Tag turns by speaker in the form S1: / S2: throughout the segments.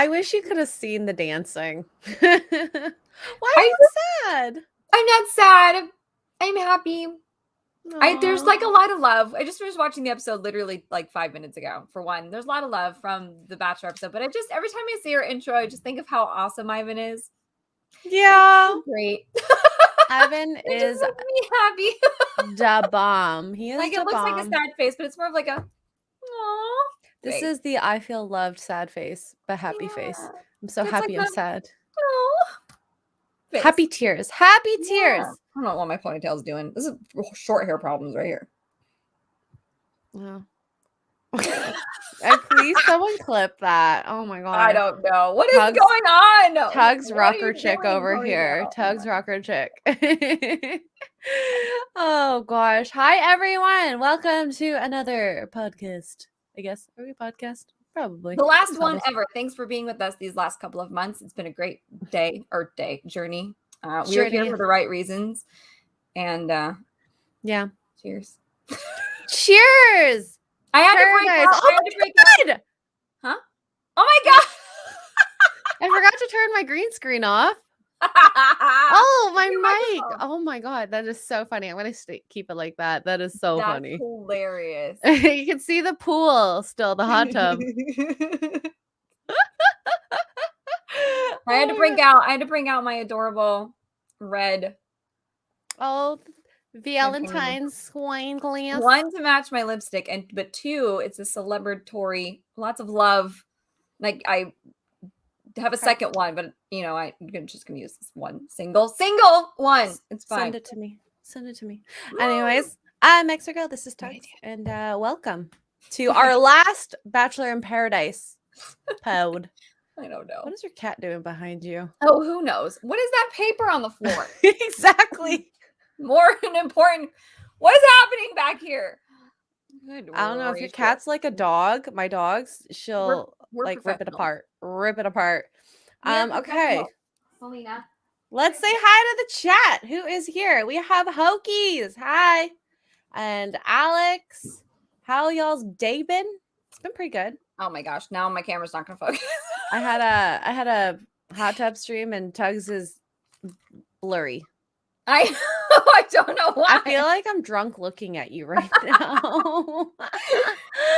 S1: I wish you could have seen the dancing. Why are you sad?
S2: I'm not sad. I'm happy. There's
S1: Aw.
S2: like a lot of love. I just finished watching the episode literally like 5 minutes ago. For one, there's a lot of love from the Bachelor episode, but every time I see her intro, I just think of how awesome Ivan is.
S1: Yeah.
S2: So great.
S1: Ivan
S2: It
S1: is
S2: just makes me happy.
S1: da bomb. He is
S2: Like, it
S1: da
S2: looks like a
S1: bomb.
S2: sad face, but it's more of like a, aww.
S1: This is the I feel loved sad face, but happy face. I'm so
S2: It's
S1: happy
S2: like
S1: I'm sad.
S2: Face.
S1: Happy tears. Happy tears.
S2: I don't know what my ponytail's doing. This is short hair problems right here.
S1: Wow. Please someone clip that. Oh my god.
S2: I don't know. What is going on?
S1: Tuggs rocker chick over here. Tuggs rocker chick. Oh gosh. Hi everyone. Welcome to another podcast. I guess. Are we a podcast? Probably.
S2: The last one ever. Thanks for being with us these last couple of months. It's been a great journey. We are here for the right reasons. And
S1: yeah.
S2: Cheers.
S1: Cheers.
S2: I had to break out. Huh? Oh my god.
S1: I forgot to turn my green screen off. Oh, my mic. Oh my god, that is so funny. I'm gonna keep it like that. That is so funny.
S2: Hilarious.
S1: You can see the pool still, the hot tub.
S2: I had to bring out my adorable red.
S1: Oh, Valentine's swine glass.
S2: One, to match my lipstick, but two, it's a celebratory, lots of love. Like, I have a second one, but I'm just gonna use this one single one. It's fine.
S1: Send it to me. Anyways, I'm Xray Girl. This is Tuggs, and welcome to our last Bachelor in Paradise pod.
S2: I don't know.
S1: What is your cat doing behind you?
S2: Oh, who knows? What is that paper on the floor?
S1: Exactly.
S2: More important. What is happening back here?
S1: Good I don't know if your cat's like a dog. My dog's, she'll like rip it apart. Okay.
S2: Selena.
S1: Let's say hi to the chat. Who is here? We have Hokies. Hi. And Alex. How y'all's day been? It's been pretty good.
S2: Oh my gosh. Now my camera's not gonna focus.
S1: I had a hot tub stream and Tuggs is blurry.
S2: I don't know why.
S1: I feel like I'm drunk looking at you right now.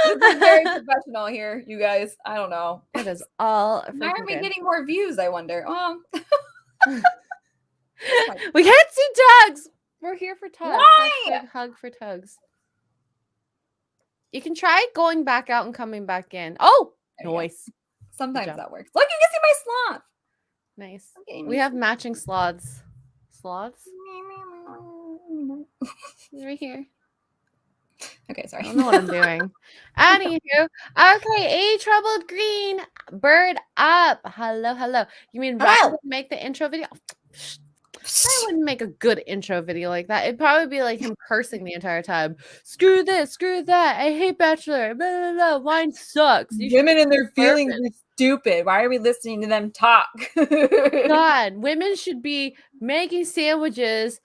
S2: This is very professional here, you guys. I don't know.
S1: It is all.
S2: Why aren't we getting more views? I wonder.
S1: We can't see Tuggs. We're here for Tuggs.
S2: Why?
S1: Hug for Tuggs. You can try going back out and coming back in. Oh, noise.
S2: Sometimes that works. Look, you can see my sloth.
S1: Nice. We have matching sloths. Sloths? Right here.
S2: Okay, sorry.
S1: I don't know what I'm doing. Anywho, okay, A Troubled Green, bird up. Hello. You mean Ryan would make the intro video? I wouldn't make a good intro video like that. It'd probably be like him cursing the entire time. Screw this, screw that. I hate Bachelor. Blah, blah, blah. Wine sucks.
S2: Women and their feelings are stupid. Why are we listening to them talk?
S1: God, women should be making sandwiches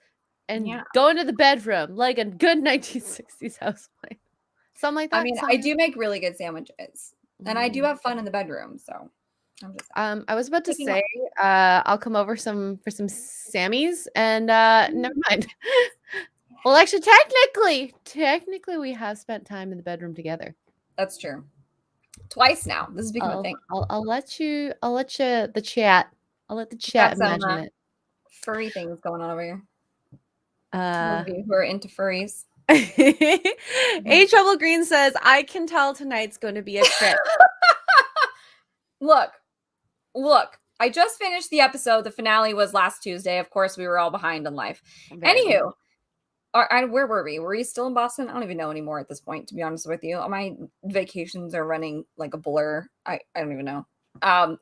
S1: and going to the bedroom like a good 1960s housewife. Something like that.
S2: I mean, I do make really good sandwiches. And I do have fun in the bedroom, so I'm just
S1: I was about to say I'll come over for some Sammys and never mind. Well, actually, technically we have spent time in the bedroom together.
S2: That's true. Twice now. This has become a thing.
S1: I'll let the chat imagine it.
S2: Furry things going on over here. Those of you who are into furries.
S1: A Trouble Green says, I can tell tonight's going to be a trip.
S2: Look, I just finished the episode. The finale was last Tuesday. Of course, we were all behind in life. Anywho, where were we? Were you still in Boston? I don't even know anymore at this point, to be honest with you. My vacations are running like a blur. I don't even know.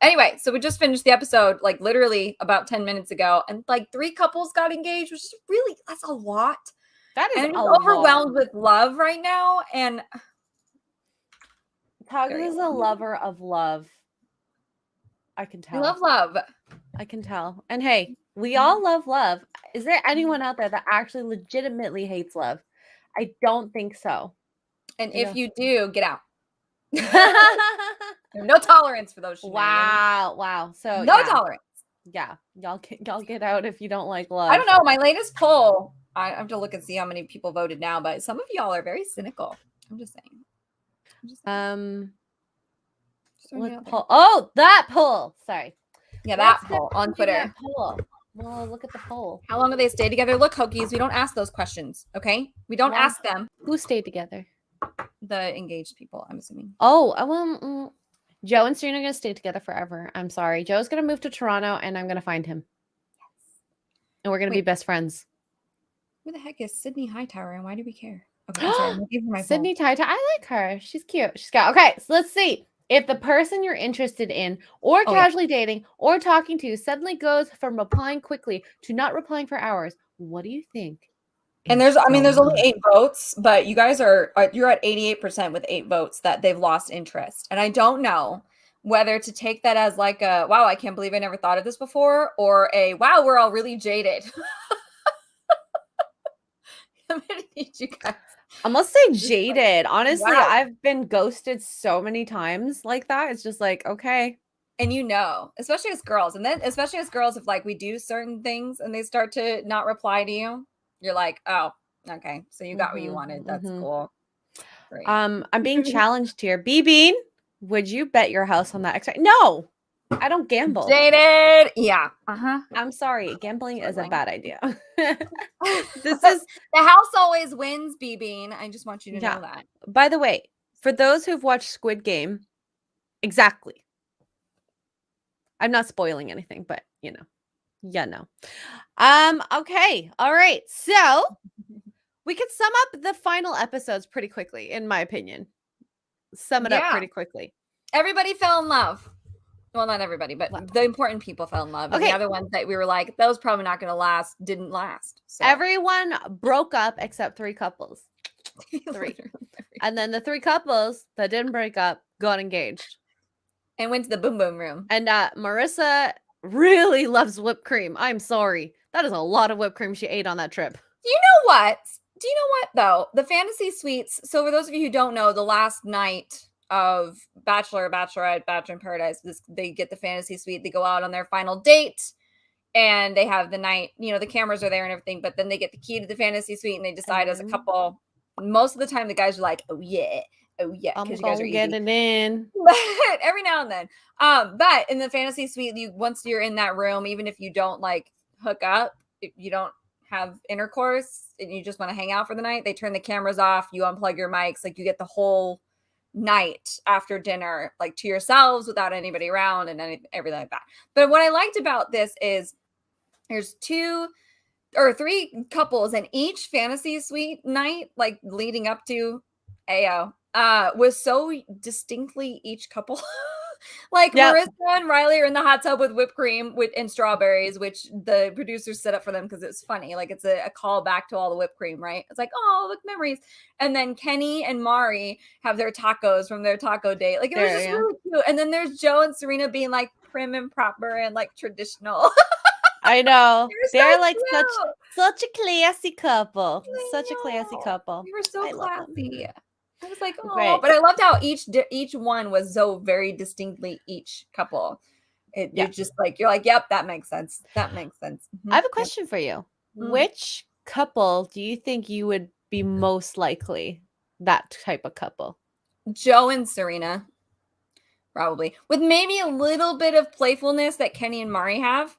S2: Anyway, so we just finished the episode like literally about 10 minutes ago, and like 3 couples got engaged, which is really, that's a lot.
S1: That is,
S2: and I'm overwhelmed with love right now. And
S1: Tuggs is a lover of love. I can tell.
S2: I love love.
S1: I can tell. And hey, we all love love. Is there anyone out there that actually legitimately hates love? I don't think so.
S2: And if you do, get out. No tolerance for those shenanigans.
S1: Wow. So
S2: no tolerance.
S1: Yeah, y'all get out if you don't like love.
S2: I don't know. My latest poll, I have to look and see how many people voted now, but some of y'all are very cynical. I'm just saying.
S1: What poll? Oh, that poll. Sorry.
S2: Yeah, that poll on Twitter.
S1: That poll. Well, look at the poll.
S2: How long do they stay together? Look, Hokies, we don't ask those questions, okay? We don't ask them.
S1: Who stayed together?
S2: The engaged people, I'm assuming.
S1: Oh, well, Joe and Serena are going to stay together forever. I'm sorry. Joe's going to move to Toronto, and I'm going to find him. And we're going to be best friends.
S2: Who the heck is Sydney Hightower, and why do we care? Okay, I'm sorry. I'm looking for my
S1: Sydney Hightower. I like her. She's cute. She's got okay. So let's see. If the person you're interested in or casually dating or talking to suddenly goes from replying quickly to not replying for hours, what do you think?
S2: And there's only 8 votes, but you guys you're at 88% with 8 votes that they've lost interest. And I don't know whether to take that as like a, wow, I can't believe I never thought of this before, or a, wow, we're all really jaded. I'm gonna need you guys.
S1: I must say jaded. Honestly, wow. I've been ghosted so many times like that. It's just like, okay.
S2: And especially as girls. And then especially as girls, if like we do certain things and they start to not reply to you, you're like, oh, okay. So you got what you wanted. That's cool.
S1: Great. I'm being challenged here. B-Bean, would you bet your house on that X-ray? No, I don't gamble.
S2: Jaded. Yeah.
S1: I'm sorry. Gambling is a bad idea.
S2: This is the house always wins, B-Bean. I just want you to know that.
S1: By the way, for those who've watched Squid Game, exactly. I'm not spoiling anything, but no. Okay. All right. So we could sum up the final episodes pretty quickly, in my opinion. Sum it up pretty quickly.
S2: Everybody fell in love. Well, not everybody, but the important people fell in love. And the other ones that we were like, those probably not going to last, didn't last. So.
S1: Everyone broke up except 3 couples. 3. And then the 3 couples that didn't break up got engaged.
S2: And went to the boom boom room.
S1: And Marissa really loves whipped cream. I'm sorry. That is a lot of whipped cream she ate on that trip.
S2: Do you know what, though? The fantasy suites. So for those of you who don't know, the last night of Bachelor, Bachelorette, Bachelor in Paradise, they get the fantasy suite. They go out on their final date. And they have the night, the cameras are there and everything. But then they get the key to the fantasy suite and they decide as a couple. Most of the time, the guys are like, oh, yeah.
S1: I'm gonna get it in.
S2: But every now and then. But in the fantasy suite, once you're in that room, even if you don't like hook up, if you don't have intercourse and you just want to hang out for the night, they turn the cameras off, you unplug your mics, like you get the whole night after dinner, like to yourselves without anybody around and everything like that. But what I liked about this is there's 2 or 3 couples in each fantasy suite night, like leading up to AO. Was so distinctly each couple. Like Marissa and Riley are in the hot tub with whipped cream and strawberries, which the producers set up for them because it's funny. Like it's a call back to all the whipped cream, right? It's like, oh, look, memories. And then Kenny and Mari have their tacos from their taco date. Like it was just really cute. And then there's Joe and Serena being like prim and proper and like traditional.
S1: I know. They're so like such a classy couple. Such a classy couple.
S2: We were so classy. I was like, oh, but I loved how each one was so very distinctly each couple. You're just like, you're like, yep, that makes sense. That makes sense.
S1: I have a question for you. Which couple do you think you would be most likely that type of couple?
S2: Joe and Serena, probably, with maybe a little bit of playfulness that Kenny and Mari have.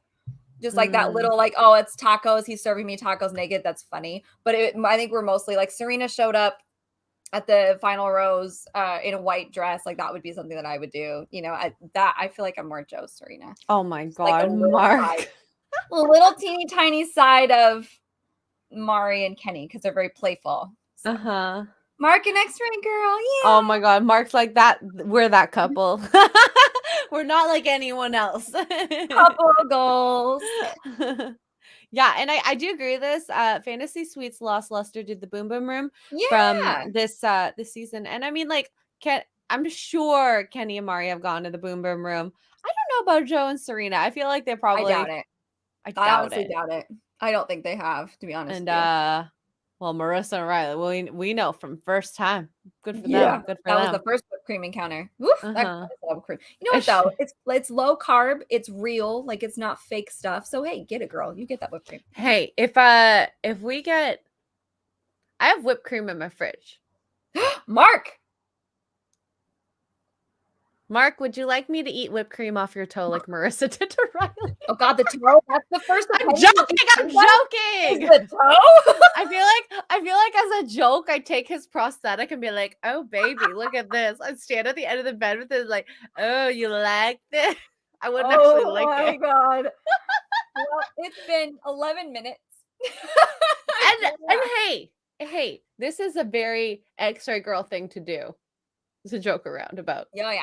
S2: Just like that little, like, oh, it's tacos. He's serving me tacos naked. That's funny. But I think we're mostly like Serena showed up at the final rose in a white dress. Like that would be something that I would do. I feel like I'm more Joe Serena.
S1: Oh my God, like Mark.
S2: A little teeny tiny side of Mari and Kenny because they're very playful. So. Mark and Xray Girl. Yeah.
S1: Oh my God. Mark's like that. We're that couple. We're not like anyone else.
S2: Couple goals.
S1: Yeah, and I do agree with this. Fantasy Suites lost luster to the Boom Boom Room from this season. And I mean, like, I'm sure Kenny and Mari have gone to the Boom Boom Room. I don't know about Joe and Serena. I feel like they're probably.
S2: I doubt it. I honestly doubt it. I don't think they have, to be honest.
S1: And well, Marissa and Riley, we know from first time. Good for them. Good for them.
S2: That was the first whipped cream encounter. Woof, that
S1: Uh-huh.
S2: is whipped cream. You know what though? It's low carb. It's real. Like it's not fake stuff. So hey, get it, girl. You get that whipped cream.
S1: Hey, if we get, I have whipped cream in my fridge.
S2: Mark,
S1: would you like me to eat whipped cream off your toe like Marissa did to Riley?
S2: oh God, the toe. That's the first.
S1: I'm joking. I'm joking.
S2: The toe.
S1: I feel like as a joke, I take his prosthetic and be like, "Oh baby, look at this." I stand at the end of the bed with it, like, "Oh, you like this?" I wouldn't actually like it.
S2: Oh my God. Well, it's been 11 minutes.
S1: and hey, this is a very X-ray girl thing to do. It's a joke around about.
S2: Yeah.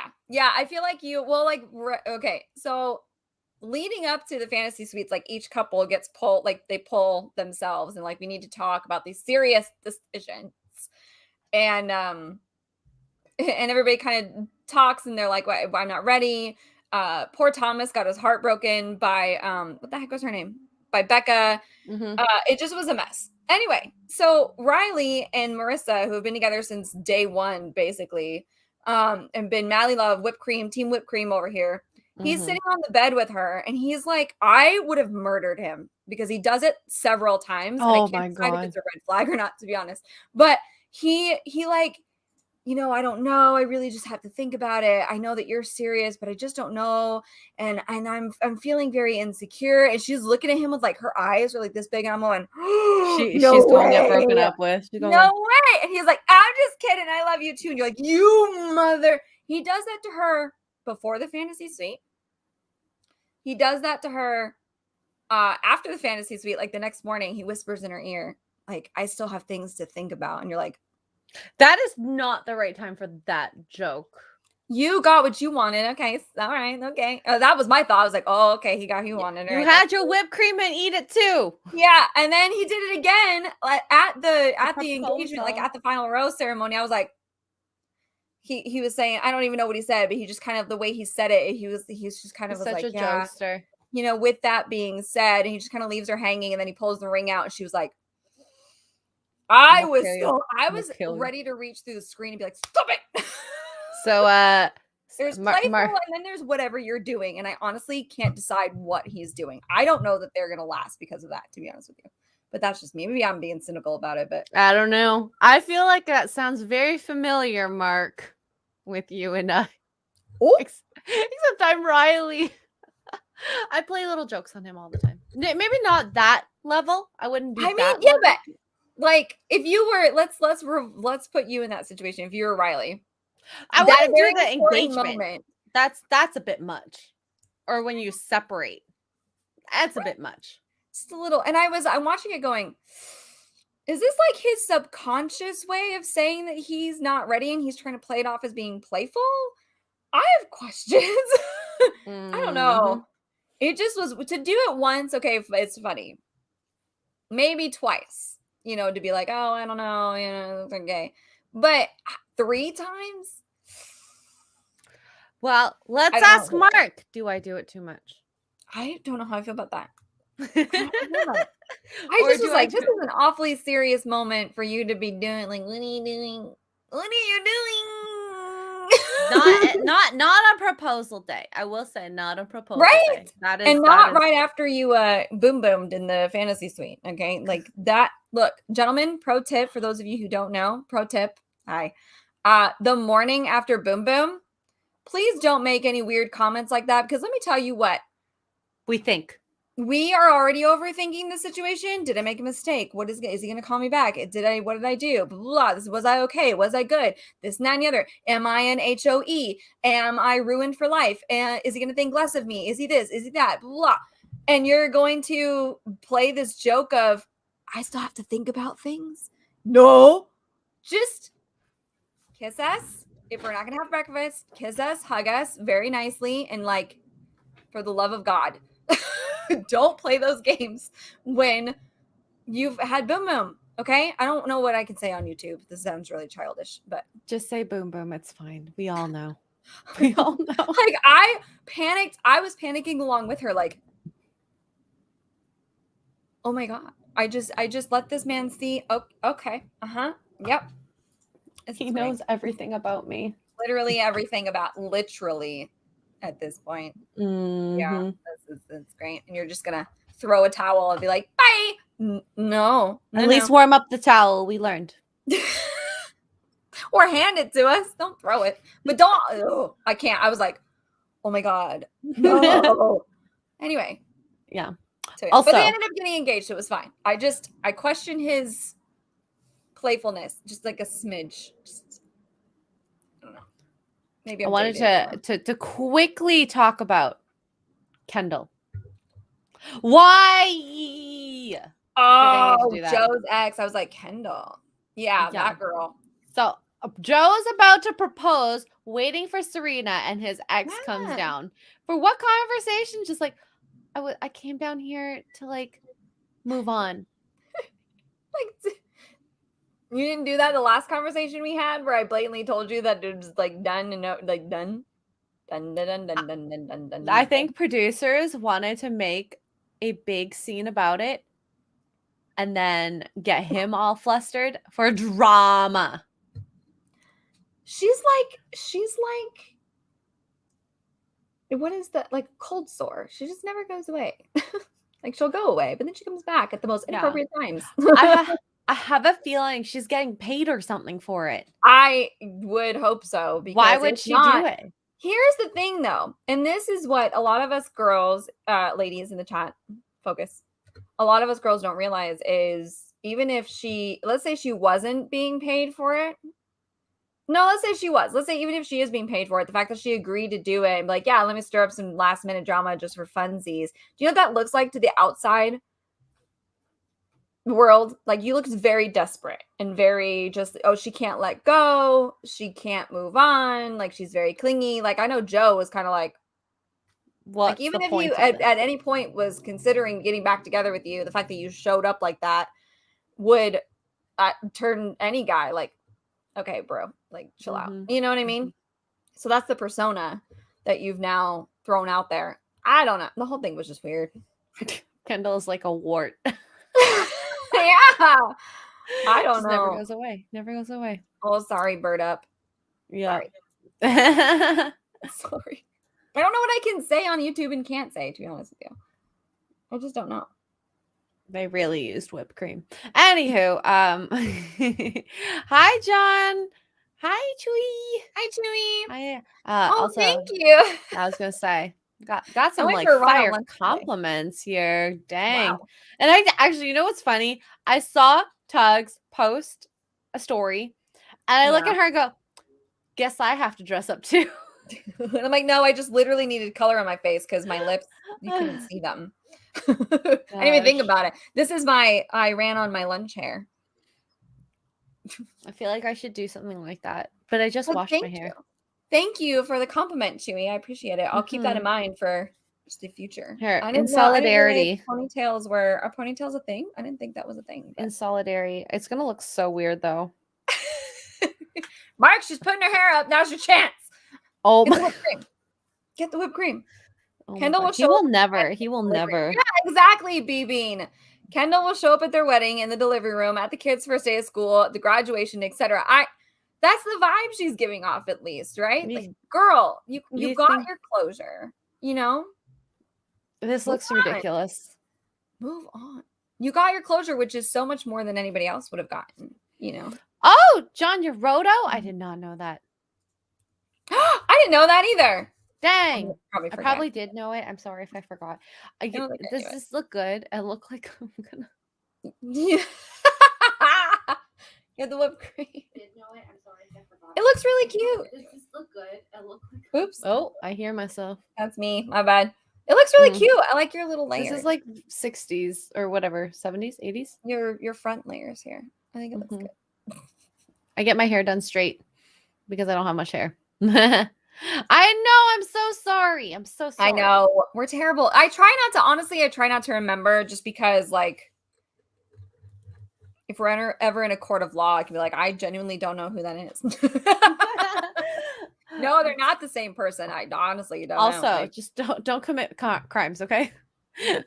S2: I feel like okay. So leading up to the fantasy suites, like each couple gets pulled, like they pull themselves, and like we need to talk about these serious decisions, and and everybody kind of talks, and they're like, well, I'm not ready. Poor Thomas got his heart broken by what the heck was her name? By Becca. It just was a mess. Anyway, so Riley and Marissa, who have been together since day one, basically, and been madly love, team whipped cream over here. He's sitting on the bed with her, and he's like, I would have murdered him because he does it several times.
S1: Oh,
S2: and I can't decide if it's a red flag or not, to be honest. But he like, I don't know. I really just have to think about it. I know that you're serious, but I just don't know. And I'm feeling very insecure. And she's looking at him with like her eyes are like this big. And I'm going,
S1: she's going to get broken up with.
S2: No way. And he's like, I'm just kidding. I love you too. And you're like, you mother. He does that to her before the fantasy suite. He does that to her after the fantasy suite. Like the next morning, he whispers in her ear, like, I still have things to think about. And you're like,
S1: that is not the right time for that joke.
S2: You got what you wanted. Okay. All right. Okay. That was my thought. I was like, oh, okay. He got who he wanted.
S1: You had your whipped cream and eat it too.
S2: Yeah. And then he did it again at the engagement, like at the final rose ceremony. I was like, he was saying, I don't even know what he said, but he just kind of, the way he said it, he's just kind of was
S1: such
S2: like,
S1: a jokester.
S2: With that being said, and he just kind of leaves her hanging, and then he pulls the ring out, and she was like, I was ready to reach through the screen and be like, stop it.
S1: So
S2: there's playful and then there's whatever you're doing. And I honestly can't decide what he's doing. I don't know that they're going to last because of that, to be honest with you. But that's just me. Maybe I'm being cynical about it, but
S1: I don't know. I feel like that sounds very familiar, Mark, with you and I. Except I'm Riley. I play little jokes on him all the time. Maybe not that level. I wouldn't be that level.
S2: But like if you were, let's put you in that situation. If you were Riley,
S1: I wouldn't do the engagement moment. That's a bit much. Or when you separate, that's a bit much.
S2: Just a little. And I'm watching it going, is this like his subconscious way of saying that he's not ready and he's trying to play it off as being playful? I have questions. I don't know. It just was to do it once. Okay, it's funny. Maybe twice, to be like, oh, I don't know, it's okay. But 3 times?
S1: Well, let's ask Mark. Do I do it too much?
S2: I don't know how I feel about that. I just was like, this is an awfully serious moment for you to be doing. Like, what are you doing? What are you doing?
S1: not on proposal day. I will say not on proposal day.
S2: That is, and not right after you boom boomed in the fantasy suite. Okay, like that. Look, gentlemen, pro tip for those of you who don't know. Pro tip. Hi. The morning after boom boom, please don't make any weird comments like that, because let me tell you what
S1: we think.
S2: We are already overthinking the situation. Did I make a mistake? Is he going to call me back? What did I do? Blah, blah. Was I okay? Was I good? This and that and the other. Am I an HOE? Am I ruined for life? And is he going to think less of me? Is he this? Is he that? Blah. And you're going to play this joke of, I still have to think about things? No. Just kiss us. If we're not going to have breakfast, kiss us, hug us very nicely. And like, for the love of God, don't play those games when you've had boom boom. Okay. I don't know what I can say on YouTube. This sounds really childish, but
S1: just say boom boom. It's fine. We all know. We all know.
S2: Like I panicked. I was panicking along with her. Like, oh my God. I just let this man see. Oh, okay. Yep.
S1: He knows everything about me.
S2: literally everything about literally at this point. Yeah, that's great. And you're just gonna throw a towel and be like, bye. No.
S1: At least warm up the towel. We learned.
S2: Or hand it to us. Don't throw it. But don't. Oh, I can't. I was like, oh my God. No. Anyway.
S1: Yeah.
S2: So, yeah.
S1: Also,
S2: but they ended up getting engaged. So it was fine. I questioned his playfulness just like a smidge. Just, I don't know. Maybe
S1: I wanted to quickly talk about Kendall. Why?
S2: Oh, Joe's ex. I was like, Kendall. Yeah, that girl.
S1: So Joe's about to propose, waiting for Serena, and his ex comes down. For what conversation? Just like, I came down here to like move on.
S2: Like, you didn't do that the last conversation we had where I blatantly told you that it was like done and no, like done. Dun.
S1: I think producers wanted to make a big scene about it and then get him all flustered for drama.
S2: She's like, what is that? Like cold sore. She just never goes away. Like she'll go away, but then she comes back at the most inappropriate times.
S1: I have a feeling she's getting paid or something for it.
S2: I would hope so. Because
S1: why would she do it?
S2: Here's the thing, though, and this is what a lot of us girls, ladies in the chat, focus. A lot of us girls don't realize is even if let's say she wasn't being paid for it. No, let's say she was. Let's say even if she is being paid for it, the fact that she agreed to do it, and like, yeah, let me stir up some last minute drama just for funsies. Do you know what that looks like to the outside world? Like, you look very desperate and very just, oh, she can't let go. She can't move on. Like, she's very clingy. Like, I know Joe was kind of like,
S1: what?
S2: Like, even if you at any point was considering getting back together with you, the fact that you showed up like that would turn any guy like, okay, bro, like chill out. You know what I mean? So that's the persona that you've now thrown out there. I don't know. The whole thing was just weird.
S1: Kendall's like a wart.
S2: Yeah. I don't know.
S1: Never goes away. Never goes away.
S2: Oh, sorry, bird up.
S1: Yeah.
S2: Sorry. I don't know what I can say on YouTube and can't say, to be honest with you. I just don't know.
S1: They really used whipped cream. Anywho, hi John. Hi Chewy.
S2: Hi Chewy.
S1: Hi. Also,
S2: thank you.
S1: I was gonna say got some like fire compliments here. Dang. Wow. And I actually, you know what's funny? I saw Tuggs post a story, and I look at her and go, "Guess I have to dress up too."
S2: And I'm like, no, I just literally needed color on my face because my lips, you couldn't see them. I didn't even think about it. This is I ran on my lunch hair.
S1: I feel like I should do something like that, but I just washed my hair.
S2: Thank you for the compliment, Chewy. I appreciate it. I'll keep that in mind for just the future.
S1: Here, in solidarity.
S2: Ponytails are ponytails a thing? I didn't think that was a thing.
S1: But. In solidarity. It's going to look so weird, though.
S2: Mark, she's putting her hair up. Now's your chance.
S1: Oh,
S2: Get the whipped cream.
S1: Oh Kendall will show He will never.
S2: Yeah, exactly, B-Bean. Kendall will show up at their wedding, in the delivery room, at the kids' first day of school, the graduation, etc. That's the vibe she's giving off, at least, right? Like, girl, you got your closure. You know?
S1: This looks ridiculous.
S2: Move on. You got your closure, which is so much more than anybody else would have gotten, you know?
S1: Oh, John, your roto? I did not know that.
S2: I didn't know that either.
S1: Dang. I probably did know it. I'm sorry if I forgot. Does this look good? I look like I'm gonna.
S2: Get the whipped cream. Did know it. I'm sorry if I forgot. It looks really cute.
S1: Does this look good? I look like.
S2: Oops.
S1: Oh, I hear myself.
S2: That's me. My bad. It looks really cute. I like your little layers.
S1: This is like 60s or whatever, 70s, 80s.
S2: Your front layers here. I think it looks good.
S1: I get my hair done straight because I don't have much hair. I know. I'm so sorry. I'm so sorry.
S2: I know. We're terrible. I try not to remember just because, like, if we're ever in a court of law, I can be like, I genuinely don't know who that is. No, they're not the same person. I honestly don't know.
S1: Also, just don't commit crimes, okay?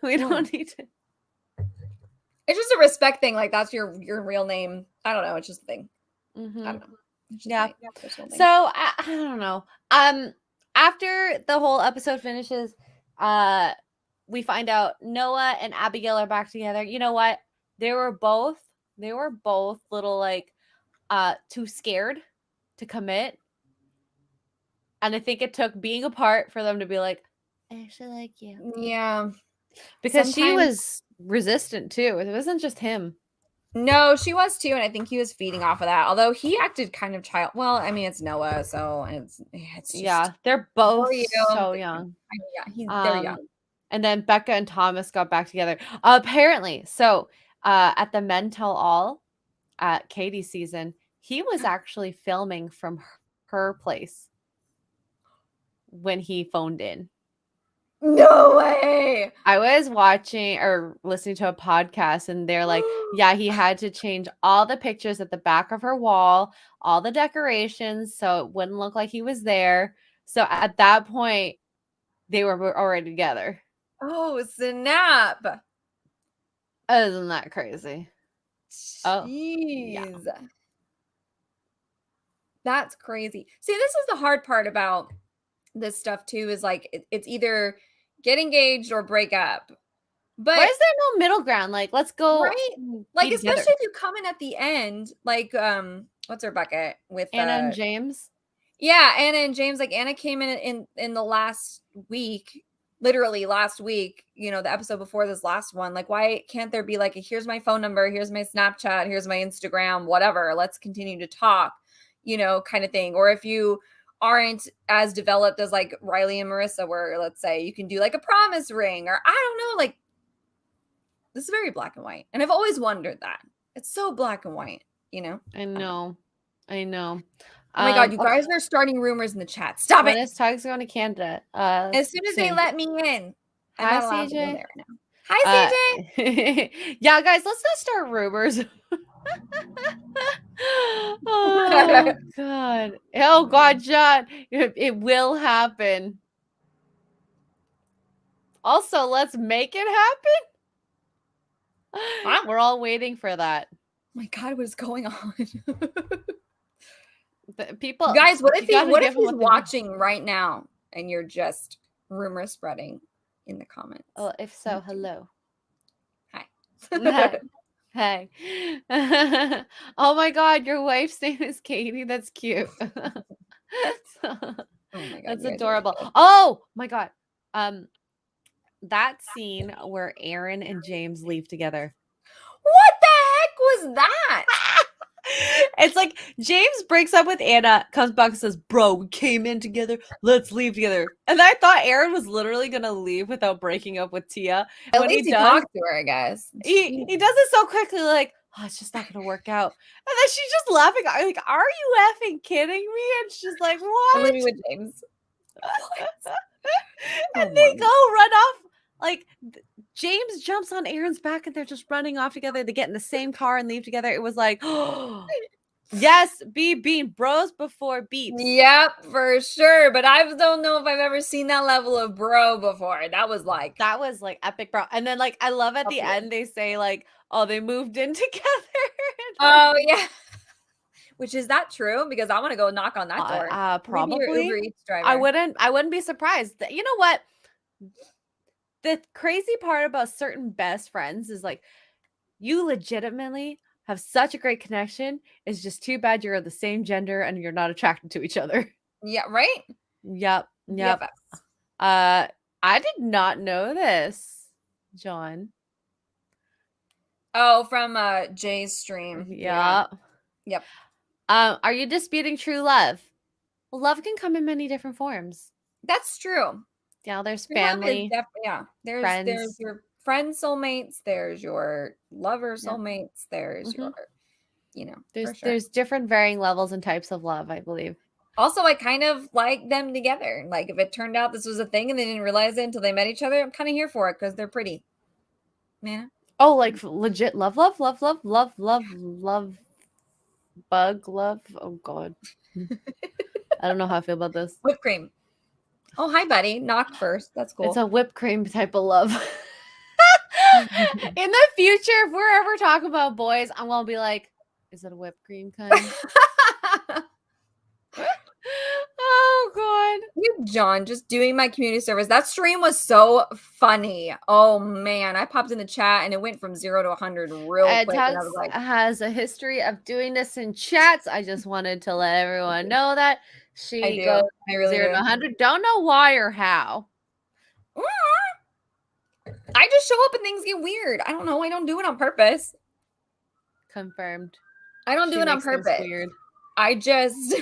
S1: We don't need to.
S2: It's just a respect thing. Like, that's your real name. I don't know. It's just a thing. I don't know.
S1: Yeah. So I don't know. After the whole episode finishes, we find out Noah and Abigail are back together. You know what? They were both little like too scared to commit. And I think it took being apart for them to be like, I actually like you.
S2: Yeah.
S1: Because she was resistant too. It wasn't just him.
S2: No, she was too, and I think he was feeding off of that. Although he acted kind of child. Well, I mean, it's Noah, so it's just,
S1: they're both so young.
S2: They're young.
S1: And then Becca and Thomas got back together. Apparently, so at the Men Tell All at Katie's season, he was actually filming from her place when he phoned in.
S2: No way.
S1: I was watching or listening to a podcast and they're like, yeah, he had to change all the pictures at the back of her wall, all the decorations, so it wouldn't look like he was there. So at that point, they were already together.
S2: Oh, snap.
S1: Isn't that crazy?
S2: Jeez.
S1: Oh, yeah.
S2: That's crazy. See, this is the hard part about this stuff too, is like it's either get engaged or break up. But
S1: why is there no middle ground? Like, let's go,
S2: right? Like, especially if you come in at the end, like what's her bucket with
S1: Anna and James?
S2: Yeah, Anna and James. Like, Anna came in the last week, literally last week, you know, the episode before this last one. Like, why can't there be like a, here's my phone number, here's my Snapchat, here's my Instagram, whatever, let's continue to talk, you know, kind of thing. Or if you aren't as developed as like Riley and Marissa were, let's say, you can do like a promise ring, or I don't know, like, this is very black and white. And I've always wondered that. It's so black and white, you know?
S1: I know.
S2: Oh my God, you guys are starting rumors in the chat. Stop it.
S1: When is Tuggs going to Canada?
S2: As soon as they let me in.
S1: Hi, CJ.
S2: There right now. Hi,
S1: CJ. Yeah, guys, let's not start rumors. Oh, God. Oh, God, John. It will happen. Also, let's make it happen. Huh? We're all waiting for that.
S2: Oh my God, what is going on?
S1: People,
S2: guys, what if he's watching right now and you're just rumor spreading in the comments?
S1: Oh, if so, hello.
S2: Hi.
S1: Hey. Oh my God, your wife's name is Katie. That's cute. Oh my God, that's adorable. Oh my God. That scene where Aaron and James leave together.
S2: What the heck was that?
S1: It's like James breaks up with Anna, comes back and says, bro, we came in together. Let's leave together. And I thought Aaron was literally going to leave without breaking up with Tia.
S2: At least he talked to her, I guess.
S1: He does it so quickly, like, oh, it's just not going to work out. And then she's just laughing. I'm like, are you effing kidding me? And she's like, what?
S2: I'm leaving with James.
S1: And they go run off. Like, James jumps on Aaron's back and they're just running off together. They get in the same car and leave together. It was like, oh, yes, being bros before beeps.
S2: Yep, for sure. But I don't know if I've ever seen that level of bro before. That was like
S1: epic, bro. And then like, I love at the end, they say like, oh, they moved in together.
S2: Oh, yeah. Which is that true? Because I want to go knock on that door.
S1: Probably.
S2: Uber Eats driver.
S1: I wouldn't be surprised. You know what? The crazy part about certain best friends is like, you legitimately have such a great connection. It's just too bad you're the same gender and you're not attracted to each other.
S2: Yeah, right?
S1: Yep. I did not know this, John.
S2: Oh, from Jay's stream.
S1: Yeah.
S2: Yep.
S1: Are you disputing true love? Well, love can come in many different forms.
S2: That's true.
S1: Yeah, there's family.
S2: There's your friend soulmates. There's your lover soulmates. There's your, you know,
S1: there's different varying levels and types of love, I believe.
S2: Also, I kind of like them together. Like, if it turned out this was a thing and they didn't realize it until they met each other, I'm kind of here for it because they're pretty. Yeah.
S1: Oh, like legit love, bug love. Oh God. I don't know how I feel about this.
S2: Whipped cream. Oh, hi, buddy. Knock first. That's cool.
S1: It's a whipped cream type of love. In the future, if we're ever talking about boys, I'm gonna be like, is it a whipped cream kind?
S2: John, just doing my community service. That stream was so funny. Oh man, I popped in the chat and it went from 0 to 100 real quick. And I was
S1: Tuggs
S2: like,
S1: has a history of doing this in chats. I just wanted to let everyone know that she goes
S2: I really
S1: 0 to 100. Don't know why or how.
S2: I just show up and things get weird. I don't know. I don't do it on purpose.
S1: Confirmed.
S2: I don't do it on purpose. Weird. I just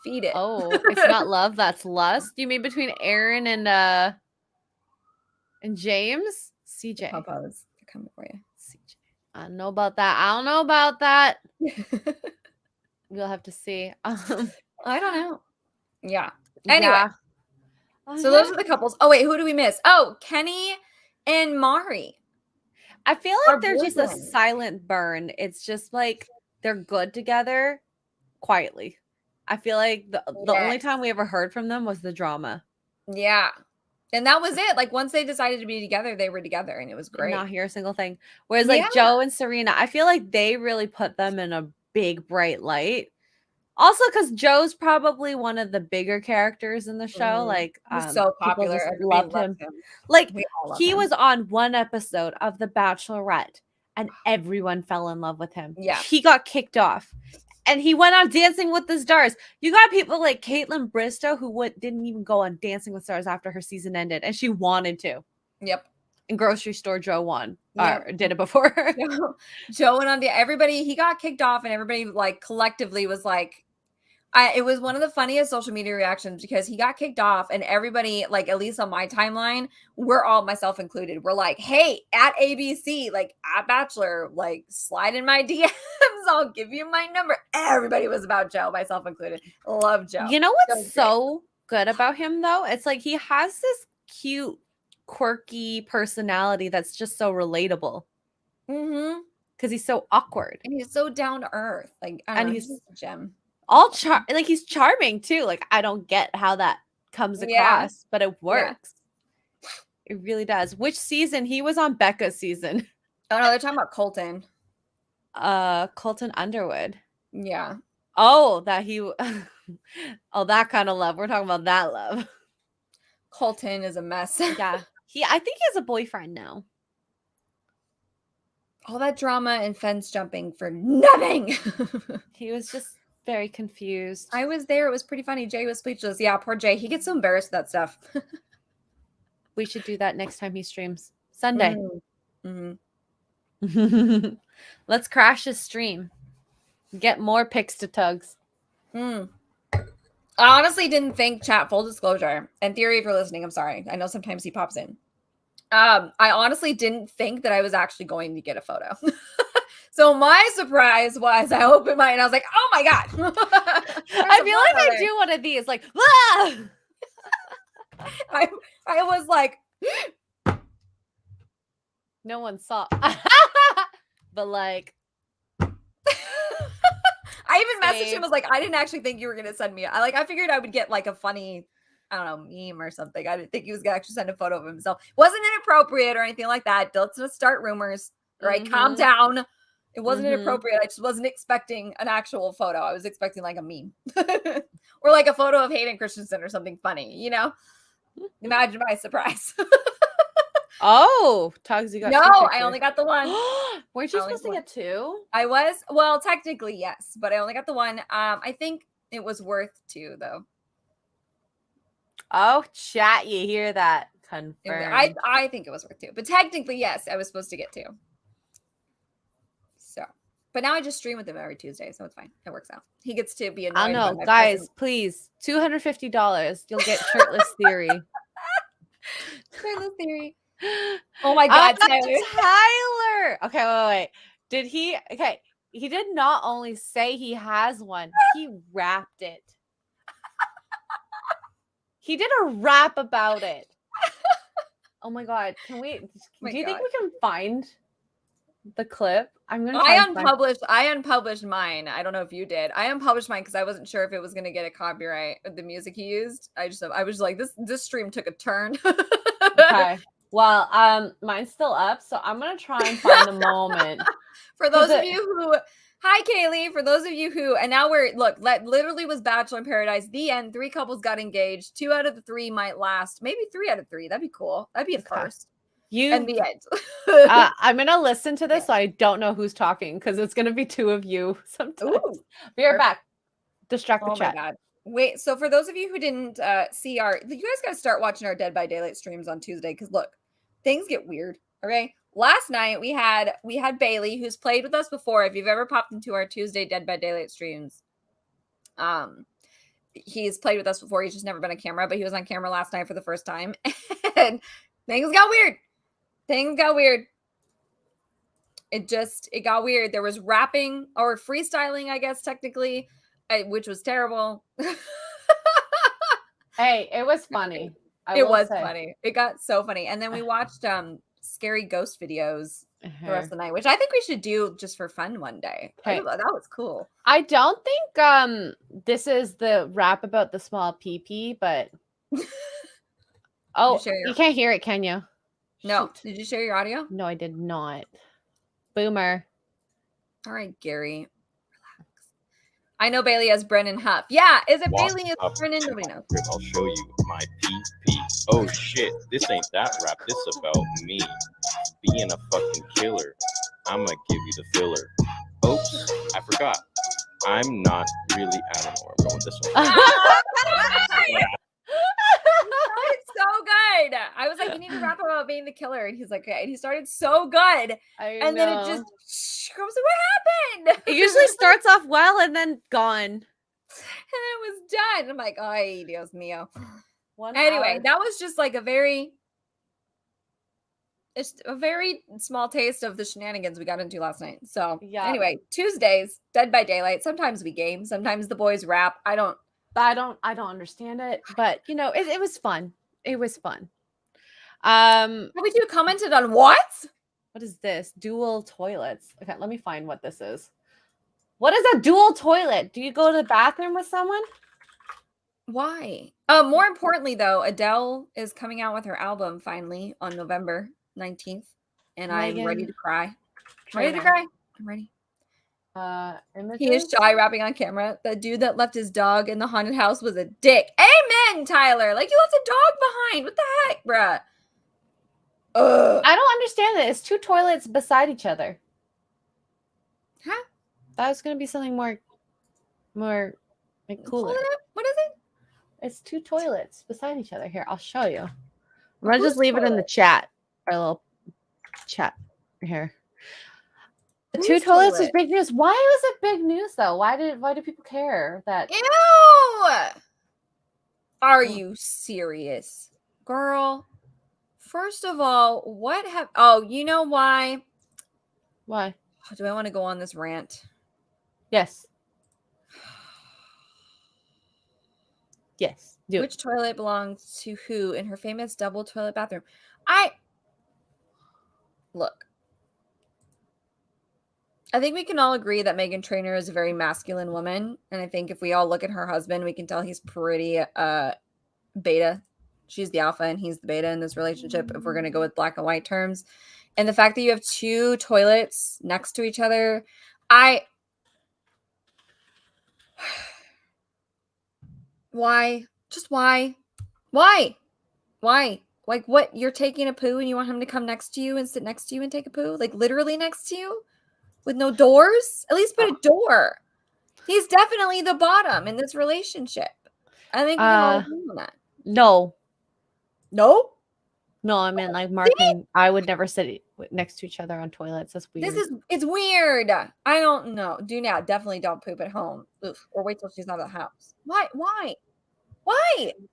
S2: feed it.
S1: Oh, it's not love, that's lust. You mean between Aaron and James? CJ.
S2: Papa's coming for you.
S1: CJ. I don't know about that. I don't know about that. We'll have to see.
S2: I don't know. Yeah. Anyway. Yeah. So those are the couples. Oh, wait, who do we miss? Oh, Kenny and Mari.
S1: I feel like they're just a silent burn. It's just like they're good together quietly. I feel like the only time we ever heard from them was the drama.
S2: Yeah. And that was it. Like once they decided to be together, they were together and it was great.
S1: Not hear a single thing. Whereas like Joe and Serena, I feel like they really put them in a big bright light. Also, because Joe's probably one of the bigger characters in the show. Like,
S2: he's so popular.
S1: Loved him. Like, he was on one episode of The Bachelorette, and everyone fell in love with him.
S2: Yeah,
S1: he got kicked off, and he went on Dancing with the Stars. You got people like Caitlin Bristow who didn't even go on Dancing with Stars after her season ended, and she wanted to.
S2: Yep.
S1: And Grocery Store Joe won. Did it before her.
S2: Joe went on to everybody. He got kicked off, and everybody like collectively was like, it was one of the funniest social media reactions because he got kicked off, and everybody, like at least on my timeline, we're all, myself included, we're like, hey, at ABC, like at Bachelor, like slide in my DMs, I'll give you my number. Everybody was about Joe, myself included. Love Joe.
S1: You know what's so good about him though? It's like he has this cute, quirky personality that's just so relatable. Because he's so awkward
S2: and he's so down to earth. Like, I don't know, he's just a gem.
S1: Like he's charming too. Like I don't get how that comes across, but it works. Yeah. It really does. Which season? He was on Becca's season.
S2: Oh no, they're talking about Colton.
S1: Colton Underwood.
S2: Yeah.
S1: Oh, that he. Oh, that kind of love. We're talking about that love.
S2: Colton is a mess.
S1: Yeah. I think he has a boyfriend now.
S2: All that drama and fence jumping for nothing.
S1: He was just very confused.
S2: I was there. It was pretty funny. Jay was speechless. Yeah, poor Jay. He gets so embarrassed with that stuff.
S1: We should do that next time he streams. Sunday. Let's crash his stream. Get more pics to Tuggs.
S2: I honestly didn't think, chat, full disclosure, and Theory, if you're listening, I'm sorry. I know sometimes he pops in. I honestly didn't think that I was actually going to get a photo. So my surprise was I opened mine and I was like, oh my God.
S1: I feel like I do one of these, like, ah!
S2: I was like,
S1: no one saw. But like,
S2: I even messaged him, I was like, I didn't actually think you were going to send me. I figured I would get like a funny, I don't know, meme or something. I didn't think he was going to actually send a photo of himself. Wasn't inappropriate or anything like that. Let's just start rumors, right? Calm down. It wasn't inappropriate. I just wasn't expecting an actual photo. I was expecting like a meme or like a photo of Hayden Christensen or something funny, you know? Imagine my surprise.
S1: Oh, Tuggs, you got
S2: No, I only got the one.
S1: Weren't you supposed to get two?
S2: I was. Well, technically, yes, but I only got the one. I think it was worth two, though.
S1: Oh, chat, you hear that? Confirmed.
S2: I think it was worth two, but technically, yes, I was supposed to get two. So, but now I just stream with him every Tuesday, so it's fine. It works out. He gets to be annoyed.
S1: I know, guys. Presence. Please, $250. You'll get shirtless Theory.
S2: Shirtless Theory. Oh my God,
S1: Tyler. Okay, wait. Did he? Okay, he did not only say he has one. He rapped it. He did a rap about it. Oh my God! Can we? Do you think we can find the clip? I'm gonna.
S2: I unpublished mine. I don't know if you did. I unpublished mine because I wasn't sure if it was gonna get a copyright of the music he used. I was like, this stream took a turn.
S1: Okay. Well, mine's still up, so I'm gonna try and find a moment.
S2: For those of you who Hi, Kaylee. For those of you who, and now that literally was Bachelor in Paradise. The end. 3 couples got engaged. 2 out of the 3 might last. Maybe 3 out of 3. That'd be cool. That'd be a first. And the end.
S1: I'm going to listen to this, so I don't know who's talking because it's going to be 2 of you sometimes.
S2: Ooh,
S1: be right back. Distract the chat.
S2: Oh my God. Wait, so for those of you who didn't see you guys got to start watching our Dead by Daylight streams on Tuesday because look, things get weird. Okay. Last night we had Bailey, who's played with us before. If you've ever popped into our Tuesday Dead by Daylight streams, he's played with us before. He's just never been on camera, but he was on camera last night for the first time, and things got weird. It got weird. There was rapping or freestyling, I guess technically, which was terrible.
S1: Hey, it was funny.
S2: It was funny. It got so funny. And then we watched scary ghost videos the rest of the night, which I think we should do just for fun one day. That was cool.
S1: I don't think this is the rap about the small pee, but you can't hear it, can you?
S2: No. Shoot. Did you share your audio?
S1: No, I did not. Boomer.
S2: All right, Gary. I know Bailey as Brennan Huff. Yeah, is it Bailey as Brennan? Nobody knows.
S3: I'll show you my PP. Oh shit, this ain't that rap. This about me being a fucking killer. I'ma give you the filler. Oops, I forgot. I'm not really. I don't know where I'm going with this one.
S2: It's so good. I was like, you need to rap about being the killer, and he's like, okay. And he started so good, and then it just goes. What happened?
S1: It usually starts off well and then gone, and
S2: then it was done. I'm like, ay, Dios mío. Anyway, that was just like a very small taste of the shenanigans we got into last night. So anyway, Tuesdays, Dead by Daylight. Sometimes we game, sometimes the boys rap. I don't
S1: understand it, but you know, it was fun. It was fun.
S2: We commented on what?
S1: What is this? Dual toilets. Okay, let me find what this is. What is a dual toilet? Do you go to the bathroom with someone?
S2: Why? More importantly, though, Adele is coming out with her album finally on November 19th, and I'm ready to cry. I'm ready. He is shy rapping on camera. The dude that left his dog in the haunted house was a dick. Amen, Tyler. Like, you left a dog behind. What the heck, bruh?
S1: I don't understand it. It's 2 toilets beside each other.
S2: Huh?
S1: That was gonna be something more like cooler.
S2: What is it?
S1: It's 2 toilets beside each other. Here, I'll show you. I'm gonna just leave it in the chat. Our little chat here. The 2 toilets was big news. Why was it big news though? Why do people care that?
S2: Ew! Are you serious, girl? First of all, you know why?
S1: Why?
S2: Do I want to go on this rant?
S1: Yes. Yes.
S2: Which toilet belongs to who in her famous double toilet bathroom? Look. I think we can all agree that Meghan Trainor is a very masculine woman. And I think if we all look at her husband, we can tell he's pretty beta. She's the alpha and he's the beta in this relationship, if we're going to go with black and white terms. And the fact that you have 2 toilets next to each other, why? Just why? Why? Like, what? You're taking a poo and you want him to come next to you and sit next to you and take a poo? Like, literally next to you? With no doors? At least put a door. He's definitely the bottom in this relationship. I think we can all agree on that.
S1: No, I mean, like, Mark and I would never sit next to each other on toilets. That's weird.
S2: It's weird. I don't know. Definitely don't poop at home. Oof. Or wait till she's not at the house. Why?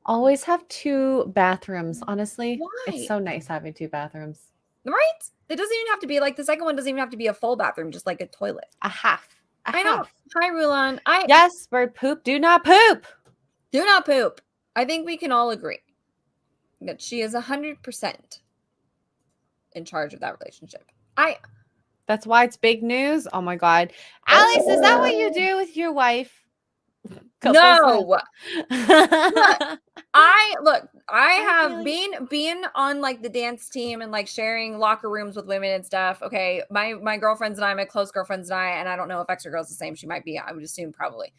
S1: Always have 2 bathrooms, honestly.
S2: Why?
S1: It's so nice having 2 bathrooms.
S2: Right? It doesn't even have to be like the second one doesn't even have to be a full bathroom, just like a toilet.
S1: A half.
S2: I know. Hi, Rulon.
S1: Yes, bird poop. Do not poop.
S2: Do not poop. I think we can all agree that she is 100% in charge of that relationship.
S1: That's why it's big news. Oh my God. Alice, is that what you do with your wife?
S2: No. I
S1: Hi,
S2: have
S1: Bailey.
S2: being on like the dance team and like sharing locker rooms with women and stuff. Okay, my girlfriends and I, my close girlfriends and I don't know if Extra Girl's the same. She might be. I would assume probably.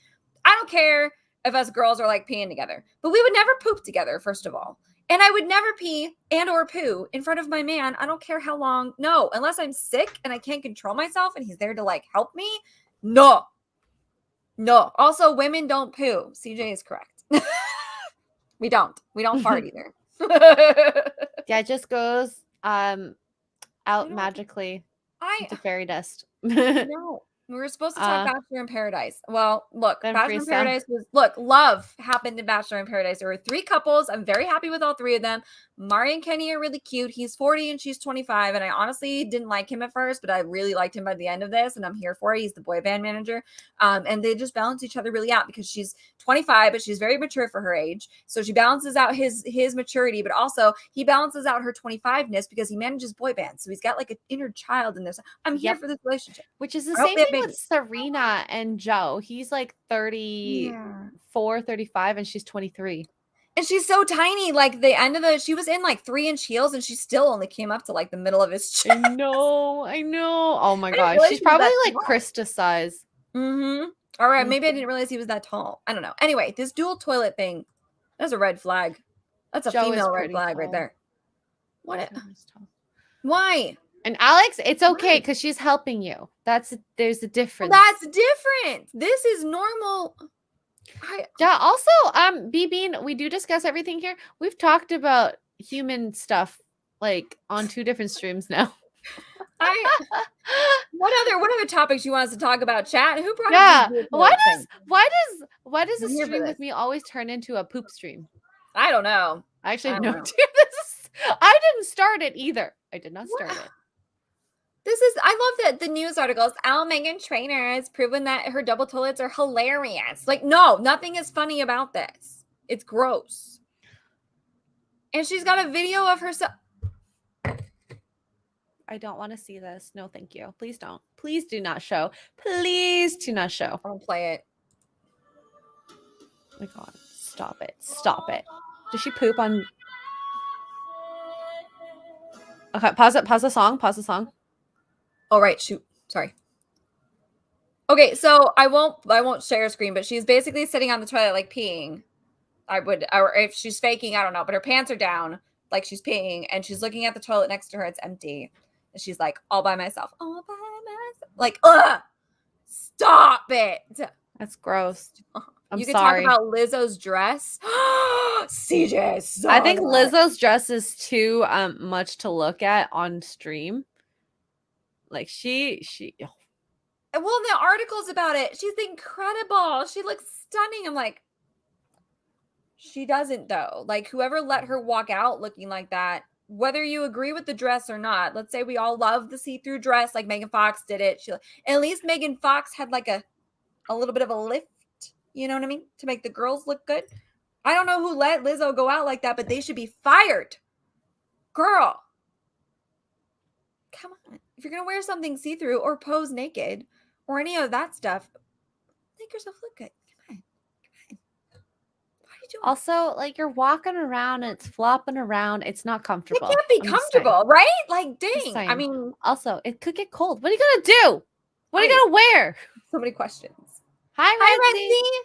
S2: I don't care if us girls are like peeing together, but we would never poop together, first of all. And I would never pee and or poo in front of my man. I don't care how long. No, unless I'm sick and I can't control myself and he's there to like help me. No. No. Also, women don't poo. CJ is correct. We don't fart either.
S1: Yeah, it just goes out
S2: know,
S1: magically into fairy dust.
S2: No. We were supposed to talk Bachelor in Paradise. Well, look,
S1: Then
S2: Bachelor in
S1: freestyle.
S2: Paradise was love happened in Bachelor in Paradise. There were 3 couples. I'm very happy with all 3 of them. Mari and Kenny are really cute. He's 40 and she's 25. And I honestly didn't like him at first, but I really liked him by the end of this. And I'm here for it. He's the boy band manager. And they just balance each other really out because she's 25, but she's very mature for her age. So she balances out his maturity, but also he balances out her 25ness because he manages boy bands. So he's got like an inner child in this. I'm here for this relationship.
S1: Which is the same thing with Serena and Joe. He's like 34, 35, and she's 23.
S2: And she's so tiny. Like the end of she was in like 3-inch heels and she still only came up to like the middle of his chest.
S1: I know. Oh my gosh. She's probably like Krista size.
S2: Mm-hmm. All right. Maybe I didn't realize he was that tall. I don't know. Anyway, this dual toilet thing, that's a red flag. That's a female red flag right there. What? Why?
S1: And Alex, it's okay because she's helping you. There's a difference.
S2: Well, that's different. This is normal.
S1: Yeah. Also, B-Bean, we do discuss everything here. We've talked about human stuff like on 2 different streams now.
S2: What other topics you want us to talk about, chat? Who brought up these
S1: why does a stream with me always turn into a poop stream?
S2: I don't know.
S1: I actually have no idea. I didn't start it either. I did not start it.
S2: I love that the news articles, Meghan Trainor has proven that her double toilets are hilarious. Like, no, nothing is funny about this. It's gross. And she's got a video of herself.
S1: I don't want to see this. No, thank you. Please don't. Please do not show. Please do not show.
S2: I don't play it.
S1: Oh my God. Stop it. Stop it. Does she poop on... Okay, pause it. Pause the song. Pause the song.
S2: Oh, right. Shoot. Sorry. Okay, so I won't share a screen, but she's basically sitting on the toilet like peeing. Or if she's faking, I don't know, but her pants are down like she's peeing and she's looking at the toilet next to her. It's empty. And she's like, all by myself. All by myself. Like, ugh! Stop it!
S1: That's gross.
S2: You could talk about Lizzo's dress. CJ,
S1: I think Lizzo's dress is too much to look at on stream. Like she
S2: well, the articles about it, she's incredible. She looks stunning. I'm like, she doesn't though. Like whoever let her walk out looking like that, whether you agree with the dress or not, let's say we all love the see-through dress like Megan Fox did it. At least Megan Fox had like a little bit of a lift, you know what I mean? To make the girls look good. I don't know who let Lizzo go out like that, but they should be fired. Girl. Come on. If you're going to wear something see-through or pose naked or any of that stuff, make yourself look good. Come on. What are you doing?
S1: Also, like you're walking around and it's flopping around. It's not comfortable.
S2: It can't be comfortable, right? Like, dang. I mean,
S1: also, it could get cold. What are you going to do? What are you going to wear?
S2: So many questions.
S1: Hi,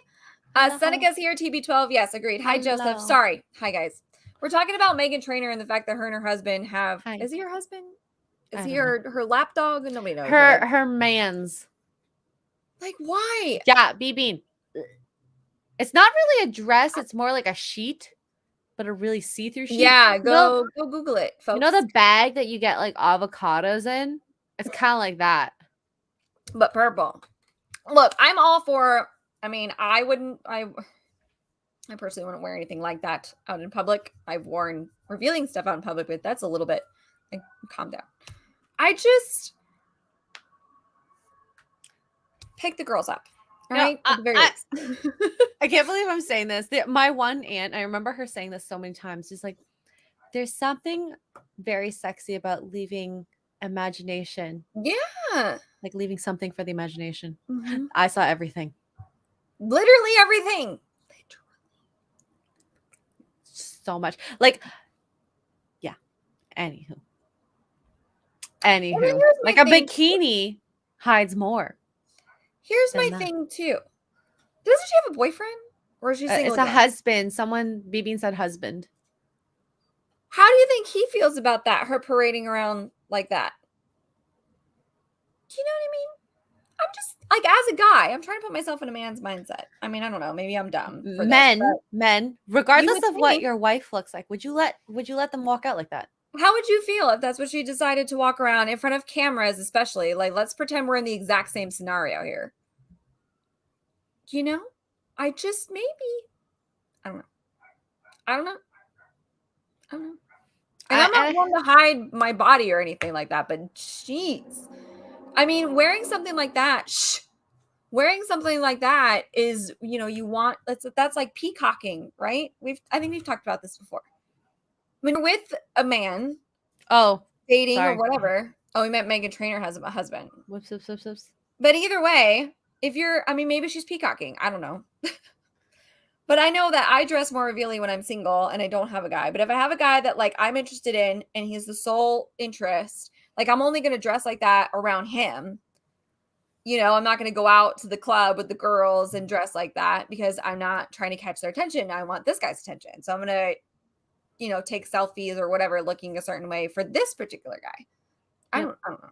S1: Redzy.
S2: Seneca's here, TB12. Yes, agreed. Hi, Joseph. Sorry. Hi, guys. We're talking about Meghan Trainor and the fact that her and her husband have...
S1: Hi.
S2: Is he her husband? Is he her lapdog? Nobody knows.
S1: Her man's.
S2: Like, why?
S1: Yeah, B-Bean. It's not really a dress. It's more like a sheet, but a really see-through sheet.
S2: Yeah, go Google it, folks.
S1: You know the bag that you get like avocados in? It's kind of like that.
S2: But purple. Look, I'm all for... I mean, I personally wouldn't wear anything like that out in public. I've worn revealing stuff out in public, but that's a little bit... Like, calm down. I just pick the girls up. Right?
S1: No, I can't believe I'm saying this. My one aunt, I remember her saying this so many times. She's like, there's something very sexy about leaving imagination.
S2: Yeah.
S1: Like leaving something for the imagination.
S2: Mm-hmm.
S1: I saw everything.
S2: Literally everything.
S1: So much. Like, yeah. Anywho. Like a bikini hides more.
S2: Here's my thing too. Doesn't she have a boyfriend? Or is she single?
S1: It's a husband. Someone, Bean said husband.
S2: How do you think he feels about that? Her parading around like that? Do you know what I mean? I'm just like, as a guy, I'm trying to put myself in a man's mindset. I mean, I don't know. Maybe I'm dumb.
S1: Men, regardless of what your wife looks like, would you let them walk out like that?
S2: How would you feel if that's what she decided to walk around in front of cameras, especially? Like, let's pretend we're in the exact same scenario here. You know? I just maybe. I don't know. And I'm not one to hide my body or anything like that, but jeez. I mean, wearing something like that is, you want, that's like peacocking, right? I think we've talked about this before. When you're with a man, dating or whatever. Oh, we meant Meghan Trainor has a husband.
S1: Whoops.
S2: But either way, maybe she's peacocking. I don't know. But I know that I dress more revealing when I'm single and I don't have a guy. But if I have a guy that like I'm interested in and he's the sole interest, like I'm only going to dress like that around him. I'm not going to go out to the club with the girls and dress like that because I'm not trying to catch their attention. I want this guy's attention. So I'm going to, take selfies or whatever looking a certain way for this particular guy. I don't know.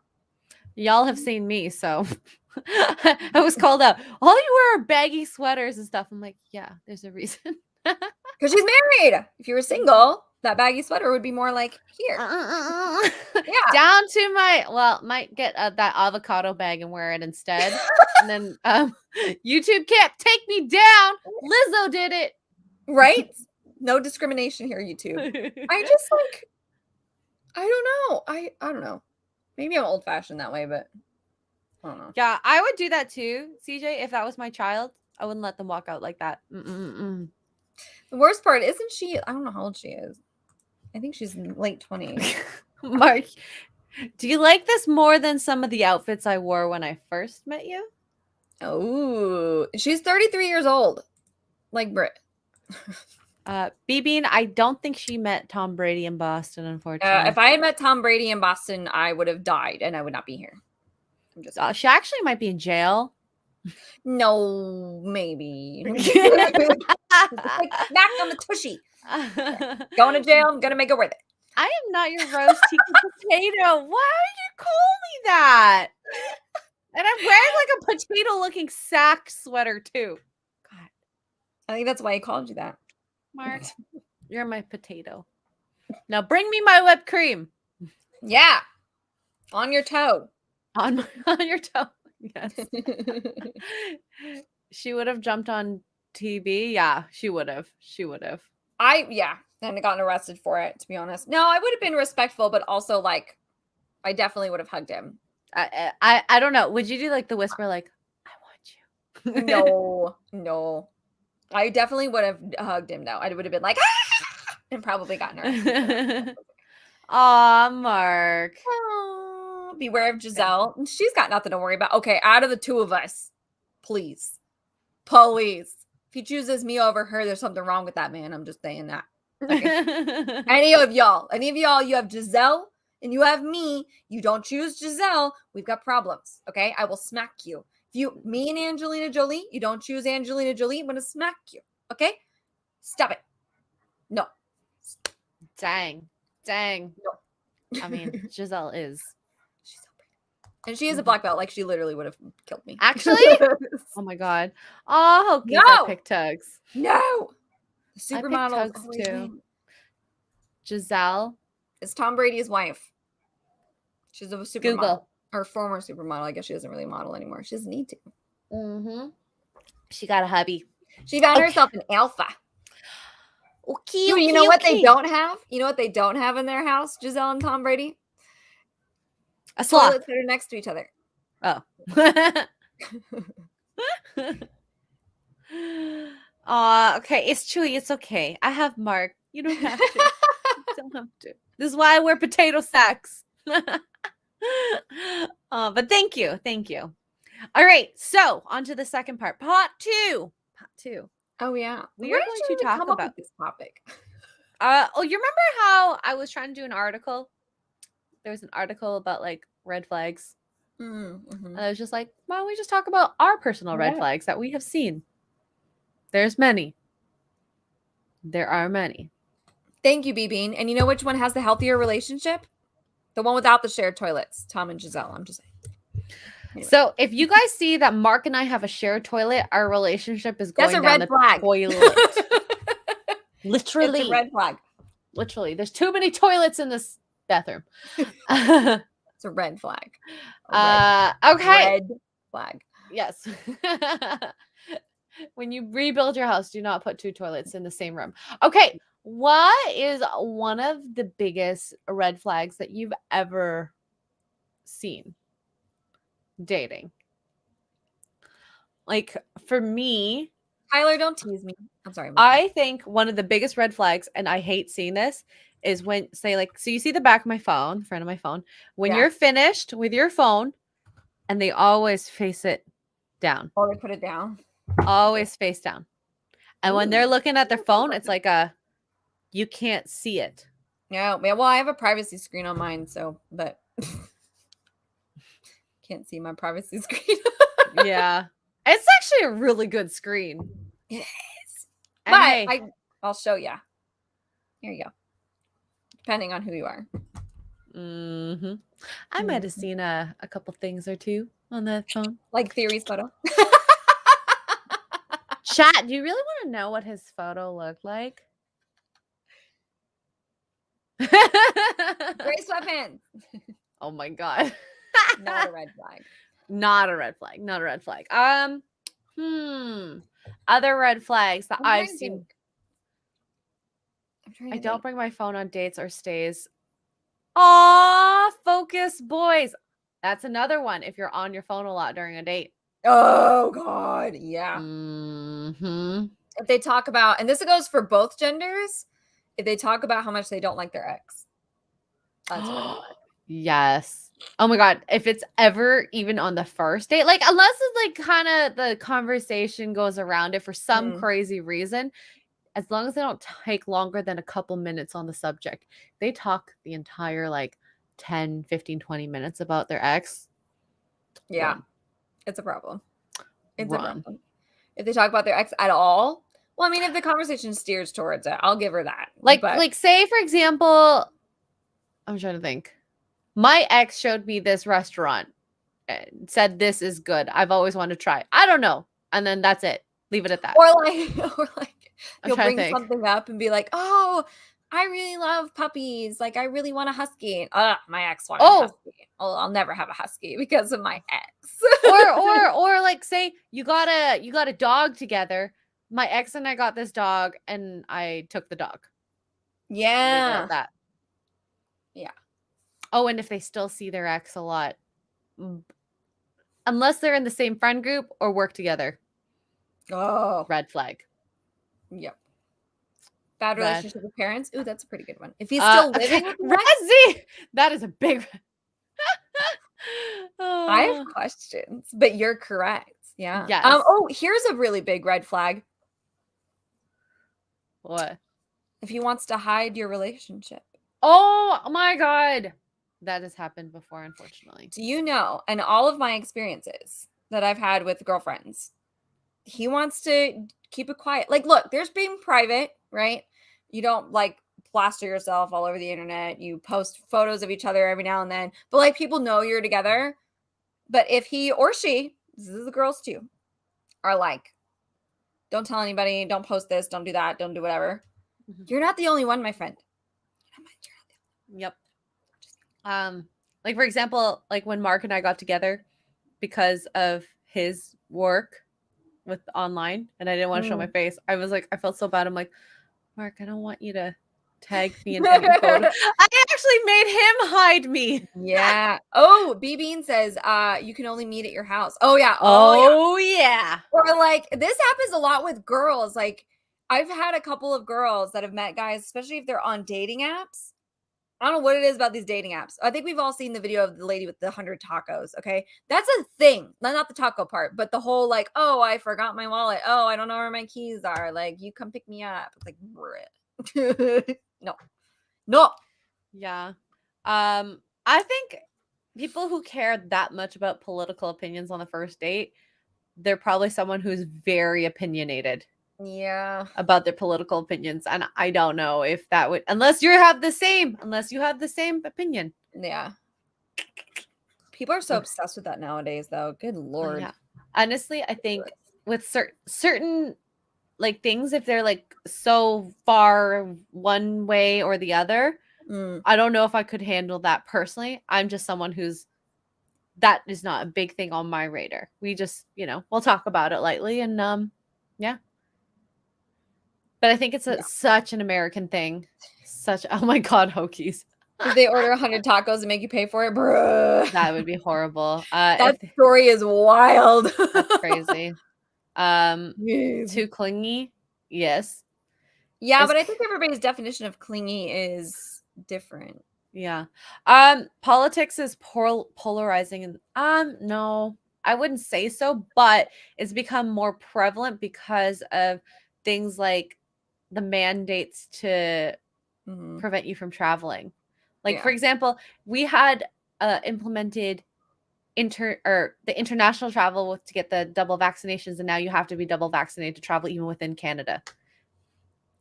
S1: Y'all have seen me, so I was called out. All you wear are baggy sweaters and stuff. I'm like, yeah, there's a reason.
S2: Because she's married. If you were single, that baggy sweater would be more like here.
S1: Yeah. Down to might get that avocado bag and wear it instead. And then YouTube can't take me down. Lizzo did it.
S2: Right? No discrimination here, YouTube. I just like, I don't know. I don't know. Maybe I'm old fashioned that way, but I don't know.
S1: Yeah, I would do that too, CJ. If that was my child, I wouldn't let them walk out like that.
S2: The worst part, isn't she? I don't know how old she is. I think she's in late 20s.
S1: Mark, do you like this more than some of the outfits I wore when I first met you?
S2: Oh, she's 33 years old, like Brit.
S1: Bean, I don't think she met Tom Brady in Boston, unfortunately.
S2: If I had met Tom Brady in Boston, I would have died and I would not be here.
S1: I'm just she actually might be in jail.
S2: No, maybe. Smack on the tushy. Going to jail, I'm gonna make it worth it.
S1: I am not your roast potato. Why would you call me that? And I'm wearing like a potato looking sack sweater too. God.
S2: I think that's why he called you that.
S1: Mark, you're my potato. Now bring me my whipped cream.
S2: Yeah. On your toe.
S1: On your toe. Yes. She would have jumped on TV. Yeah, she would have. And gotten arrested for it, to be honest. No, I would have been respectful, but also like I definitely would have hugged him. I don't know. Would you do like the whisper like, I want
S2: you? No. I definitely would have hugged him though. I would have been like, ah! And probably gotten arrested.
S1: Aw, Mark.
S2: Oh, beware of Giselle. She's got nothing to worry about. Okay, out of the two of us, please. If he chooses me over her, there's something wrong with that man. I'm just saying that. Okay? Any of y'all, you have Giselle and you have me. You don't choose Giselle, we've got problems. Okay, I will smack you. Me and Angelina Jolie, you don't choose Angelina Jolie, I'm gonna smack you. Okay? Stop it. No.
S1: Dang.
S2: No.
S1: I mean, Giselle is.
S2: She's so pretty. And she is a black belt. Like, she literally would have killed me.
S1: Actually? Oh my God. Oh, I picked Tuggs.
S2: No. The
S1: supermodel. I picked Tuggs too. Giselle
S2: is Tom Brady's wife. She's a supermodel.
S1: Google.
S2: Or former supermodel. I guess she doesn't really model anymore. She doesn't need to.
S1: Mm-hmm. She got a hubby.
S2: She found herself an alpha.
S1: Okay,
S2: you know what they don't have? You know what they don't have in their house, Giselle and Tom Brady?
S1: A sloth.
S2: Toilets that are next to each other.
S1: Oh. Okay. It's Chewy. It's okay. I have Mark. You don't have to. You don't have to. This is why I wear potato sacks. But thank you. All right, so on to the second part. Part two.
S2: Oh yeah.
S1: We
S2: Where
S1: are
S2: did
S1: going
S2: you
S1: to
S2: even
S1: talk
S2: come up
S1: about
S2: with this topic?
S1: you remember how I was trying to do an article? There was an article about like red flags.
S2: Mm-hmm.
S1: And I was just like, why don't we just talk about our personal red flags that we have seen? There's many. There are many.
S2: Thank you, B-Bean. And you know which one has the healthier relationship? The one without the shared toilets. Tom and Giselle. I'm just saying. Anyway.
S1: So if you guys see that Mark and I have a shared toilet, our relationship is going
S2: That's a
S1: down
S2: red
S1: the
S2: flag.
S1: toilet. Literally.
S2: It's a red flag.
S1: Literally. There's too many toilets in this bathroom.
S2: It's a red flag.
S1: Okay.
S2: Red flag.
S1: Yes. When you rebuild your house, do not put 2 toilets in the same room. Okay. What is one of the biggest red flags that you've ever seen dating? Like for me,
S2: Tyler, don't tease me. I'm sorry.
S1: I think one of the biggest red flags, and I hate seeing this, is when say like, so you see the back of my phone, front of my phone, when you're finished with your phone, and they always face it down.
S2: Oh, they put it down.
S1: Always face down. And when they're looking at their phone, it's like you can't see it.
S2: Yeah. Well, I have a privacy screen on mine, so but can't see my privacy screen.
S1: Yeah. It's actually a really good screen.
S2: It is.
S1: And
S2: But
S1: hey,
S2: I'll show you. Here you go. Depending on who you are.
S1: I might have seen a couple things or two on that phone.
S2: Like Theory's photo.
S1: Chat, do you really want to know what his photo looked like?
S2: Gray sweatpants.
S1: Oh my god.
S2: Not a red flag.
S1: Not a red flag. Not a red flag. Other red flags that I've seen. I don't bring my phone on dates or stays. Aw, focus, boys. That's another one if you're on your phone a lot during a date.
S2: Oh god, yeah. If they talk about, and this goes for both genders, if they talk about how much they don't like their ex, that's a red flag.
S1: Yes. Oh my god, if it's ever even on the first date, like unless it's like kind of the conversation goes around it for some crazy reason, as long as they don't take longer than a couple minutes on the subject, they talk the entire like 10, 15, 20 minutes about their ex.
S2: Yeah.
S1: Run.
S2: It's a problem. It's a problem. If they talk about their ex at all, well, I mean, if the conversation steers towards it, I'll give her that.
S1: Like say for example, I'm trying to think. My ex showed me this restaurant and said this is good. I've always wanted to try. I don't know. And then that's it. Leave it at that.
S2: Or like you'll bring something up and be like, "Oh, I really love puppies. Like I really want a husky." My ex wanted a husky. Oh, I'll never have a husky because of my ex.
S1: or like say you got a dog together. My ex and I got this dog and I took the dog.
S2: Yeah.
S1: That. Yeah. Oh, and if they still see their ex a lot, unless they're in the same friend group or work together.
S2: Oh,
S1: red flag.
S2: Yep. Bad relationship with parents. Ooh, that's a pretty good one. If he's still living with
S1: Razzie, that is a big.
S2: I have questions, but you're correct. Yeah.
S1: Yes.
S2: Oh, here's a really big red flag.
S1: What?
S2: If he wants to hide your relationship.
S1: Oh my god. That has happened before, unfortunately.
S2: Do you know, and all of my experiences that I've had with girlfriends, he wants to keep it quiet. Like, look, there's being private, right? You don't like plaster yourself all over the internet. You post photos of each other every now and then, but like people know you're together. But if he or she, this is the girls too, are like, don't tell anybody, don't post this, don't do that, don't do whatever. You're not the only one, my friend.
S1: Yep. Like for example, like when Mark and I got together because of his work with online and I didn't want to show my face. I was like, I felt so bad. I'm like, Mark, I don't want you to tag me in any photo. I actually made him hide me.
S2: Yeah. Oh, B Bean says you can only meet at your house. Oh yeah.
S1: Oh yeah.
S2: Or like this happens a lot with girls. Like I've had a couple of girls that have met guys, especially if they're on dating apps. I don't know what it is about these dating apps. I think we've all seen the video of the lady with the 100 tacos. Okay. That's a thing. Not the taco part, but the whole like, oh, I forgot my wallet. Oh, I don't know where my keys are. Like, you come pick me up. It's like, no. No.
S1: Yeah. I think people who care that much about political opinions on the first date, they're probably someone who's very opinionated.
S2: Yeah.
S1: About their political opinions. And I don't know if that would, unless you have the same opinion.
S2: Yeah. People are so obsessed with that nowadays, though. Good Lord.
S1: Yeah. Honestly, I think with certain like things, if they're like so far one way or the other, I don't know if I could handle that personally. I'm just someone that is not a big thing on my radar. We just, we'll talk about it lightly and yeah. But I think it's such an American thing. Oh my God, Hokies.
S2: If they order 100 tacos and make you pay for it, bruh.
S1: That would be horrible.
S2: That story is wild.
S1: That's crazy. Too clingy? Yes.
S2: Yeah, but I think everybody's definition of clingy is different.
S1: Yeah. Politics is polarizing and no, I wouldn't say so, but it's become more prevalent because of things like the mandates to prevent you from traveling. Like, for example, we had implemented the international travel to get the double vaccinations, and now you have to be double vaccinated to travel even within Canada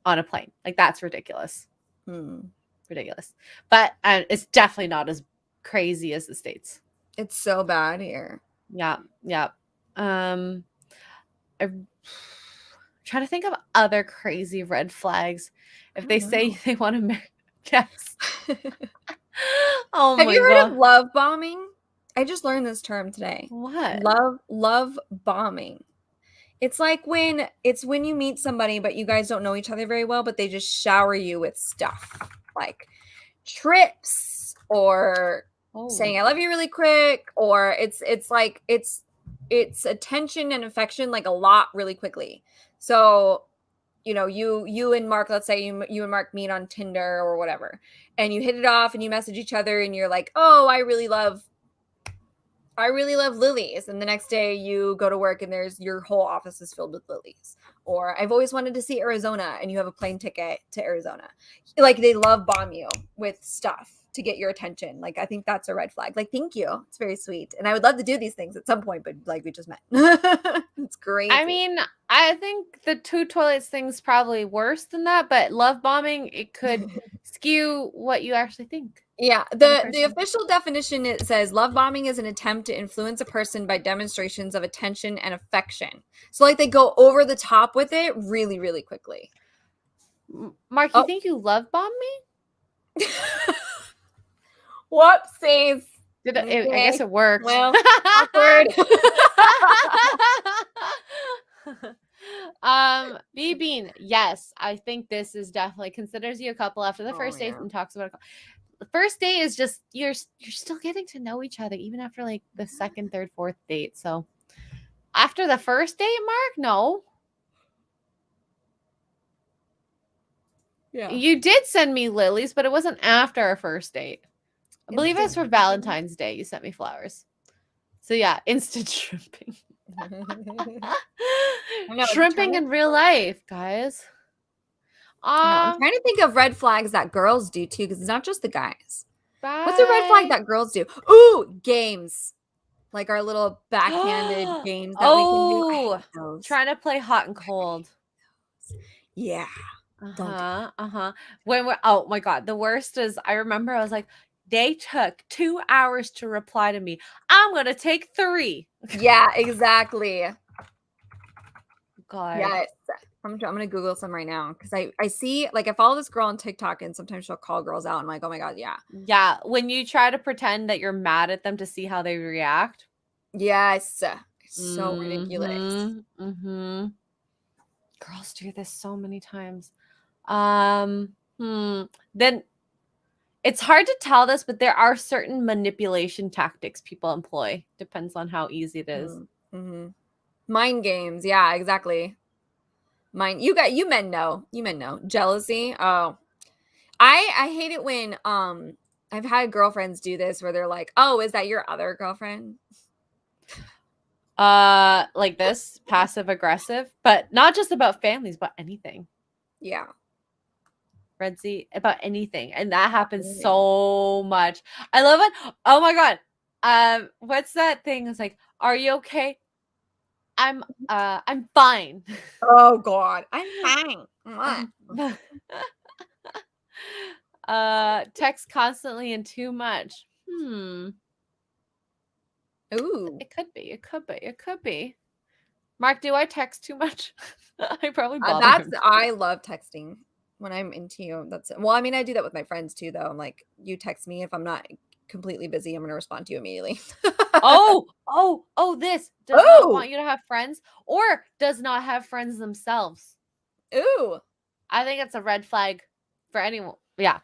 S1: on a plane. Like, that's ridiculous. Ridiculous. But it's definitely not as crazy as the States.
S2: It's so bad here.
S1: Yeah. Trying to think of other crazy red flags. If they say they want to marry, yes. Oh my God.
S2: Have you heard of love bombing? I just learned this term today.
S1: What?
S2: Love bombing. It's like when you meet somebody, but you guys don't know each other very well, but they just shower you with stuff like trips or saying I love you really quick, or it's like it's attention and affection like a lot really quickly. So, you and Mark, let's say you and Mark meet on Tinder or whatever, and you hit it off and you message each other and you're like, oh, I really love lilies. And the next day you go to work and your whole office is filled with lilies. Or I've always wanted to see Arizona, and you have a plane ticket to Arizona. Like, they love bomb you with stuff to get your attention. Like, I think that's a red flag. Like, thank you. It's very sweet. And I would love to do these things at some point, but like, we just met. It's great.
S1: I mean, I think the 2 toilets thing's probably worse than that, but love bombing, it could skew what you actually think.
S2: Yeah, the official definition, it says love bombing is an attempt to influence a person by demonstrations of attention and affection. So like they go over the top with it really, really quickly.
S1: Mark, you think you love bomb me?
S2: Whoopsies.
S1: I guess it worked.
S2: Well, awkward.
S1: B-Bean, yes, I think this is definitely considers you a couple after the first date and talks about the first date is just you're still getting to know each other even after like the second, third, fourth date. So after the first date, Mark, no.
S2: Yeah.
S1: You did send me lilies, but it wasn't after our first date. I believe it was for Valentine's Day. You sent me flowers. So yeah, instant shrimping. Shrimping in real life, guys.
S2: I'm trying to think of red flags that girls do too, because it's not just the guys. What's a red flag that girls do? Ooh, games. Like our little backhanded games that we can do.
S1: Trying to play hot and cold.
S2: Yeah.
S1: Oh my God. The worst is I remember I was like, they took 2 hours to reply to me. I'm going to take 3.
S2: Yeah, exactly.
S1: God.
S2: Yes. I'm going to Google some right now because I see, like, I follow this girl on TikTok and sometimes she'll call girls out. I'm like, oh my God, yeah.
S1: Yeah. When you try to pretend that you're mad at them to see how they react.
S2: Yes. It's so ridiculous.
S1: Girls do this so many times. Then it's hard to tell this, but there are certain manipulation tactics people employ. Depends on how easy it is.
S2: Mind games. Yeah, exactly. You men know. Jealousy. Oh, I hate it when I've had girlfriends do this where they're like, "Oh, is that your other girlfriend?"
S1: Like this, passive aggressive, but not just about families, but anything.
S2: Yeah.
S1: Red Z, about anything. And that happens so much. I love it. Oh my god. What's that thing? It's like, are you okay? I'm fine.
S2: Oh god. I'm fine.
S1: Text constantly and too much.
S2: Ooh.
S1: It could be. Mark, do I text too much? I probably bother him.
S2: I love texting when I'm into you. Well, I mean, I do that with my friends too, though. I'm like, you text me if I'm not completely busy, I'm gonna respond to you immediately.
S1: This does not want you to have friends or does not have friends themselves.
S2: Ooh.
S1: I think it's a red flag for anyone. Yeah.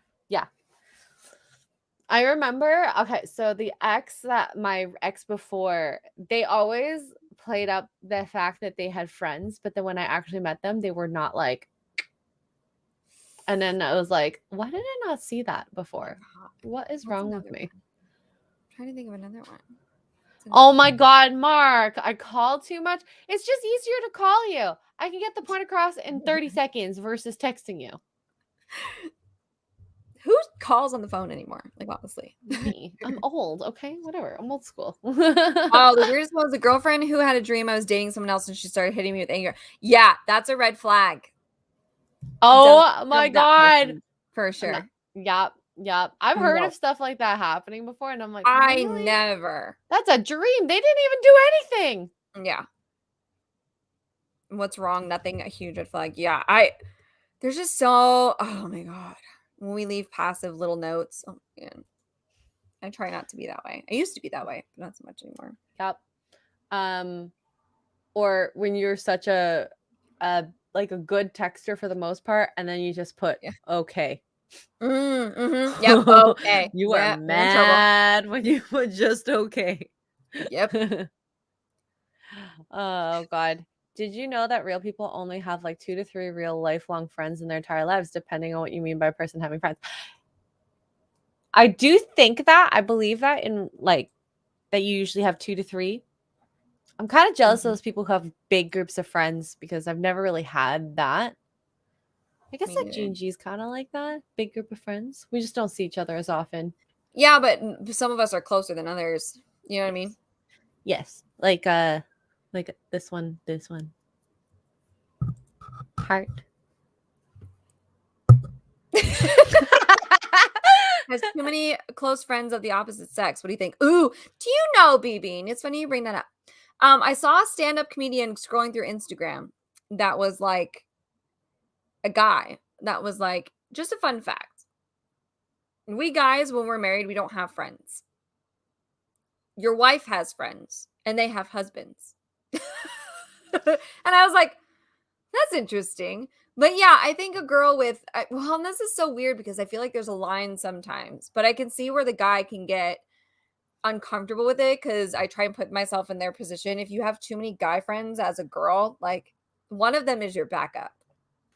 S1: I remember, okay, so my ex before, they always played up the fact that they had friends, but then when I actually met them, they were not like, and then I was like, why did I not see that before? What is wrong with me?
S2: I'm trying to think of another one.
S1: Oh my god, Mark, I call too much. It's just easier to call you. I can get the point across in 30 seconds versus texting you.
S2: Who calls on the phone anymore? Like, honestly.
S1: Me. I'm old, okay? Whatever. I'm old school.
S2: Oh, the weirdest one was a girlfriend who had a dream I was dating someone else and she started hitting me with anger. Yeah, that's a red flag.
S1: Oh my god.
S2: For sure.
S1: Yep. I've heard of stuff like that happening before, and I'm like,
S2: I
S1: really?
S2: never.
S1: That's a dream. They didn't even do anything.
S2: Yeah. What's wrong? Nothing. A huge red flag. Yeah. There's just oh my god. When we leave passive little notes. Oh man. I try not to be that way. I used to be that way, but not so much anymore.
S1: Yep. Or when you're such a good texter for the most part, and then you just put okay.
S2: Mm-hmm. Yep. Okay.
S1: You are mad when you put just okay.
S2: Yep.
S1: Oh god. Did you know that real people only have like 2 to 3 real lifelong friends in their entire lives, depending on what you mean by a person having friends? I do think that. I believe that in like that you usually have 2 to 3. I'm kind of jealous of those people who have big groups of friends because I've never really had that. I guess like G&G is kind of like that. Big group of friends. We just don't see each other as often.
S2: Yeah, but some of us are closer than others. You know what I mean?
S1: Yes. Like this one. Heart.
S2: Has too many close friends of the opposite sex. What do you think? Ooh, do you know, BB? It's funny you bring that up. I saw a stand-up comedian scrolling through Instagram that was like a guy that was like, just a fun fact. We guys, when we're married, we don't have friends. Your wife has friends and they have husbands. And I was like, that's interesting. But yeah, I think a girl with, and this is so weird because I feel like there's a line sometimes, but I can see where the guy can get uncomfortable with it because I try and put myself in their position. If you have too many guy friends as a girl, like one of them is your backup.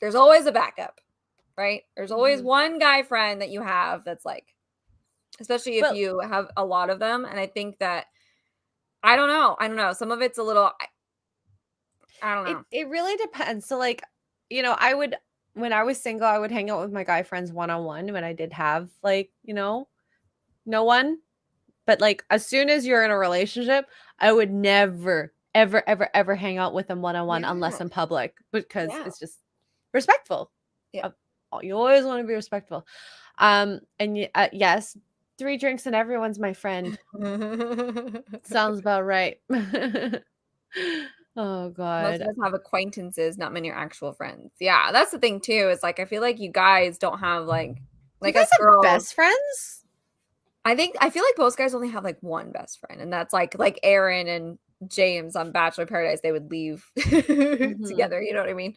S2: There's always a backup, right? There's always one guy friend that you have that's like, especially if you have a lot of them. And I think that, I don't know. Some of it's a little, I don't know.
S1: It really depends. So like, when I was single, I would hang out with my guy friends one-on-one when I did have like, no one. But like as soon as you're in a relationship, I would never, ever hang out with them one-on-one unless in public because it's just respectful.
S2: Yeah.
S1: You always want to be respectful. And yes, 3 drinks and everyone's my friend. Sounds about right. Oh god.
S2: Most of us have acquaintances, not many are actual friends. Yeah, that's the thing too. Is like I feel like you guys don't have like
S1: you guys
S2: us girls.
S1: Have best friends?
S2: I feel like most guys only have like one best friend, and that's like Aaron and James on Bachelor Paradise. They would leave together. You know what I mean?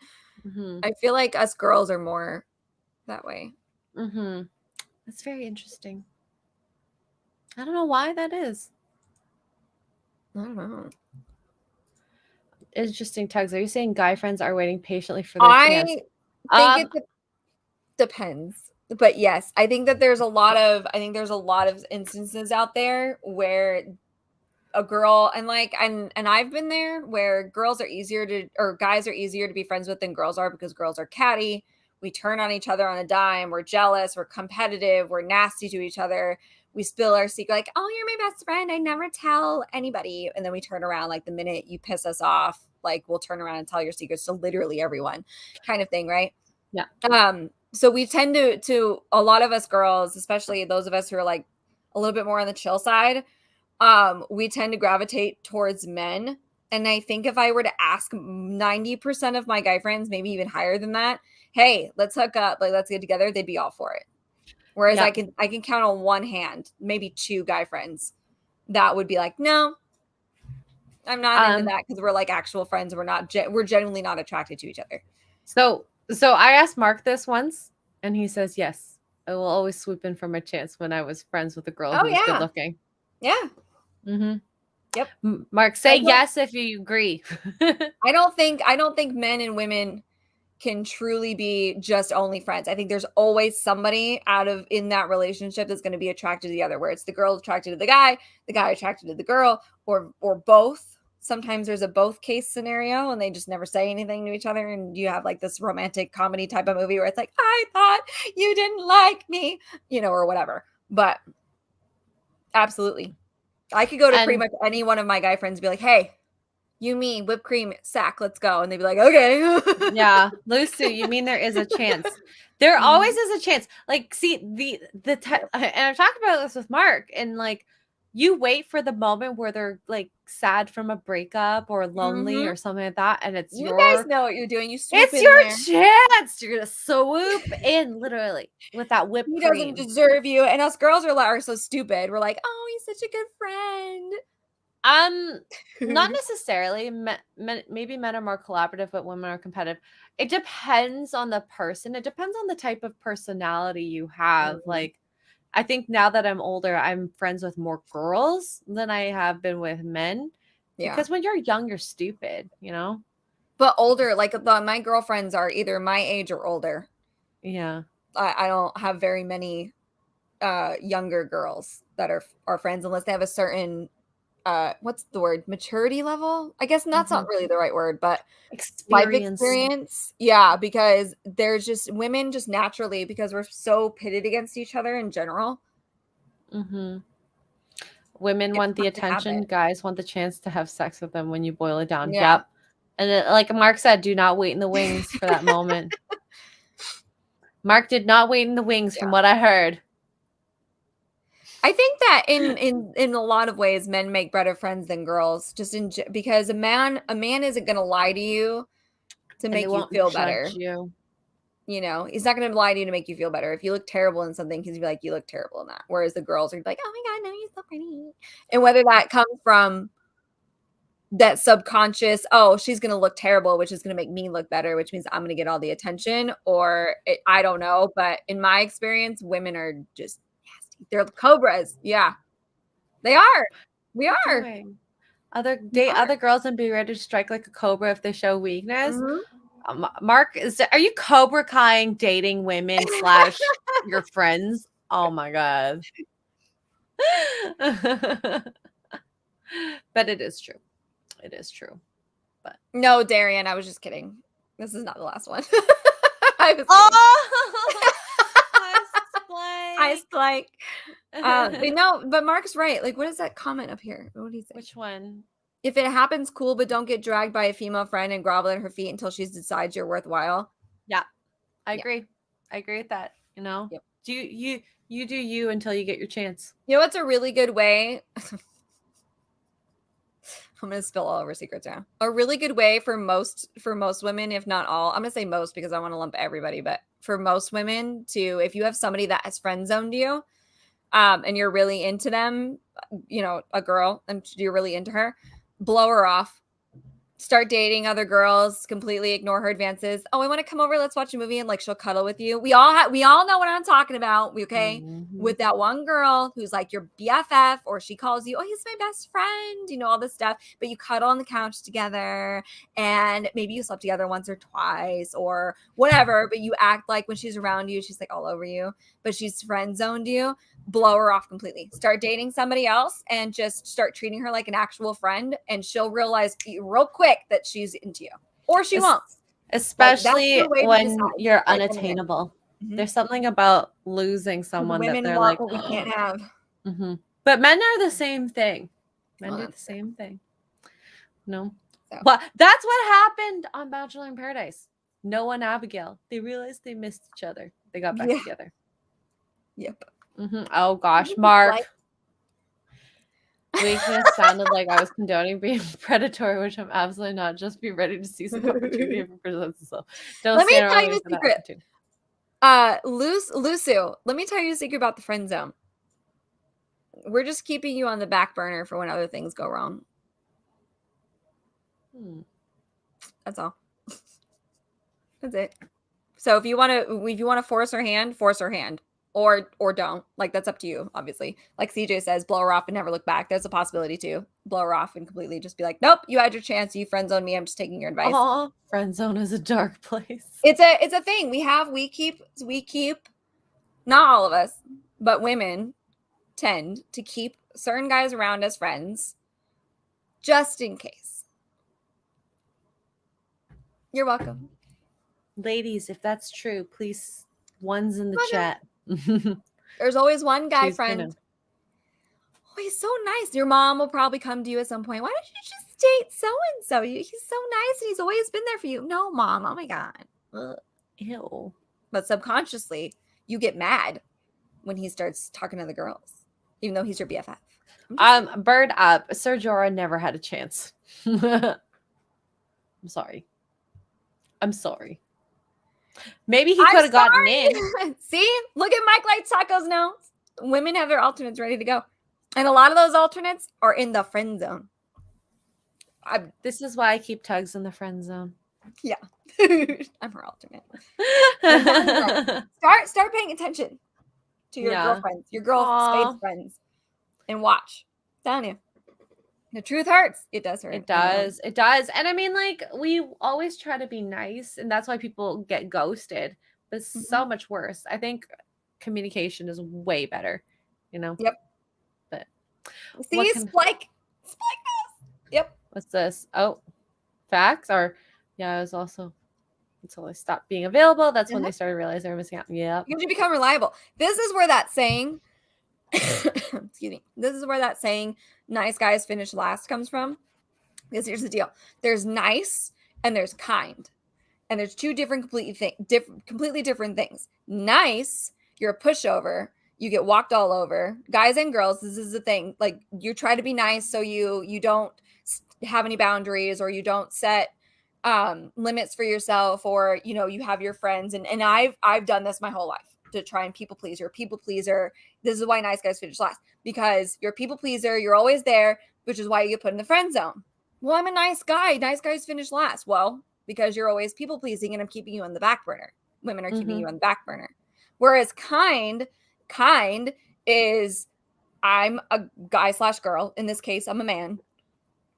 S2: I feel like us girls are more that way.
S1: That's very interesting. I don't know why that is.
S2: I don't know.
S1: Interesting, Tuggs. Are you saying guy friends are waiting patiently for their chance?
S2: I think it depends. But yes, I think there's a lot of instances out there where a girl and I've been there where guys are easier to be friends with than girls are, because girls are catty. We turn on each other on a dime. We're jealous. We're competitive. We're nasty to each other. We spill our secret, like, oh, you're my best friend. I never tell anybody. And then we turn around, like, the minute you piss us off, like, we'll turn around and tell your secrets to literally everyone, kind of thing, right?
S1: Yeah.
S2: So we tend to a lot of us girls, especially those of us who are like a little bit more on the chill side, we tend to gravitate towards men. And I think if I were to ask 90% of my guy friends, maybe even higher than that, hey, let's hook up, like, let's get together, they'd be all for it. Whereas I can count on one hand, maybe 2 guy friends that would be like, no, I'm not into that, because we're like actual friends. We're genuinely not attracted to each other.
S1: So I asked Mark this once, and he says, yes, I will always swoop in for my chance when I was friends with a girl who was good looking.
S2: Yeah.
S1: Mm-hmm.
S2: Yep.
S1: Mark, say yes if you agree.
S2: I don't think men and women can truly be just only friends. I think there's always somebody in that relationship that's going to be attracted to the other, where it's the girl attracted to the guy attracted to the girl, or both. Sometimes there's a both case scenario and they just never say anything to each other, and you have like this romantic comedy type of movie where it's like, I thought you didn't like me, or whatever. But absolutely, I could go to pretty much any one of my guy friends and be like, hey, you, me, whipped cream, sack, let's go. And they'd be like, okay.
S1: Yeah. Lucy, you mean there is a chance? There always is a chance. Like, see, and I've talked about this with Mark, and like, you wait for the moment where they're like sad from a breakup or lonely or something like that, and it's
S2: you guys know what you're doing. You swoop
S1: it's
S2: in
S1: your
S2: there.
S1: chance. You're gonna swoop in, literally, with that whipped cream.
S2: He doesn't deserve you. And us girls are so stupid. We're like, oh, he's such a good friend.
S1: Not necessarily. Maybe men are more collaborative, but women are competitive. It depends on the person. It depends on the type of personality you have. Like, I think now that I'm older, I'm friends with more girls than I have been with men. Yeah. Because when you're young, you're stupid,
S2: But older, like my girlfriends are either my age or older.
S1: Yeah.
S2: I don't have very many younger girls that are friends, unless they have a certain what's the word, maturity level, I guess. That's not really the right word, but life experience. Yeah, because there's just women just naturally, because we're so pitted against each other in general.
S1: Women want the attention, guys want the chance to have sex with them when you boil it down. Yep. And then, like Mark said, do not wait in the wings for that moment. Mark did not wait in the wings from what I heard.
S2: I think that in a lot of ways, men make better friends than girls, because a man isn't going to lie to you to make you feel better. He's not going to lie to you to make you feel better. If you look terrible in something, he's be like, you look terrible in that. Whereas the girls are like, oh my God, no, you're so pretty. And whether that comes from that subconscious, oh, she's going to look terrible, which is going to make me look better, which means I'm going to get all the attention, I don't know. But in my experience, women are just nasty. They're cobras. Yeah, they are. We are.
S1: Other girls and be ready to strike like a cobra if they show weakness. Mark, are you Cobra Kaiing dating women / your friends? Oh my God. But it is true. It is true. But
S2: no, Darian, I was just kidding. This is not the last one. I Spike. No, but Mark's right. Like, what is that comment up here? What do you say?
S1: Which one?
S2: If it happens, cool, but don't get dragged by a female friend and grovel at her feet until she decides you're worthwhile.
S1: Yeah, I agree. I agree with that. Yep. Do you do you until you get your chance.
S2: You know what's a really good way? I'm going to spill all of our secrets now. A really good way for most women, if not all, I'm going to say most because I want to lump everybody, but for most women if you have somebody that has friend zoned you, and you're really into them, a girl, and you're really into her, blow her off. start dating other girls, completely ignore her advances. Oh, I want to come over, let's watch a movie, and like she'll cuddle with you. We all know what I'm talking about. Okay.
S1: Mm-hmm.
S2: With that one girl who's like your BFF, or she calls you, oh, he's my best friend, you know, all this stuff, but you cuddle on the couch together, and maybe you slept together once or twice or whatever, but you act like when she's around you, she's like all over you, but she's friend zoned you. Blow her off completely. Start dating somebody else and just start treating her like an actual friend, and she'll realize real quick that she's into you, or she won't.
S1: Especially
S2: Like,
S1: when you're unattainable. Mm-hmm. There's something about losing someone
S2: women
S1: that they're
S2: want
S1: like,
S2: what we can't have.
S1: Mm-hmm. But men are the same thing. Men do the same thing. No. So. Well, that's what happened on Bachelor in Paradise. Noah and Abigail. They realized they missed each other. They got back together.
S2: Yep.
S1: Mm-hmm. Oh gosh, Mark. Weakness sounded like I was condoning being predatory, which I'm absolutely not. Just be ready to seize an opportunity if it presents itself. Don't
S2: let me tell you
S1: a
S2: secret. Lusu, let me tell you a secret about the friend zone. We're just keeping you on the back burner for when other things go wrong. That's all. That's it. So if you want to force her hand, or don't. Like, that's up to you, obviously. Like CJ says, blow her off and never look back. There's a possibility too. Blow her off and completely just be like, nope, you had your chance. You friend zone me. I'm just taking your advice.
S1: Oh, friend zone is a dark place.
S2: It's a thing. We keep not all of us, but women tend to keep certain guys around as friends just in case. You're welcome.
S1: Ladies, if that's true, please, one's in the chat.
S2: There's always one guy friend. Oh, he's so nice. Your mom will probably come to you at some point. Why don't you just date so-and-so? He's so nice and he's always been there for you. No, mom. Oh my God.
S1: Ugh. Ew.
S2: But subconsciously, you get mad when he starts talking to the girls, even though he's your BFF.
S1: Bird up. Sir Jorah never had a chance. I'm sorry. Maybe he could have gotten in.
S2: See? Look at Mike Lights Tacos now. Women have their alternates ready to go. And a lot of those alternates are in the friend zone.
S1: This is why I keep Tuggs in the friend zone.
S2: Yeah. I'm her alternate. Start paying attention to your girlfriends, your space friends, and watch. I'm telling you. The truth hurts. It does hurt.
S1: It does. It does. And I mean, like, we always try to be nice, and that's why people get ghosted. But it's so much worse. I think communication is way better, you know?
S2: Yep.
S1: But
S2: see, Spike this. Yep.
S1: What's this? Oh, facts? Or, yeah, it was also until they stopped being available. That's when they started realizing they were missing out. Yeah.
S2: You need to become reliable. This is where that saying, excuse me, this is where that saying, nice guys finish last comes from. Because here's the deal. There's nice and there's kind. And there's two completely different things. Nice, you're a pushover. You get walked all over. Guys and girls, this is the thing. Like, you try to be nice so you don't have any boundaries, or you don't set limits for yourself, or, you know, you have your friends. And I've done this my whole life, to try and people please. You're a people pleaser. This is why nice guys finish last, because you're a people pleaser. You're always there, which is why you get put in the friend zone. Well, I'm a nice guy. Nice guys finish last. Well, because you're always people pleasing, and I'm keeping you on the back burner. Women are keeping you on the back burner. Whereas kind is, I'm a guy/girl. In this case, I'm a man.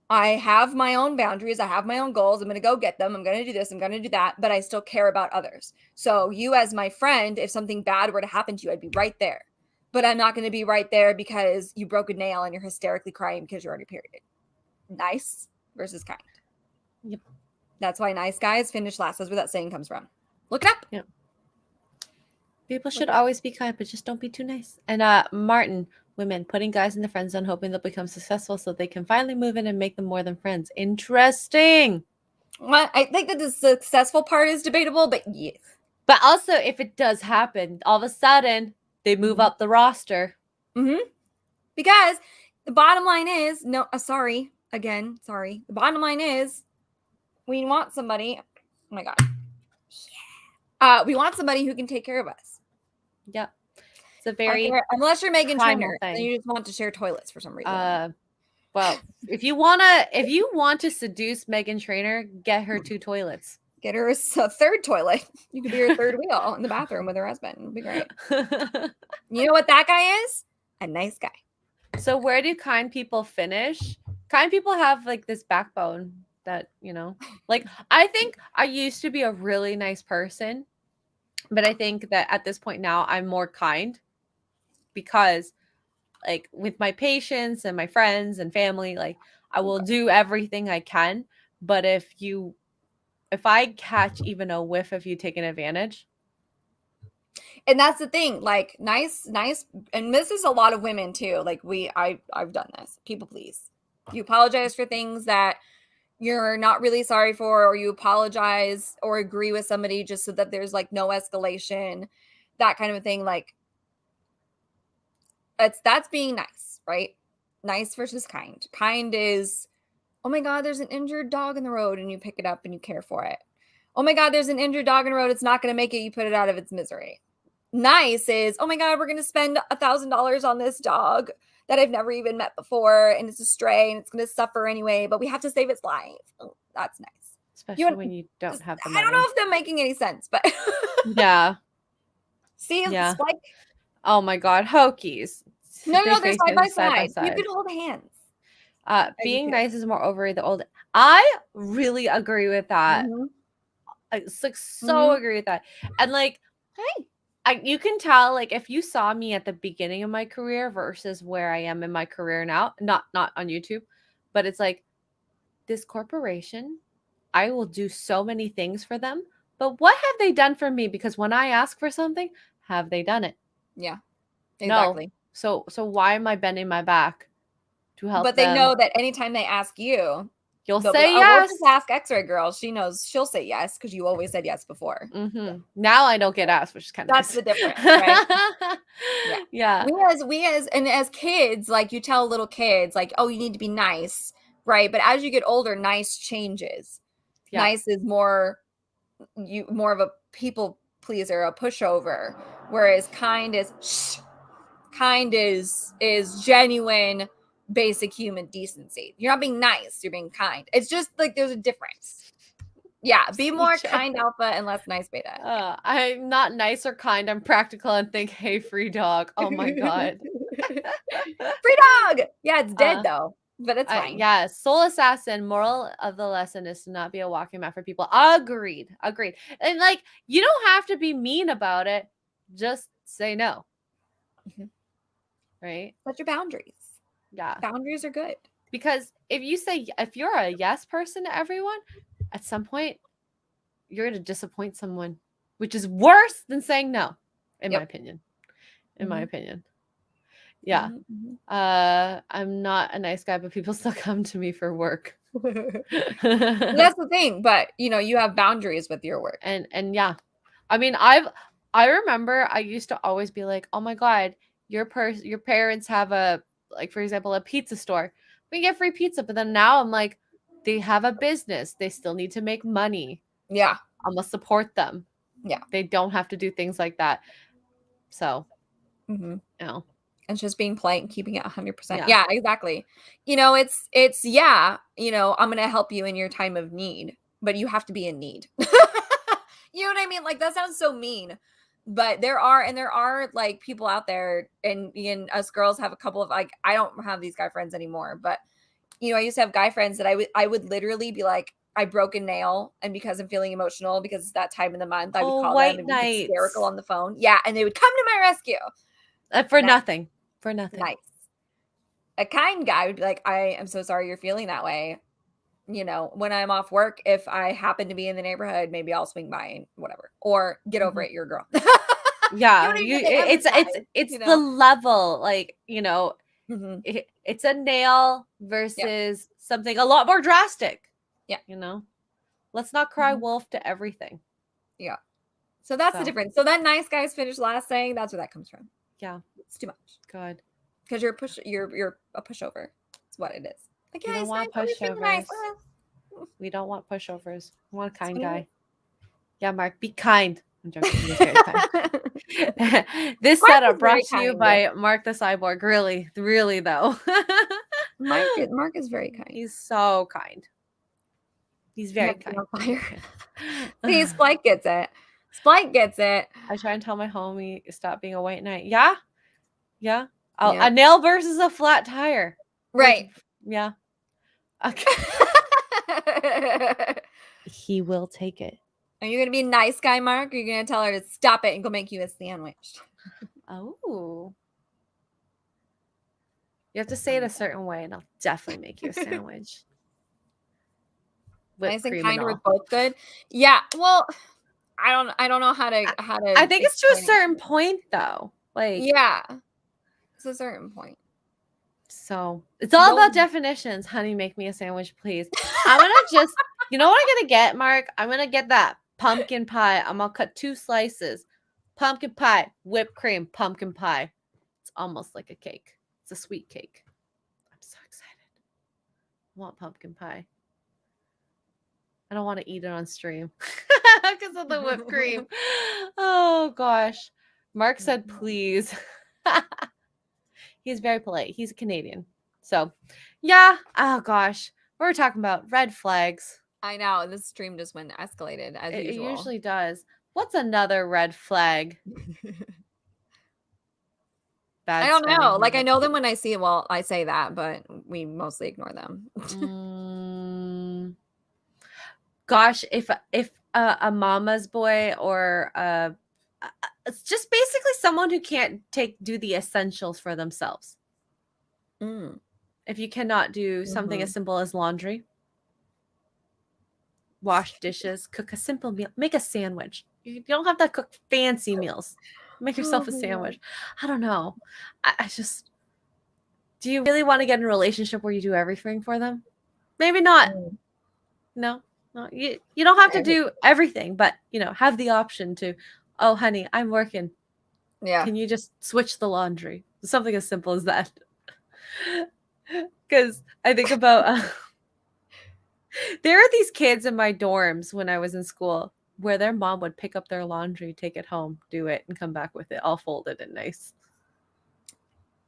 S2: I have my own boundaries. I have my own goals. I'm going to go get them. I'm going to do this. I'm going to do that. But I still care about others. So you, as my friend, if something bad were to happen to you, I'd be right there. But I'm not going to be right there because you broke a nail and you're hysterically crying because you're on your period. Nice versus kind.
S1: Yep.
S2: That's why nice guys finish last. That's where that saying comes from. Look it up.
S1: Yep. People should always be kind, but just don't be too nice. And Martin, women putting guys in the friend zone, hoping they'll become successful so they can finally move in and make them more than friends. Interesting.
S2: Well, I think that the successful part is debatable, but yes.
S1: But also, if it does happen, all of a sudden they move up the roster.
S2: Because the bottom line is, sorry. The bottom line is, we want somebody. Oh my God. Yeah. We want somebody who can take care of us.
S1: Yep. It's a very
S2: unless you're Megan Trainor and you just want to share toilets for some reason.
S1: Well, if you want to seduce Megan Trainor, get her 2 toilets.
S2: Get her a third toilet. You could be her third wheel in the bathroom with her husband. It'd be great. You know what that guy is? A nice guy.
S1: So where do kind people finish? Kind people have like this backbone that, like I think I used to be a really nice person, but I think that at this point now I'm more kind because like with my patients and my friends and family, like I will do everything I can. But if I catch even a whiff of you taking advantage.
S2: And that's the thing, like nice, and this is a lot of women too. Like I've done this. People please. You apologize for things that you're not really sorry for, or you apologize or agree with somebody just so that there's like no escalation, that kind of thing. Like that's being nice, right? Nice versus kind. Kind is, oh my God, there's an injured dog in the road and you pick it up and you care for it. Oh my God, there's an injured dog in the road. It's not going to make it. You put it out of its misery. Nice is, oh my God, we're going to spend $1,000 on this dog that I've never even met before. And it's a stray and it's going to suffer anyway, but we have to save its life. Oh, that's nice.
S1: Especially when you don't have the money.
S2: I don't know if they're making any sense, but
S1: yeah.
S2: See,
S1: yeah.
S2: It's like,
S1: oh my God, Hokies.
S2: No, they're side by side. You can hold hands.
S1: Being nice is more overrated than old. I really agree with that.
S2: Mm-hmm.
S1: I so agree with that. And like, you can tell, like, if you saw me at the beginning of my career versus where I am in my career now, not on YouTube, but it's like this corporation, I will do so many things for them, but what have they done for me? Because when I ask for something, have they done it?
S2: Yeah, exactly.
S1: No. So why am I bending my back to help?
S2: But they know that anytime they ask you,
S1: you'll say yes.
S2: We'll just ask Xray Girl. She knows she'll say yes because you always said yes before.
S1: Mm-hmm. Now I don't get asked, which is kind of
S2: that's nice. The difference, right?
S1: Yeah.
S2: We as kids, like you tell little kids, like, oh, you need to be nice, right? But as you get older, nice changes. Yeah. Nice is more of a people pleaser, a pushover, whereas kind is genuine, basic human decency. You're not being nice, you're being kind. It's just like there's a difference. Yeah, be more kind alpha and less nice beta.
S1: I'm not nice or kind. I'm practical and think, hey, free dog. Oh my God.
S2: Free dog. Yeah, it's dead though, but it's fine.
S1: Yeah, soul assassin. Moral of the lesson is to not be a walking map for people. Agreed. And like, you don't have to be mean about it. Just say no. Mm-hmm. Right?
S2: Set your boundaries.
S1: Yeah.
S2: Boundaries are good.
S1: Because if you're a yes person to everyone, at some point you're going to disappoint someone, which is worse than saying no, in my opinion. My opinion. Yeah. Mm-hmm. I'm not a nice guy, but people still come to me for work.
S2: That's the thing. But you have boundaries with your work.
S1: And yeah. I mean, I remember I used to always be like, oh my God, your parents have for example, a pizza store. We get free pizza. But then now I'm like, they have a business. They still need to make money.
S2: Yeah.
S1: I must support them.
S2: Yeah.
S1: They don't have to do things like that. So,
S2: it's just being polite and keeping it 100%. Yeah, exactly. It's I'm going to help you in your time of need, but you have to be in need. You know what I mean? Like, that sounds so mean. But there are like people out there, and us girls have a couple of, like, I don't have these guy friends anymore, but I used to have guy friends that I would literally be like, I broke a nail, and because I'm feeling emotional because it's that time of the month, I would call them and be hysterical on the phone. Yeah, and they would come to my rescue.
S1: For nothing.
S2: Nice. A kind guy would be like, I am so sorry you're feeling that way. When I'm off work, if I happen to be in the neighborhood, maybe I'll swing by and whatever, or get over it, you're a girl.
S1: Yeah, it's the level, like, it's a nail versus something a lot more drastic.
S2: Yeah.
S1: Let's not cry wolf to everything.
S2: Yeah. So that's the difference. So that nice guys finish last saying, that's where that comes from.
S1: Yeah.
S2: It's too much.
S1: Good.
S2: Because you're a pushover. That's what it is. Like,
S1: we don't want pushovers. Nice. We don't want pushovers. We want a kind guy. Yeah, Mark, be kind. I'm joking. He's very kind. This setup brought to you by Mark the Cyborg. Really, really though.
S2: Mark is very kind.
S1: He's so kind. He's very kind.
S2: See, Spike gets it. Spike gets it.
S1: I try and tell my homie stop being a white knight. Yeah. Yeah.
S2: Yeah.
S1: A nail versus a flat tire.
S2: Right.
S1: Yeah. Okay. He will take it.
S2: Are you gonna be a nice guy, Mark? Or are you gonna tell her to stop it and go make you a sandwich?
S1: Oh. You have to say it a certain way, and I'll definitely make you a sandwich.
S2: Nice and kind are both good. Yeah. Well, I don't know how to.
S1: I think it's to a certain point, though. Like,
S2: yeah, it's a certain point.
S1: So it's all about definitions. Honey, make me a sandwich, please. I'm gonna just, you know what I'm gonna get, Mark? I'm gonna get that pumpkin pie. I'm gonna cut 2 slices. Pumpkin pie, whipped cream, pumpkin pie. It's almost like a cake. It's a sweet cake. I'm so excited. I want pumpkin pie. I don't want to eat it on stream because of the whipped cream. Oh gosh. Mark said please. He's very polite. He's a Canadian. So yeah. Oh gosh. We're talking about red flags.
S2: I know. This stream just went escalated as usual.
S1: It usually does. What's another red flag?
S2: I don't know. Like, I know them when I see it. Well, I say that, but we mostly ignore them.
S1: Gosh, if a mama's boy or it's just basically someone who can't do the essentials for themselves. If you cannot do something as simple as laundry, wash dishes, cook a simple meal, make a sandwich. You don't have to cook fancy meals. Make yourself a sandwich. I don't know. I just, do you really want to get in a relationship where you do everything for them? Maybe not. No. You don't have to do everything, but have the option to, oh honey, I'm working.
S2: Yeah.
S1: Can you just switch the laundry? Something as simple as that. Because I think about there are these kids in my dorms when I was in school where their mom would pick up their laundry, take it home, do it, and come back with it all folded and nice.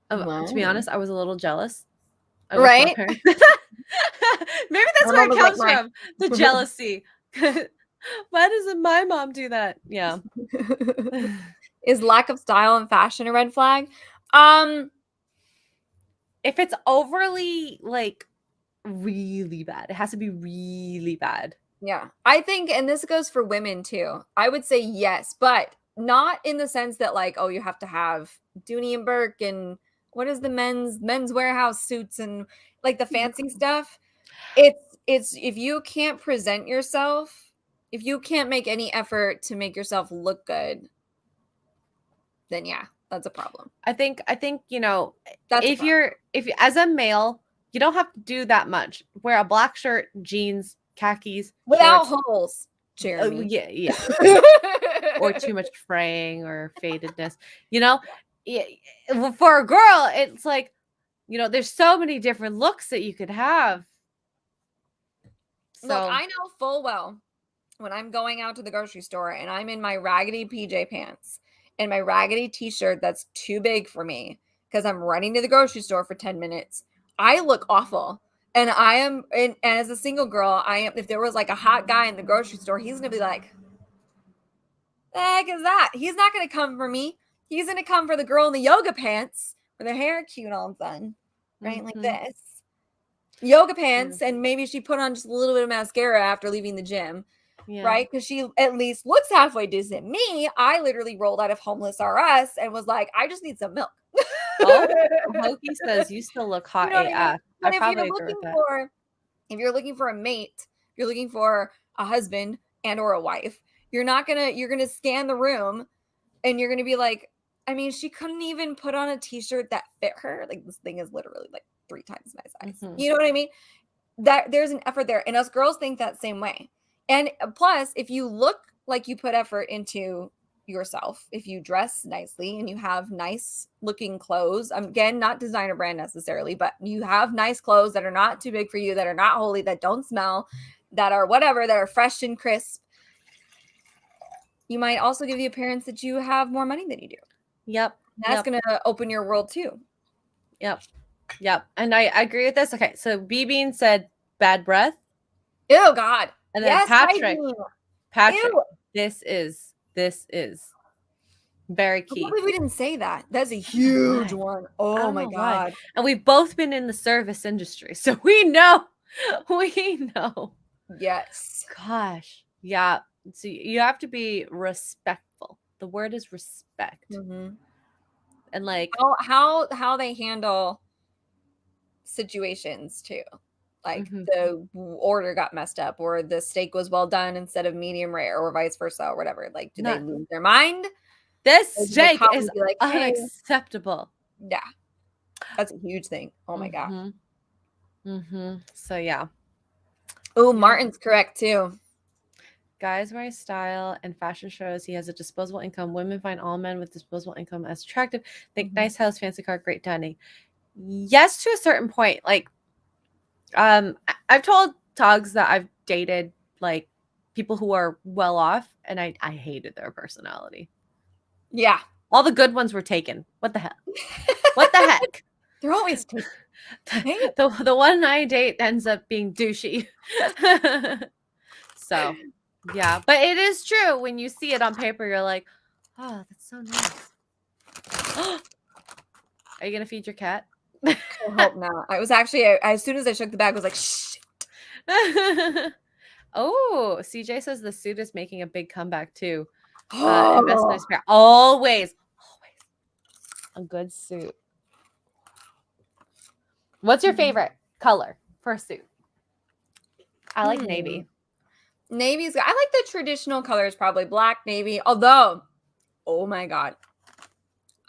S1: To be honest, I was a little jealous.
S2: Right?
S1: Maybe that's where it comes from. The jealousy. Why doesn't my mom do that? Yeah.
S2: Is lack of style and fashion a red flag?
S1: If it's overly really bad, it has to be really bad.
S2: Yeah. I think, and this goes for women too. I would say yes, but not in the sense that you have to have Dooney and Burke and what is the men's warehouse suits and the fancy stuff. It's if you can't present yourself, if you can't make any effort to make yourself look good, then yeah, that's a problem.
S1: I think if you as a male, you don't have to do that much. Wear a black shirt, jeans, khakis
S2: without holes, Jeremy.
S1: Yeah. Or too much fraying or fadedness. For a girl, it's there's so many different looks that you could have. So
S2: look, I know full well when I'm going out to the grocery store and I'm in my raggedy PJ pants and my raggedy t-shirt that's too big for me because I'm running to the grocery store for 10 minutes. I look awful. And and as a single girl, if there was a hot guy in the grocery store, he's going to be like, the heck is that? He's not going to come for me. He's going to come for the girl in the yoga pants with her hair cute all done, right? Like this. Yoga pants, and maybe she put on just a little bit of mascara after leaving the gym, right? Because she at least looks halfway decent. Me, I literally rolled out of Homeless R Us and was like, I just need some milk.
S1: Hokie says you still look hot AF.
S2: But if you're looking for a mate, if you're looking for a husband and or a wife, you're gonna scan the room and you're gonna be like, I mean, she couldn't even put on a t-shirt that fit her. This thing is literally 3 times my size. You know what I mean? That there's an effort there. And us girls think that same way. And plus, if you look like you put effort into yourself, if you dress nicely and you have nice looking clothes, again, not designer brand necessarily, but you have nice clothes that are not too big for you, that are not holy, that don't smell, that are whatever, that are fresh and crisp, you might also give the appearance that you have more money than you do.
S1: Yep.
S2: That's going to open your world too.
S1: Yep. Yep. And I agree with this. Okay. So B-Bean said bad breath.
S2: Ew, God.
S1: And then
S2: Yes,
S1: Patrick.
S2: hygiene.
S1: Patrick.
S2: Ew.
S1: This is very
S2: I
S1: key.
S2: can't believe we didn't say that. That's a huge one. Oh my God.
S1: And we've both been in the service industry, so we know. We know.
S2: Yes.
S1: Gosh. Yeah. So you have to be respectful. The word is respect.
S2: Mm-hmm.
S1: And like
S2: how they handle situations too. Like the order got messed up, or the steak was well done instead of medium rare, or vice versa, or whatever. Like, do they lose their mind?
S1: This steak is
S2: like, hey.
S1: unacceptable.
S2: Yeah, that's a huge thing. Oh my God.
S1: So yeah.
S2: Oh, Martin's correct too.
S1: Guys wearing style and fashion shows. He has a disposable income. Women find all men with disposable income as attractive. Think nice house, fancy car, great dining. Yes, to a certain point. Like, I've told Tuggs that I've dated like people who are well off, and I hated their personality.
S2: Yeah,
S1: all the good ones were taken. What the hell? What the heck?
S2: They're always taken.
S1: The one I date ends up being douchey. So, yeah, but it is true. When you see it on paper, you're like, oh, that's so nice. Are you gonna feed your cat?
S2: I hope not. I was actually, as soon as I shook the bag, I was like, shh.
S1: Oh, CJ says the suit is making a big comeback too.
S2: Oh.
S1: Investment pair. Always a good suit. What's your favorite color for a suit? I like navy.
S2: Navy's, I like the traditional colors, probably black, navy. Although, oh my God.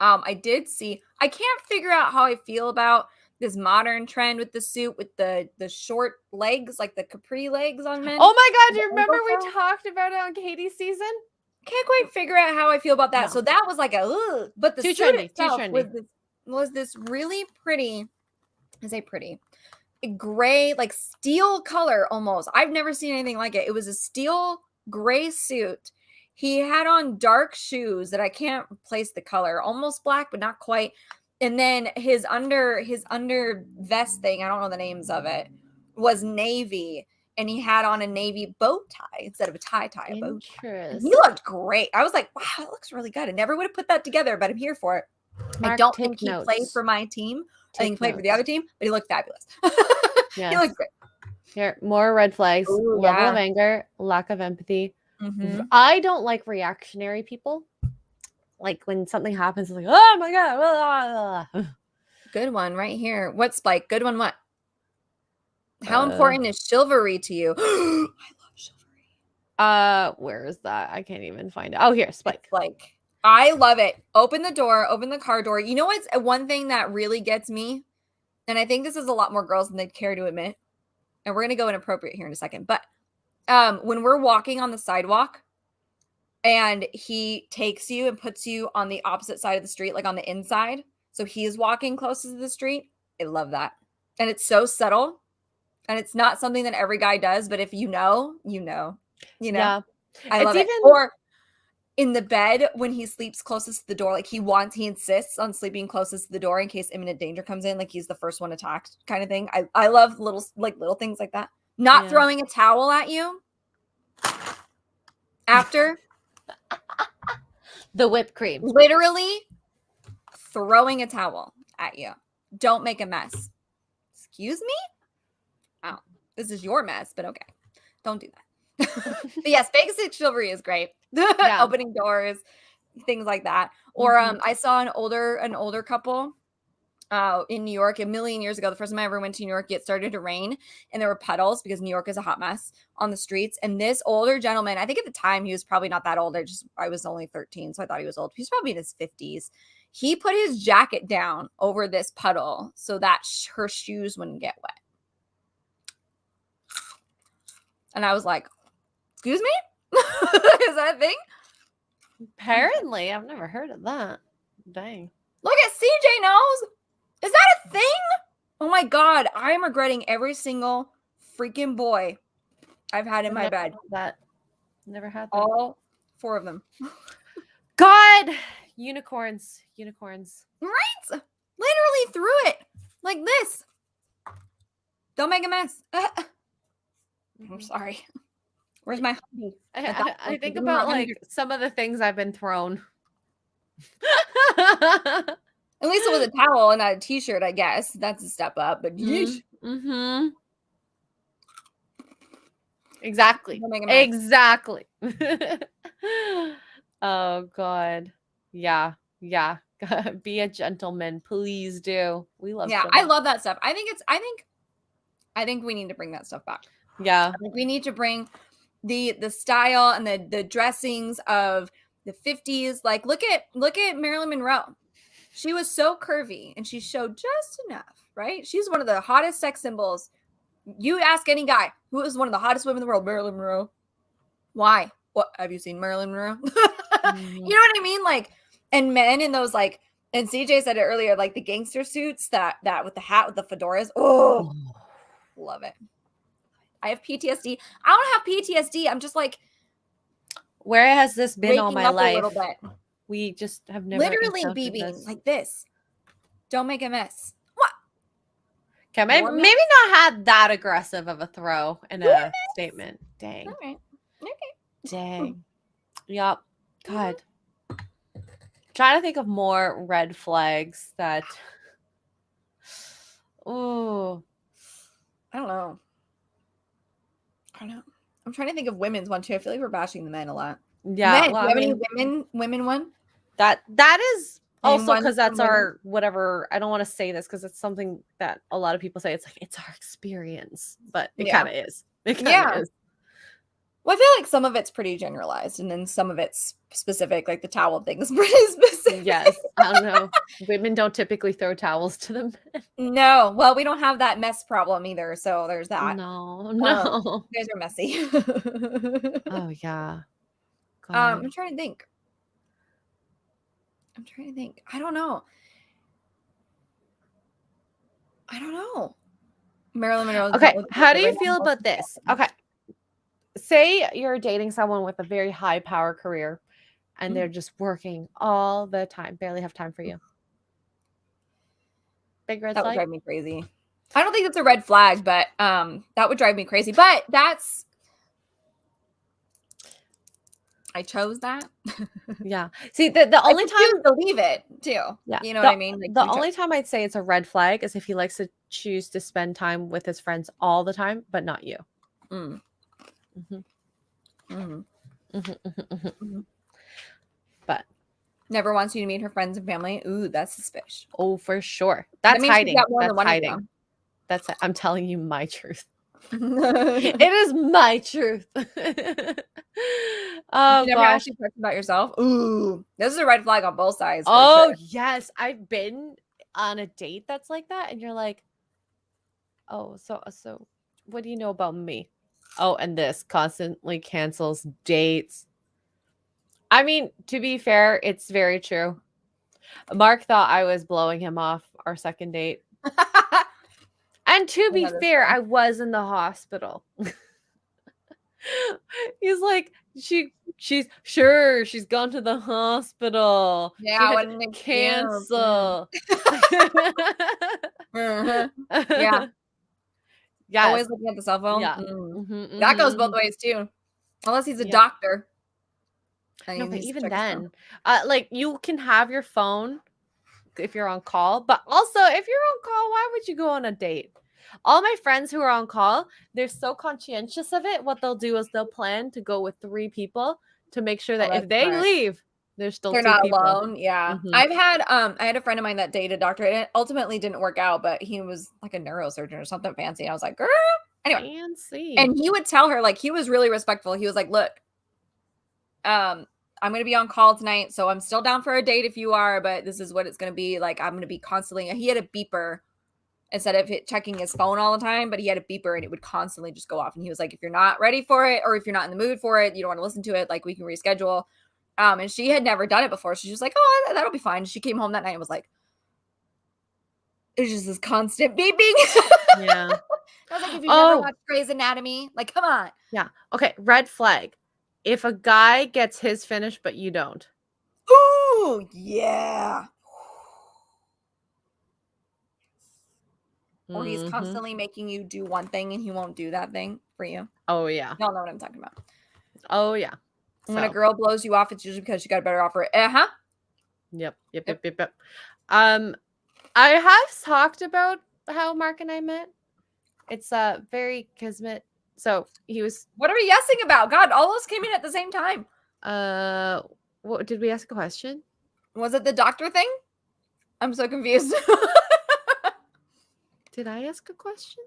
S2: I did see, I can't figure out how I feel about this modern trend with the suit with the short legs, like the capri legs on men.
S1: Oh my God, do you remember we talked about it on Katie's season?
S2: Can't quite figure out how I feel about that. No. So that was like a, ugh. But the suit itself was this really pretty, I say pretty, gray, like steel color almost. I've never seen anything like it. It was a steel gray suit. He had on dark shoes that I can't place the color, almost black, but not quite. And then his under vest thing, I don't know the names of it, was navy. And he had on a navy bow tie instead of a tie, a bow tie. And he looked great. I was like, wow, it looks really good. I never would have put that together, but I'm here for it. I don't think he played for my team. I think he played for the other team, but he looked fabulous. He looked great.
S1: Here, more red flags.
S2: Ooh,
S1: level of anger, lack of empathy. I don't like reactionary people. Like when something happens, it's like, oh my God. Blah, blah.
S2: Good one right here. What, Spike? Good one, what? How important is chivalry to you? I love
S1: chivalry. Where is that? I can't even find it. Oh, here, Spike.
S2: Like, I love it. Open the door, open the car door. You know what's one thing that really gets me? And I think this is a lot more girls than they'd care to admit. And we're going to go inappropriate here in a second. But when we're walking on the sidewalk and he takes you and puts you on the opposite side of the street, like on the inside. So he's walking closest to the street. I love that. And it's so subtle. And it's not something that every guy does. But if you know, you know. Yeah. I love it. Or in the bed when he sleeps closest to the door, like he insists on sleeping closest to the door in case imminent danger comes in, like he's the first one attacked kind of thing. I love little things like that. Not throwing a towel at you after
S1: the whipped cream.
S2: Literally throwing a towel at you. Don't make a mess. Excuse me? Oh, this is your mess, but okay. Don't do that. But yes, basic chivalry is great. Opening doors, things like that. Or I saw an older couple in New York a million years ago. The first time I ever went to New York, it started to rain and there were puddles because New York is a hot mess on the streets. And this older gentleman, I think at the time he was probably not that old. I was only 13, so I thought he was old. He was probably in his 50s. He put his jacket down over this puddle so that her shoes wouldn't get wet. And I was like, excuse me? Is that a thing?
S1: Apparently. I've never heard of that. Dang.
S2: Look at CJ knows. Is that a thing? Oh my God. I am regretting every single freaking boy I've had in my bed.
S1: Never had that.
S2: All 4 of them.
S1: God. Unicorns.
S2: Right? Literally threw it. Like this. Don't make a mess. I'm sorry. Where's my hobby?
S1: I think about like some of the things I've been thrown.
S2: At least it was a towel and not a t-shirt, I guess. That's a step up, but yeesh.
S1: Mm-hmm. Exactly.
S2: Don't make a mess.
S1: Exactly. Oh God. Yeah. Yeah. Be a gentleman. Please do. We love
S2: I love that stuff. I think we need to bring that stuff back.
S1: Yeah.
S2: Like we need to bring the style and the dressings of the 50s. Like look at Marilyn Monroe. She was so curvy and she showed just enough, right? She's one of the hottest sex symbols. You ask any guy who is one of the hottest women in the world, Marilyn Monroe. Why? What have you seen Marilyn Monroe? You know what I mean? Like, and men in those like, and CJ said it earlier, like the gangster suits that with the hat with the fedoras. Oh, love it. I have PTSD. I don't have PTSD. I'm just like,
S1: where has this been all my life?
S2: A little bit.
S1: We just have never
S2: literally BBing like this. Don't make a mess. What?
S1: Okay, maybe not had that aggressive of a throw in a statement. Dang.
S2: All right. Okay.
S1: Dang. Yup. God. Trying to think of more red flags that. Oh.
S2: I don't know. I'm trying to think of women's one too. I feel like we're bashing the men a lot.
S1: Yeah.
S2: Men,
S1: Well,
S2: do you have any women one?
S1: That is also
S2: Anyone
S1: because that's
S2: from
S1: our whatever. I don't want to say this because it's something that a lot of people say. It's like it's our experience, but it kind of is. It kind of is.
S2: Well, I feel like some of it's pretty generalized, and then some of it's specific. Like the towel thing is pretty specific.
S1: Yes, I don't know. Women don't typically throw towels to the men.
S2: No, well, we don't have that mess problem either. So there's that.
S1: No.
S2: You guys are messy.
S1: Oh yeah.
S2: I'm trying to think. I don't know. Marilyn Monroe.
S1: Okay, how do you feel about this? Okay. Say you're dating someone with a very high power career and they're just working all the time, barely have time for you. Big red flag?
S2: That would drive me crazy. I don't think it's a red flag, but that would drive me crazy. But I chose that.
S1: Yeah. See, the only time
S2: to leave it too.
S1: Yeah.
S2: You know what I mean?
S1: Like, the only time I'd say it's a red flag is if he likes to choose to spend time with his friends all the time, but not you. But
S2: never wants you to meet her friends and family. Ooh, that's suspicious.
S1: Oh, for sure. That's hiding. That's hiding.
S2: That's
S1: I'm telling you my truth. It is my truth. Oh,
S2: you never actually talked about yourself. Ooh, this is a red flag on both sides.
S1: Oh, yes. I've been on a date that's like that, and you're like, oh, so what do you know about me? Oh, and this constantly cancels dates. I mean, to be fair, it's very true. Mark thought I was blowing him off our second date. And to be fair, I was in the hospital. He's like, she's gone to the hospital.
S2: Yeah,
S1: she had to cancel.
S2: Yeah. Yeah. Always looking at the cell phone.
S1: Yeah.
S2: That goes both ways too. Unless he's a doctor.
S1: No, but even then, like you can have your phone if you're on call, but also if you're on call, why would you go on a date? All my friends who are on call, they're so conscientious of it. What they'll do is they'll plan to go with 3 people to make sure that if they leave, they're not people.
S2: Alone. Yeah. I had a friend of mine that dated a doctor, and it ultimately didn't work out, but he was like a neurosurgeon or something fancy. I was like, girl, anyway.
S1: Fancy.
S2: And he would tell her, like, he was really respectful. He was like, look, I'm going to be on call tonight, so I'm still down for a date if you are, but this is what it's going to be. Like, I'm going to be constantly, he had a beeper instead of checking his phone all the time, but he had a beeper and it would constantly just go off. And he was like, if you're not ready for it, or if you're not in the mood for it, you don't want to listen to it, like we can reschedule. And she had never done it before. So she was like, oh, that'll be fine. She came home that night and was like, it's just this constant beeping.
S1: Yeah.
S2: I was like, if you never watched Grey's Anatomy, like, come on.
S1: Yeah. Okay. Red flag. If a guy gets his finish, but you don't.
S2: Ooh, yeah. or he's constantly making you do one thing and he won't do that thing for you.
S1: Oh yeah.
S2: Y'all know what I'm talking about.
S1: Oh yeah.
S2: When a girl blows you off, it's usually because she got a better offer.
S1: Yep. I have talked about how Mark and I met. It's very kismet. So he was.
S2: What are we yesing about? God, all those came in at the same time.
S1: What did we ask a question?
S2: Was it the doctor thing? I'm so confused.
S1: Did I ask a question?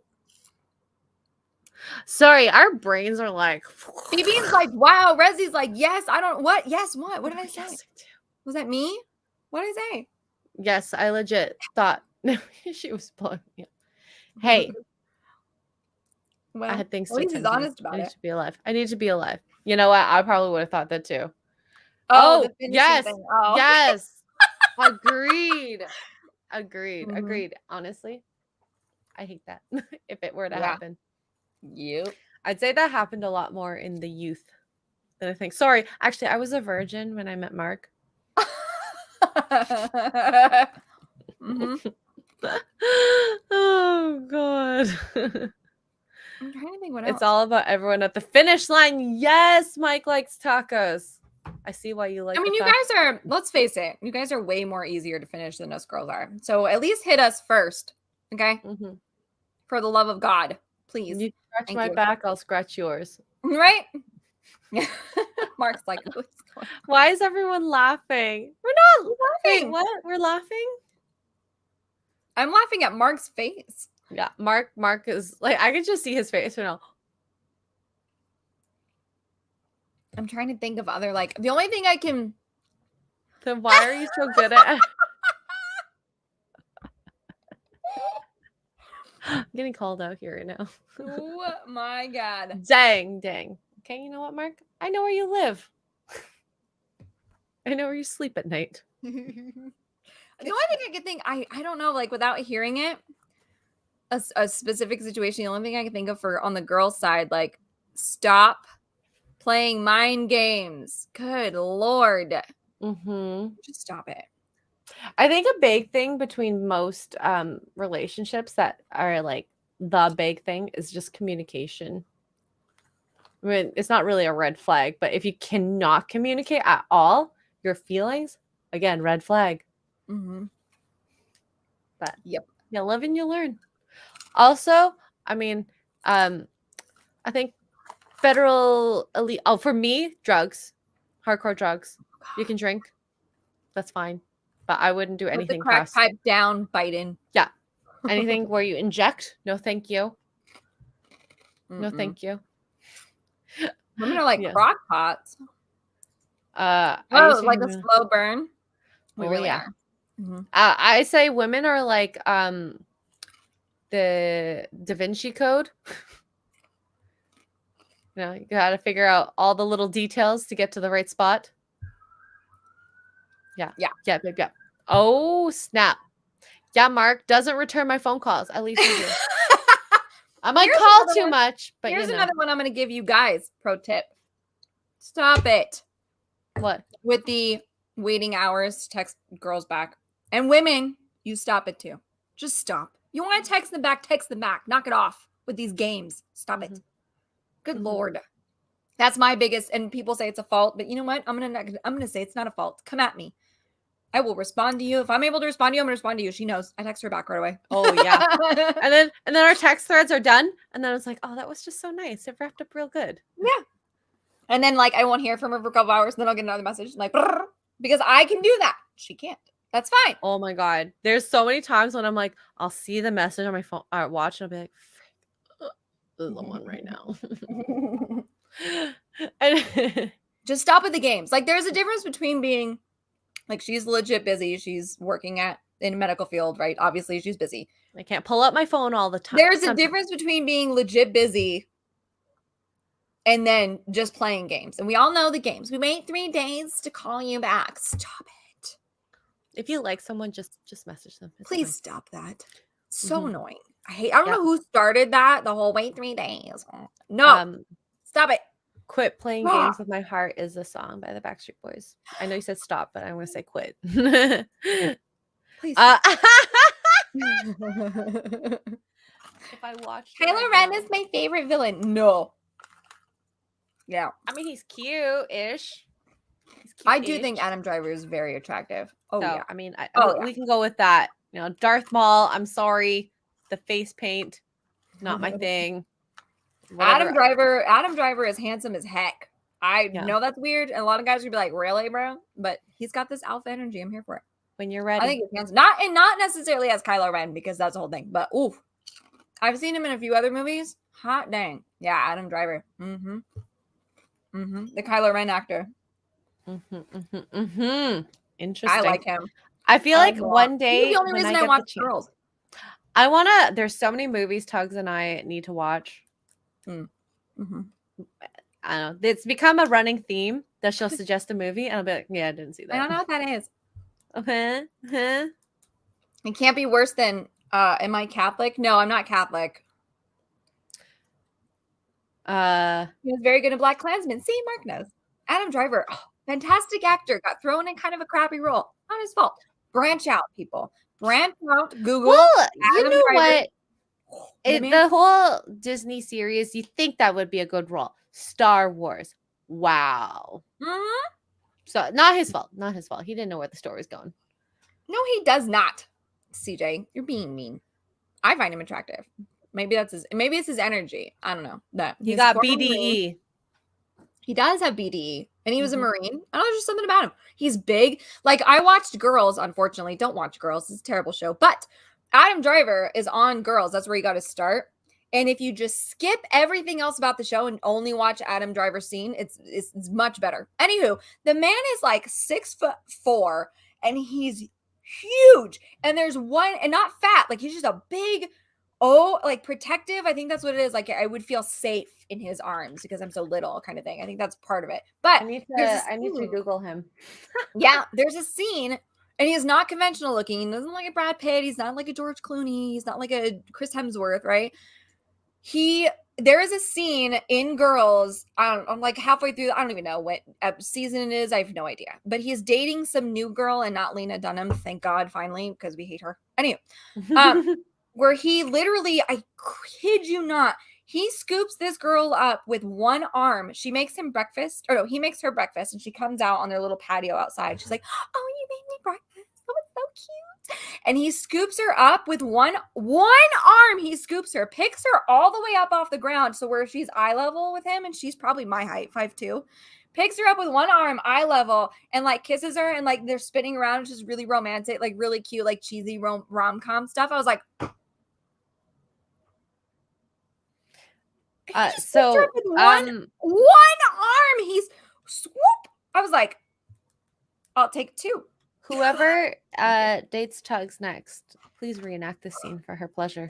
S1: Sorry, our brains are like.
S2: Phoebe's like, wow. Rezzy's like, yes. I don't. What? Yes. What? What did I say?
S1: Yes,
S2: Was that me? What did I say?
S1: yes, I legit thought she was blowing me up. Hey.
S2: Well,
S1: I had things to
S2: at least he's
S1: attend to.
S2: honest about
S1: I need
S2: it.
S1: to be alive. I need to be alive. You know what? I probably would have thought that too.
S2: Oh, the finishing
S1: yes.
S2: thing. Oh.
S1: Yes. Agreed. Agreed. Honestly, I hate that if it were to happen.
S2: Yep.
S1: I'd say that happened a lot more in the youth than I think. Sorry. Actually, I was a virgin when I met Mark. Oh, God.
S2: I'm trying to think what else.
S1: It's all about everyone at the finish line. Yes, Mike likes tacos. I see why you like.
S2: I mean, you guys are, let's face it, you guys are way more easier to finish than us girls are. So at least hit us first. Okay.
S1: Mm-hmm.
S2: For the love of God, please.
S1: You scratch my back, I'll scratch yours.
S2: Right? Mark's like,
S1: why is everyone laughing? We're not laughing. Wait, what? We're laughing?
S2: I'm laughing at Mark's face.
S1: Yeah, Mark is like, I could just see his face right now.
S2: I'm trying to think of other, like, the only thing I can.
S1: Then why are you so good at I'm getting called out here right now.
S2: Oh my God.
S1: Dang. Okay, you know what, Mark? I know where you live. I know where you sleep at night.
S2: The only thing I can think, I don't know, like, without hearing it, a specific situation, the only thing I can think of for on the girls' side, like, stop playing mind games. Good Lord. Just stop it.
S1: I think a big thing between most relationships that are like the big thing is just communication. I mean, it's not really a red flag, but if you cannot communicate at all your feelings, again, red flag. But
S2: yep,
S1: you live and you learn. Also, I mean, I think federal elite. Oh, for me, drugs, hardcore drugs. You can drink, that's fine, but I wouldn't do anything.
S2: Put the crack pipe down, Biden.
S1: Yeah, anything where you inject. No, thank you. No, thank you.
S2: Women are like crock pots.
S1: Like
S2: a slow burn. We really are.
S1: I say women are like the Da Vinci Code. You know, you gotta figure out all the little details to get to the right spot. Yeah. Oh, snap. Yeah, Mark doesn't return my phone calls. At least you do. I might call too much, but
S2: here's another one I'm going to give you guys. Pro tip. Stop it.
S1: What?
S2: With the waiting hours to text girls back. And women, you stop it too. Just stop. You want to text them back, Knock it off with these games. Stop it. Good Lord. That's my biggest, and people say it's a fault, but you know what? I'm gonna say it's not a fault. Come at me. I will respond to you. If I'm able to respond to you, I'm gonna respond to you. She knows. I text her back right away.
S1: Oh yeah. and then our text threads are done. And then it's like, oh, that was just so nice. It wrapped up real good.
S2: Yeah. And then like I won't hear from her for a couple hours, and then I'll get another message like because I can do that. She can't. That's fine.
S1: Oh my God. There's so many times when I'm like, I'll see the message on my phone, watch, and I'll be like, this is the one right now. And
S2: just stop with the games. Like there's a difference between being like she's legit busy. She's working in a medical field, right? Obviously she's busy.
S1: I can't pull up my phone all the time.
S2: There's a difference between being legit busy and then just playing games. And we all know the games. We wait 3 days to call you back. Stop it.
S1: If you like someone, just message them.
S2: Please stop that. So annoying. I don't know who started that. The whole wait 3 days. No. Stop it.
S1: Quit Playing Games with My Heart is a song by the Backstreet Boys. I know you said stop, but I'm going to say quit.
S2: Please.
S1: if I watched
S2: Kylo Ren is my favorite villain. No. Yeah.
S1: I mean, he's cute-ish.
S2: I do think Adam Driver is very attractive. Oh,
S1: so,
S2: yeah.
S1: I mean,
S2: Oh,
S1: we can go with that. You know, Darth Maul, I'm sorry. The face paint, not my thing. Whatever.
S2: Adam Driver is handsome as heck. I know that's weird, and a lot of guys would be like, "Really, bro?" But he's got this alpha energy. I'm here for it.
S1: When you're ready.
S2: I think he's handsome. Not necessarily as Kylo Ren, because that's the whole thing. But ooh, I've seen him in a few other movies. Hot dang, yeah, Adam Driver. The Kylo Ren actor.
S1: Interesting.
S2: I like him.
S1: I feel like one day
S2: he's the only reason I watch girls.
S1: I wanna. There's so many movies Tuggs and I need to watch. I don't know. It's become a running theme that she'll suggest a movie, and I'll be like, "Yeah, I didn't see that."
S2: I don't know what that is.
S1: Huh?
S2: It can't be worse than. Am I Catholic? No, I'm not Catholic. He was very good in Black Klansman. See, Mark knows. Adam Driver, fantastic actor, got thrown in kind of a crappy role. Not his fault. Branch out, people. Branch out. Google.
S1: Well, you
S2: Adam
S1: know
S2: Driver.
S1: what? The whole Disney series, you think that would be a good role. Star Wars. Wow. So not his fault. Not his fault. He didn't know where the story was going.
S2: No, he does not. CJ, you're being mean. I find him attractive. Maybe it's his energy. I don't know. That
S1: he got BDE.
S2: He does have BDE, and he was a Marine. I don't know, there's just something about him. He's big. Like, I watched Girls, unfortunately. Don't watch Girls. It's a terrible show. But Adam Driver is on Girls. That's where you got to start. And if you just skip everything else about the show and only watch Adam Driver's scene, it's much better. Anywho, the man is like 6'4", and he's huge. And there's one, and not fat. Like, he's just a big, like protective. I think that's what it is. Like, I would feel safe in his arms because I'm so little, kind of thing. I think that's part of it. But
S1: I need to Google him.
S2: Yeah, there's a scene, and he is not conventional looking. He doesn't look like a Brad Pitt. He's not like a George Clooney. He's not like a Chris Hemsworth, right? There is a scene in Girls. I'm like halfway through. I don't even know what season it is. I have no idea. But he's dating some new girl and not Lena Dunham. Thank God, finally, because we hate her. Anyway, where he literally, I kid you not, he scoops this girl up with one arm. She makes him breakfast. Or no, he makes her breakfast, and she comes out on their little patio outside. She's like, "Oh, you made me breakfast. Oh, it's so cute." And he scoops her up with one arm. He scoops her, picks her all the way up off the ground, so where she's eye level with him, and she's probably my height, 5'2". Picks her up with one arm, eye level, and like kisses her, and like they're spinning around, which is really romantic, like really cute, like cheesy rom-com stuff. I was like,
S1: so
S2: one arm, he's swoop. I was like, I'll take two.
S1: Whoever dates Tuggs next, please reenact this scene for her pleasure.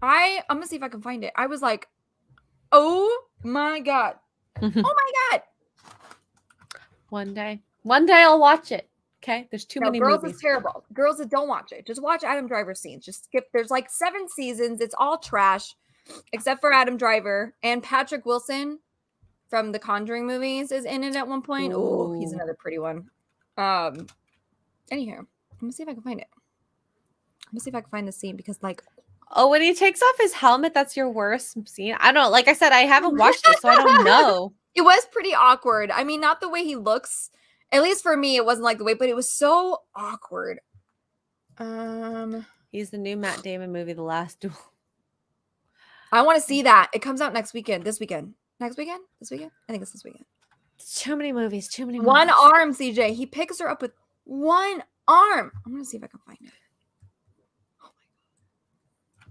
S2: I'm gonna see if I can find it. I was like, oh my God. Oh my God.
S1: One day I'll watch it. Okay, there's too many
S2: Girls
S1: movies.
S2: Is terrible. Girls, don't watch it. Just watch Adam Driver's scenes. Just skip. There's like 7 seasons. It's all trash, except for Adam Driver and Patrick Wilson from the Conjuring movies is in it at one point. Oh, he's another pretty one. Anywho, let me see if I can find it. Let me see if I can find the scene because, like,
S1: when he takes off his helmet, that's your worst scene. I don't know. Like I said, I haven't watched it, so I don't know.
S2: It was pretty awkward. I mean, not the way he looks. At least for me, it wasn't like the way, but it was so awkward.
S1: He's the new Matt Damon movie, The Last Duel.
S2: I want to see that. It comes out next weekend. This weekend. Next weekend? This weekend? I think it's this weekend.
S1: Too many movies.
S2: One arm, CJ. He picks her up with one arm. I'm going to see if I can find it. Oh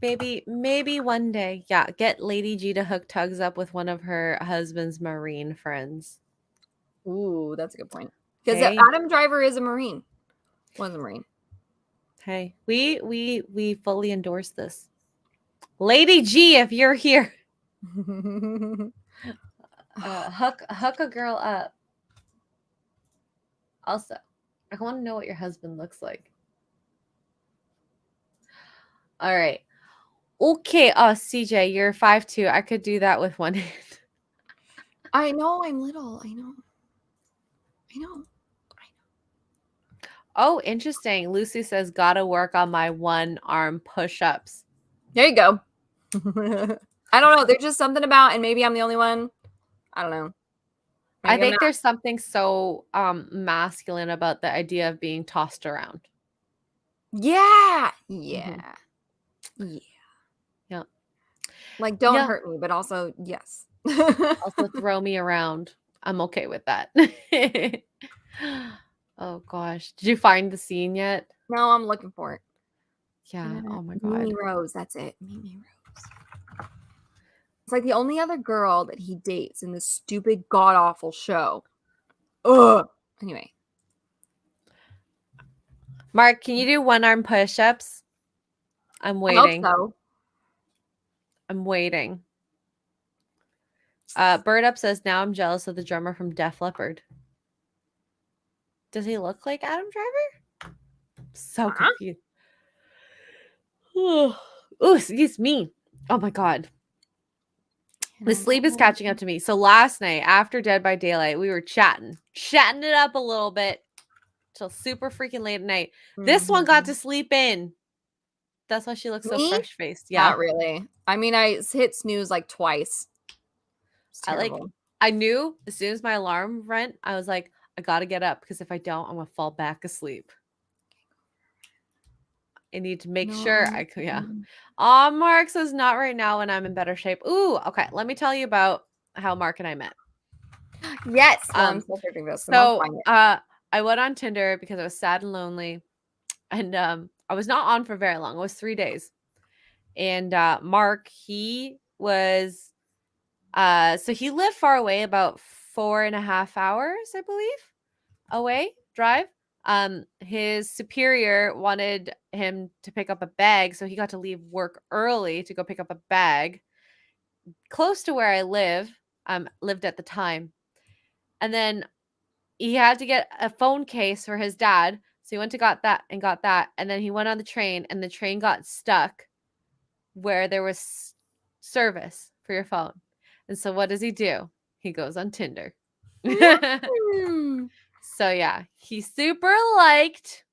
S2: my God.
S1: Maybe one day. Yeah, get Lady G to hook Tuggs up with one of her husband's Marine friends.
S2: Ooh, that's a good point. Because Adam Driver is a Marine. Was a Marine.
S1: Hey, we fully endorse this. Lady G, if you're here. Hook a girl up. Also, I want to know what your husband looks like. All right. Okay. CJ, you're 5'2". I could do that with one hand.
S2: I know I'm little. I know.
S1: Oh, interesting. Lucy says, gotta work on my one arm push-ups.
S2: There you go. I don't know. There's just something about, and maybe I'm the only one. I don't know.
S1: I think there's something so masculine about the idea of being tossed around.
S2: Yeah. Yeah. Yeah.
S1: Yeah.
S2: Like, don't hurt me, but also, yes.
S1: Also throw me around. I'm okay with that. Oh gosh. Did you find the scene yet?
S2: No, I'm looking for it.
S1: Yeah. Oh my god.
S2: Mimi Rose. That's it. Mimi Rose. It's like the only other girl that he dates in this stupid, god-awful show. Ugh. Anyway.
S1: Mark, can you do one-arm push-ups? I'm waiting.
S2: I hope so.
S1: I'm waiting. Bird Up says, now I'm jealous of the drummer from Def Leppard. Does he look like Adam Driver? So confused. Ooh, excuse me. Oh my god. The sleep is catching up to me. So last night, after Dead by Daylight, we were chatting it up a little bit till super freaking late at night. This one got to sleep in. That's why she looks so fresh-faced. Yeah.
S2: Not really. I mean, I hit snooze like twice.
S1: I knew as soon as my alarm went, I was like, I gotta get up because if I don't, I'm gonna fall back asleep. I need to make sure I could. Yeah. Mark says not right now when I'm in better shape. Ooh, okay. Let me tell you about how Mark and I met.
S2: Yes. I'm still searching this.
S1: So I went on Tinder because I was sad and lonely, and I was not on for very long. It was 3 days, and Mark, he was so he lived far away, about 4.5 hours, I believe, away drive. His superior wanted him to pick up a bag, so he got to leave work early to go pick up a bag close to where I lived at the time. And then he had to get a phone case for his dad, so he went to got that, and then he went on the train, and the train got stuck where there was service for your phone. And so what does he do? He goes on Tinder. So yeah, he super liked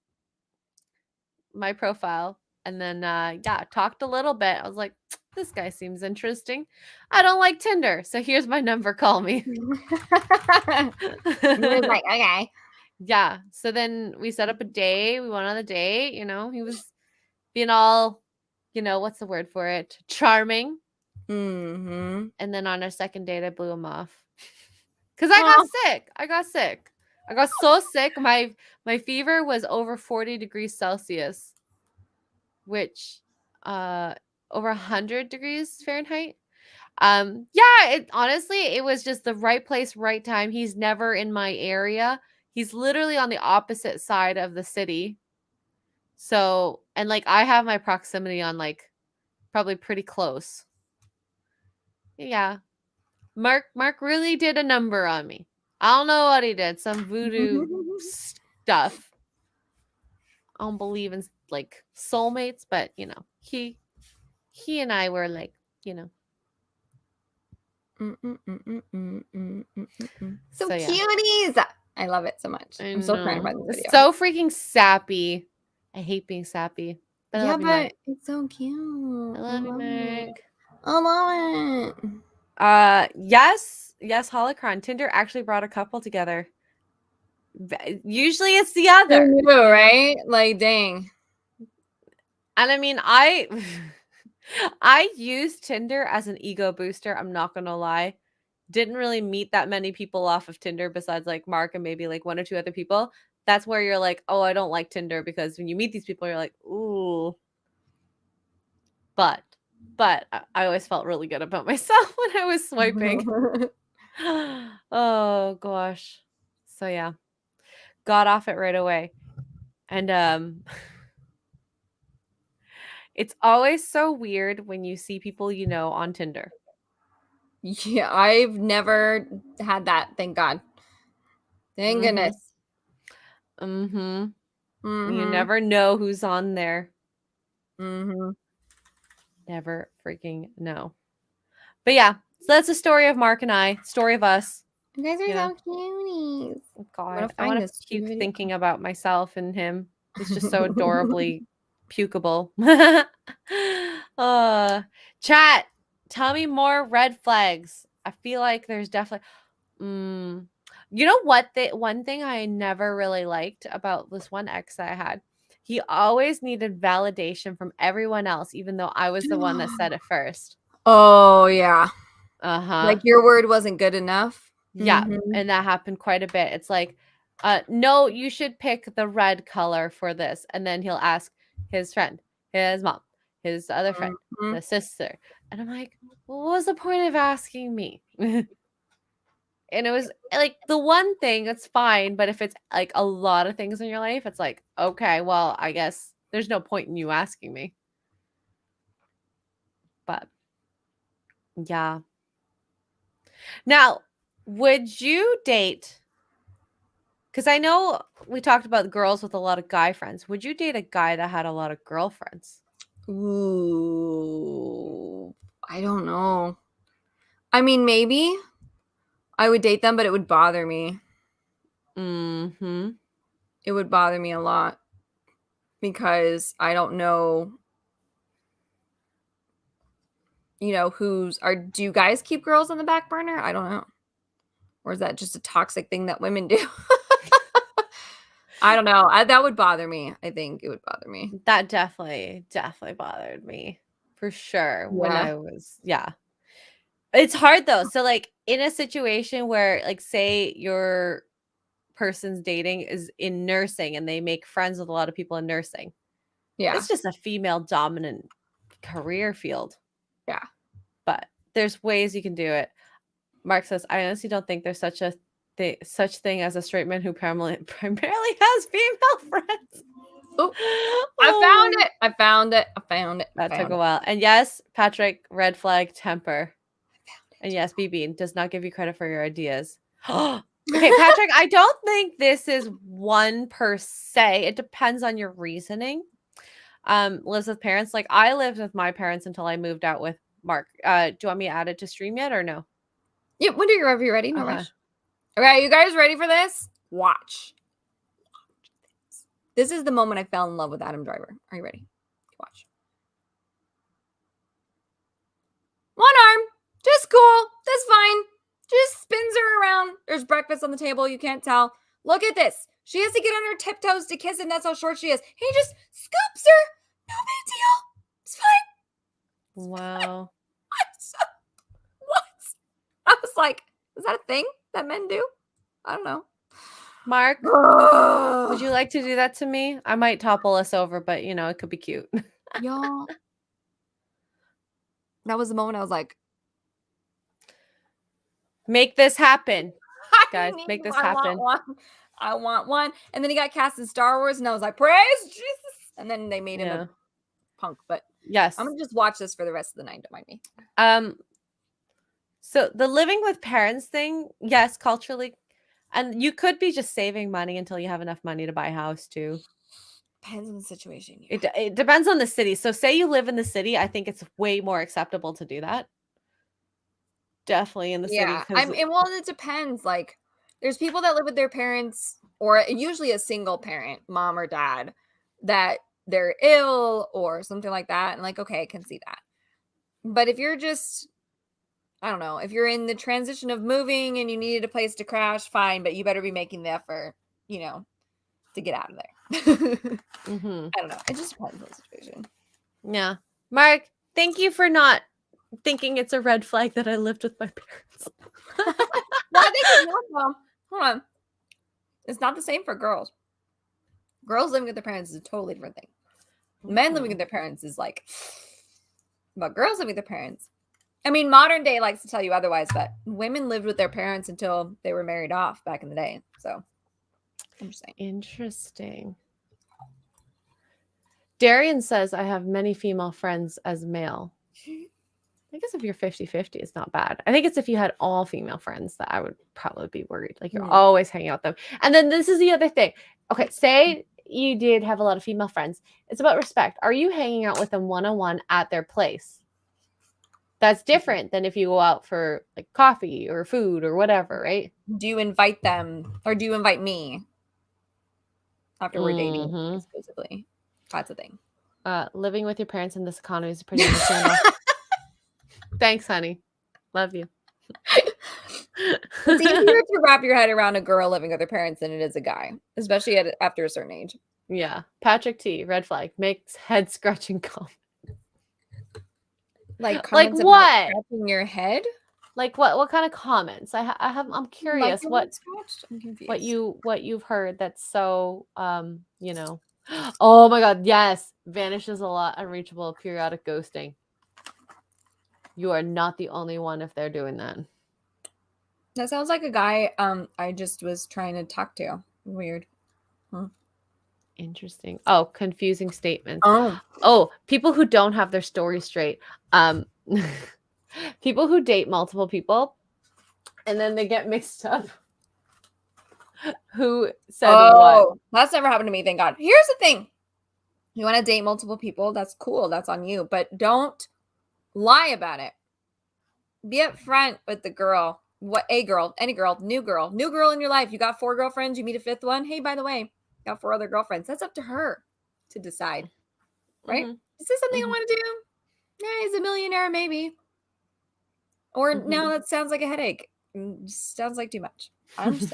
S1: my profile, and then talked a little bit. I was like, this guy seems interesting. I don't like Tinder, so here's my number, call me.
S2: He was like, okay.
S1: Yeah, so then we set up a date. We went on a date. He was being all, what's the word for it, charming. And then on our second date, I blew him off because I got sick. I got so sick. My fever was over 40 degrees Celsius, which over 100 degrees Fahrenheit. Honestly, it was just the right place, right time. He's never in my area. He's literally on the opposite side of the city. So, and like I have my proximity on like probably pretty close. Yeah. Mark really did a number on me. I don't know what he did. Some voodoo stuff. I don't believe in like soulmates, but he and I were like,
S2: So cuties. I love it so much. I'm so proud of this video.
S1: So freaking sappy. I hate being sappy. But
S2: yeah, but it's so cute.
S1: I love you, Mark.
S2: I love it.
S1: Yes, Holocron. Tinder actually brought a couple together. Usually it's the other.
S2: You knew, right? Like, dang.
S1: And I mean, I used Tinder as an ego booster. I'm not gonna lie. Didn't really meet that many people off of Tinder besides like Mark and maybe like one or two other people. That's where you're like, oh, I don't like Tinder, because when you meet these people, you're like, ooh. But I always felt really good about myself when I was swiping. Oh gosh. So yeah. Got off it right away. And it's always so weird when you see people on Tinder.
S2: Yeah, I've never had that, thank God. Thank goodness.
S1: You never know who's on there. Never freaking know. But yeah, so that's the story of Mark and I. Story of us.
S2: You guys are so cuties.
S1: God, I want to keep thinking about myself and him. He's just so adorably pukeable. Chat, tell me more red flags. I feel like there's definitely you know what? One thing I never really liked about this one ex that I had, he always needed validation from everyone else, even though I was the one that said it first.
S2: Oh, yeah.
S1: Uh-huh.
S2: Like your word wasn't good enough.
S1: Yeah, and that happened quite a bit. It's like, no, you should pick the red color for this. And then he'll ask his friend, his mom, his other friend, the sister. And I'm like, well, what was the point of asking me? And it was like the one thing that's fine, but if it's like a lot of things in your life, it's like, okay, well, I guess there's no point in you asking me. But yeah. Now, would you date? Because I know we talked about girls with a lot of guy friends. Would you date a guy that had a lot of girlfriends?
S2: Ooh, I don't know. I mean, maybe I would date them, but it would bother me.
S1: Mm-hmm.
S2: It would bother me a lot because I don't know, do you guys keep girls on the back burner? I don't know. Or is that just a toxic thing that women do? I don't know. That would bother me. I think it would bother me.
S1: That definitely bothered me for sure when I was, It's hard though. So like in a situation where like say your person's dating is in nursing and they make friends with a lot of people in nursing.
S2: Yeah.
S1: It's just a female dominant career field.
S2: Yeah.
S1: But there's ways you can do it. Mark says, I honestly don't think there's such thing as a straight man who primarily has female friends.
S2: Oh, I found it.
S1: That took a while. And yes, Patrick, red flag temper. And yes, BB does not give you credit for your ideas. Okay, Patrick, I don't think this is one per se. It depends on your reasoning. Lives with parents. Like I lived with my parents until I moved out with Mark. Do you want me to add it to stream yet or no?
S2: Yep, whenever you're ready. No rush. Okay, you guys ready for this? Watch. This is the moment I fell in love with Adam Driver. Are you ready? Watch. One arm. Just cool. That's fine. Just spins her around. There's breakfast on the table. You can't tell. Look at this. She has to get on her tiptoes to kiss him. That's how short she is. He just scoops her. No big deal. It's fine.
S1: Wow.
S2: What? I was like, is that a thing that men do? I don't know.
S1: Mark, would you like to do that to me? I might topple us over, but it could be cute.
S2: Y'all. That was the moment I was like,
S1: make this happen. Guys, make this happen.
S2: I want one. And then he got cast in Star Wars, and I was like, praise Jesus. And then they made him a punk. But
S1: yes,
S2: I'm gonna just watch this for the rest of the night. Don't mind me.
S1: So the living with parents thing, yes, culturally, and you could be just saving money until you have enough money to buy a house too.
S2: Depends on the situation.
S1: Yeah. It depends on the city. So say you live in the city, I think it's way more acceptable to do that. Definitely in the city.
S2: Well, it depends. Like, there's people that live with their parents, or usually a single parent, mom or dad, that they're ill or something like that. And like, okay, I can see that. But if you're just, I don't know, if you're in the transition of moving and you needed a place to crash, fine, but you better be making the effort, to get out of there. I don't know. It just depends on the situation.
S1: Yeah. Mark, thank you for not thinking it's a red flag that I lived with my parents.
S2: Well, I think it's normal. Hold on. It's not the same for girls. Girls living with their parents is a totally different thing. Men living with their parents is like, but girls living with their parents. I mean, modern day likes to tell you otherwise, but women lived with their parents until they were married off back in the day. So, I'm just saying.
S1: Interesting. Darian says, I have many female friends as male. I guess if you're 50-50, it's not bad. I think it's if you had all female friends that I would probably be worried. Like you're always hanging out with them. And then this is the other thing. Okay, say you did have a lot of female friends. It's about respect. Are you hanging out with them one-on-one at their place? That's different than if you go out for like coffee or food or whatever, right?
S2: Do you invite them or do you invite me after we're dating exclusively? That's the thing.
S1: Living with your parents in this economy is pretty understandable. Thanks, honey. Love you.
S2: It's easier to wrap your head around a girl living with her parents than it is a guy, especially after a certain age.
S1: Yeah. Patrick T, red flag, makes head scratching comments.
S2: Like comments
S1: like
S2: about
S1: what?
S2: scratching your head?
S1: Like what? What kind of comments? I'm curious
S2: Like I'm confused.
S1: what you've heard that's so you know. Oh my god, yes. Vanishes a lot, unreachable, periodic ghosting. You are not the only one if they're doing that.
S2: That sounds like a guy I just was trying to talk to. Weird. Huh.
S1: Interesting. Oh, confusing statements.
S2: Oh.
S1: Oh, people who don't have their story straight. People who date multiple people and then they get mixed up. Who said what?
S2: That's never happened to me, thank God. Here's the thing. You want to date multiple people, that's cool. That's on you. But don't lie about it. Be upfront with the girl. Any girl, new girl in your life. You got 4 girlfriends, you meet a 5th one. Hey, by the way, got 4 other girlfriends. That's up to her to decide. Right?
S1: Mm-hmm.
S2: Is this something I want to do? Yeah, he's a millionaire, maybe. Or now that sounds like a headache. Sounds like too much. I'm just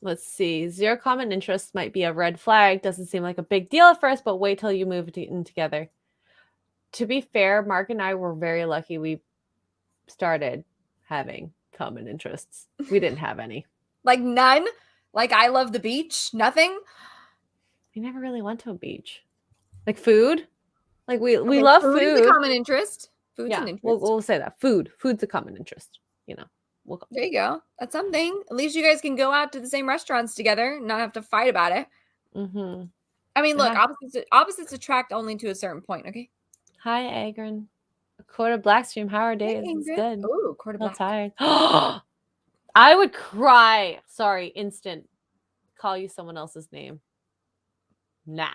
S1: Let's see. 0 common interests might be a red flag. Doesn't seem like a big deal at first, but wait till you move in together. To be fair, Mark and I were very lucky we started having common interests. We didn't have any.
S2: Like none? Like I love the beach? Nothing?
S1: We never really went to a beach. Like food? Like we love food.
S2: Food is a common interest. Food's an interest.
S1: We'll say that. Food's a common interest. You know.
S2: There you go. That's something. At least you guys can go out to the same restaurants together and not have to fight about it.
S1: Mm-hmm.
S2: I mean, look, opposites attract only to a certain point, okay?
S1: Hi, Agrin. Quarter Blackstream. How are days? It's good.
S2: Ooh, Quarter Black.
S1: Tired. I would cry. Sorry, instant. Call you someone else's name. Nah.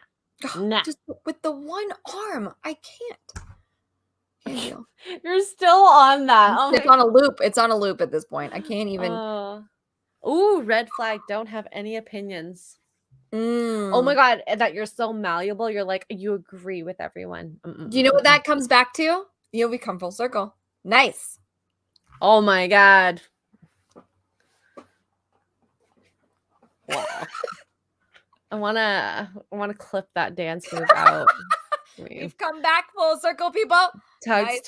S2: Just with the one arm. I can't.
S1: You're still on that.
S2: It's on a loop. It's on a loop at this point. I can't even.
S1: Ooh, red flag. Don't have any opinions. Oh my god, that you're so malleable. You're like, you agree with everyone.
S2: Do you know what that comes back to? We come full circle. Nice.
S1: Oh my god. Wow. I wanna clip that dance move out.
S2: We've come back full circle, people.
S1: Tuggs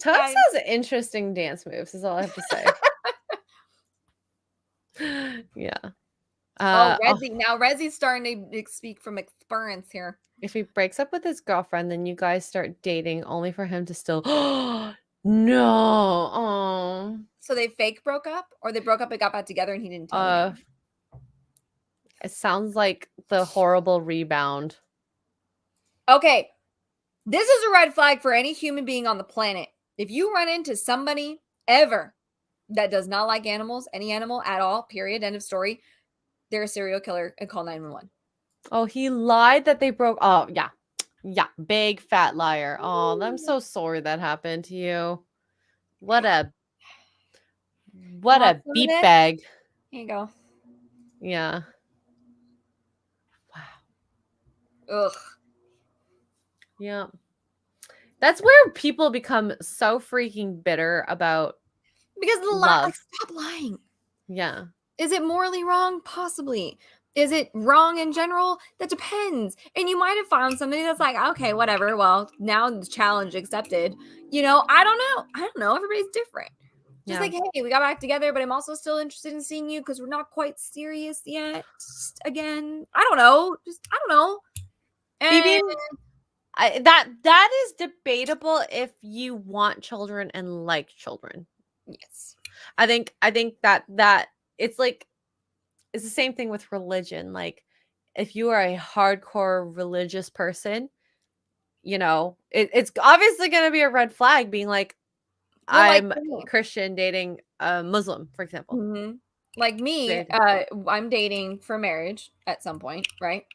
S1: has interesting dance moves, is all I have to say. Yeah.
S2: Rezzy. Now Rezzy's starting to speak from experience here.
S1: If he breaks up with his girlfriend, then you guys start dating only for him to still no. Oh.
S2: So they fake broke up, or they broke up and got back together and he didn't tell you?
S1: It sounds like the horrible rebound.
S2: Okay. This is a red flag for any human being on the planet. If you run into somebody ever that does not like animals, any animal at all, period, end of story, they're a serial killer and call 911.
S1: Oh, he lied that they broke. Oh, yeah. Yeah. Big fat liar. Oh, I'm so sorry that happened to you. What a beat bag.
S2: Here you go.
S1: Yeah. Wow.
S2: Ugh.
S1: Yeah. That's where people become so freaking bitter about
S2: because the love. Stop lying.
S1: Yeah.
S2: Is it morally wrong? Possibly. Is it wrong in general? That depends. And you might have found somebody that's like, okay, whatever. Well, now the challenge accepted. I don't know. Everybody's different. Just like, hey, we got back together, but I'm also still interested in seeing you because we're not quite serious yet. Again, I don't know. And
S1: that is debatable if you want children and like children.
S2: Yes.
S1: I think that it's like it's the same thing with religion. Like if you are a hardcore religious person, it's obviously going to be a red flag being like, I'm Christian dating a Muslim, for example.
S2: Mm-hmm. Like me, I'm dating for marriage at some point, right?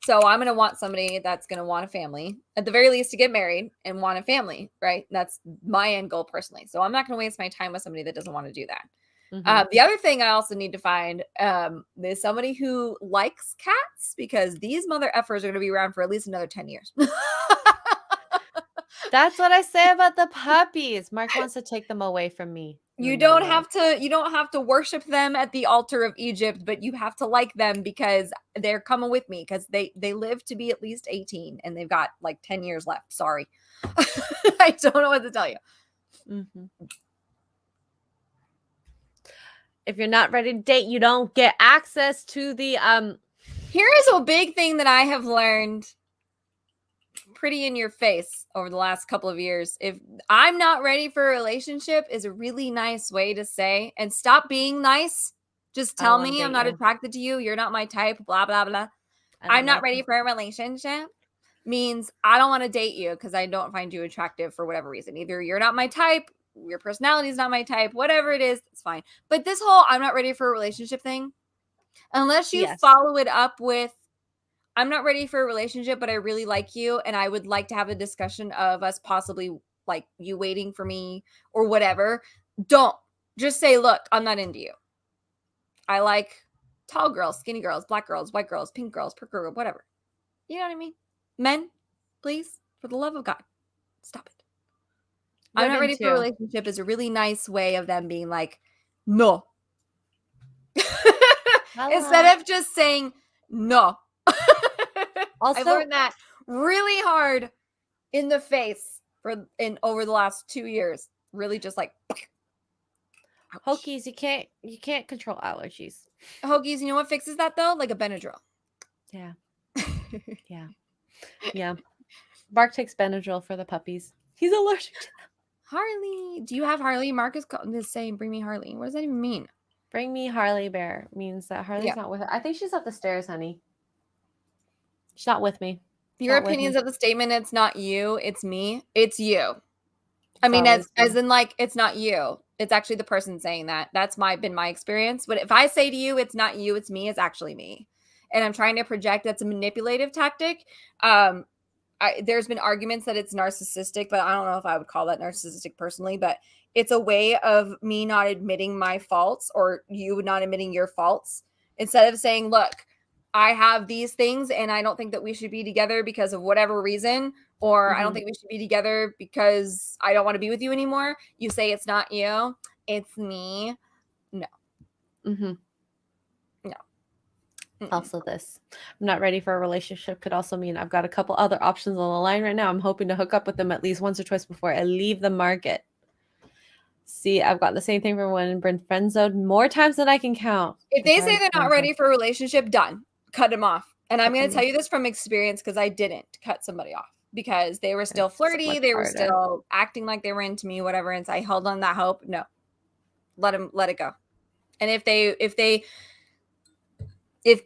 S2: So I'm going to want somebody that's going to want a family, at the very least to get married and want a family, right? That's my end goal personally. So I'm not going to waste my time with somebody that doesn't want to do that. The other thing I also need to find is somebody who likes cats, because these mother effers are going to be around for at least another 10 years.
S1: That's what I say about the puppies. Mark wants to take them away from me.
S2: You don't have to worship them at the altar of Egypt, but you have to like them because they're coming with me, because they live to be at least 18 and they've got like 10 years left. Sorry. I don't know what to tell you.
S1: If you're not ready to date, you don't get access to the
S2: Here is a big thing that I have learned pretty in your face over the last couple of years. If I'm not ready for a relationship is a really nice way to say, and stop being nice. Just tell me I'm not attracted to you. You're not my type, blah, blah, blah. I'm not ready for a relationship means I don't want to date you because I don't find you attractive for whatever reason. Either you're not my type, your personality is not my type, whatever it is, it's fine. But this whole I'm not ready for a relationship thing, unless you follow it up with I'm not ready for a relationship, but I really like you, and I would like to have a discussion of us possibly, like, you waiting for me or whatever. Don't. Just say, look, I'm not into you. I like tall girls, skinny girls, black girls, white girls, pink girls, purple girls, whatever. You know what I mean? Men, please, for the love of God, stop it. I'm not ready for a relationship is a really nice way of them being like, no. Instead of just saying no. Also, I learned that really hard in the face over the last 2 years. Really just like
S1: Hokies, you can't control allergies.
S2: Hokies, you know what fixes that though? Like a Benadryl.
S1: Yeah. Yeah. Mark takes Benadryl for the puppies. He's allergic to them.
S2: Harley. Do you have Harley? Mark is saying, bring me Harley. What does that even mean?
S1: Bring me Harley Bear means that Harley's not with her. I think she's up the stairs, honey. She's not with me.
S2: Your opinions of the statement, it's not you, it's me. It's you. I mean, as in like, it's not you. It's actually the person saying that. That's been my experience. But if I say to you, it's not you, it's me, it's actually me. And I'm trying to project that's a manipulative tactic. There's been arguments that it's narcissistic, but I don't know if I would call that narcissistic personally. But it's a way of me not admitting my faults or you not admitting your faults. Instead of saying, look, I have these things and I don't think that we should be together because of whatever reason, or I don't think we should be together because I don't want to be with you anymore. You say it's not you, it's me. No. No.
S1: Also this. I'm not ready for a relationship could also mean I've got a couple other options on the line right now. I'm hoping to hook up with them at least once or twice before I leave the market. See, I've got the same thing for when been friend zoned more times than I can count.
S2: If they say they're not ready for a relationship, done. Cut them off. And I'm going to tell you this from experience because I didn't cut somebody off because they were still flirty. They were still acting like they were into me, whatever. And so I held on that hope. No, let it go. And if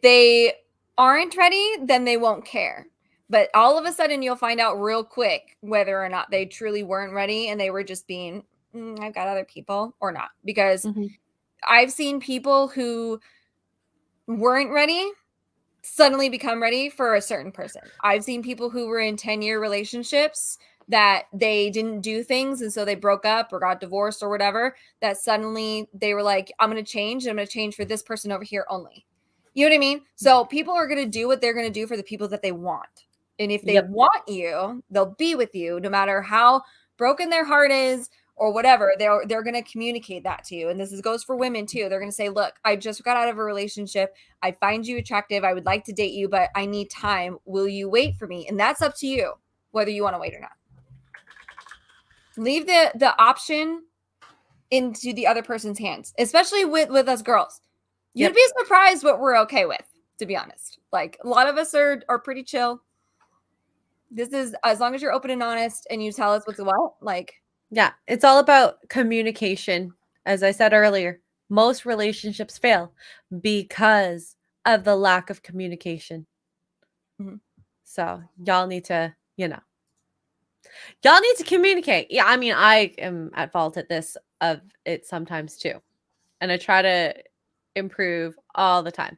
S2: they aren't ready, then they won't care. But all of a sudden you'll find out real quick whether or not they truly weren't ready and they were just being, I've got other people or not. Because I've seen people who weren't ready suddenly become ready for a certain person. I've seen people who were in 10-year relationships that they didn't do things and so they broke up or got divorced or whatever, that suddenly they were like, I'm going to change. I'm going to change for this person over here only. You know what I mean? So people are going to do what they're going to do for the people that they want. And if they want you, they'll be with you no matter how broken their heart is or whatever. They're going to communicate that to you. And this goes for women too. They're going to say, look, I just got out of a relationship. I find you attractive. I would like to date you, but I need time. Will you wait for me? And that's up to you, whether you want to wait or not. Leave the option into the other person's hands, especially with us girls. You'd be surprised what we're okay with, to be honest. Like a lot of us are pretty chill. This is as long as you're open and honest and you tell us what's what, like.
S1: Yeah, it's all about communication. As I said earlier, most relationships fail because of the lack of communication. So y'all need to, y'all need to communicate. Yeah, I mean, I am at fault at this of it sometimes too. And I try to improve all the time.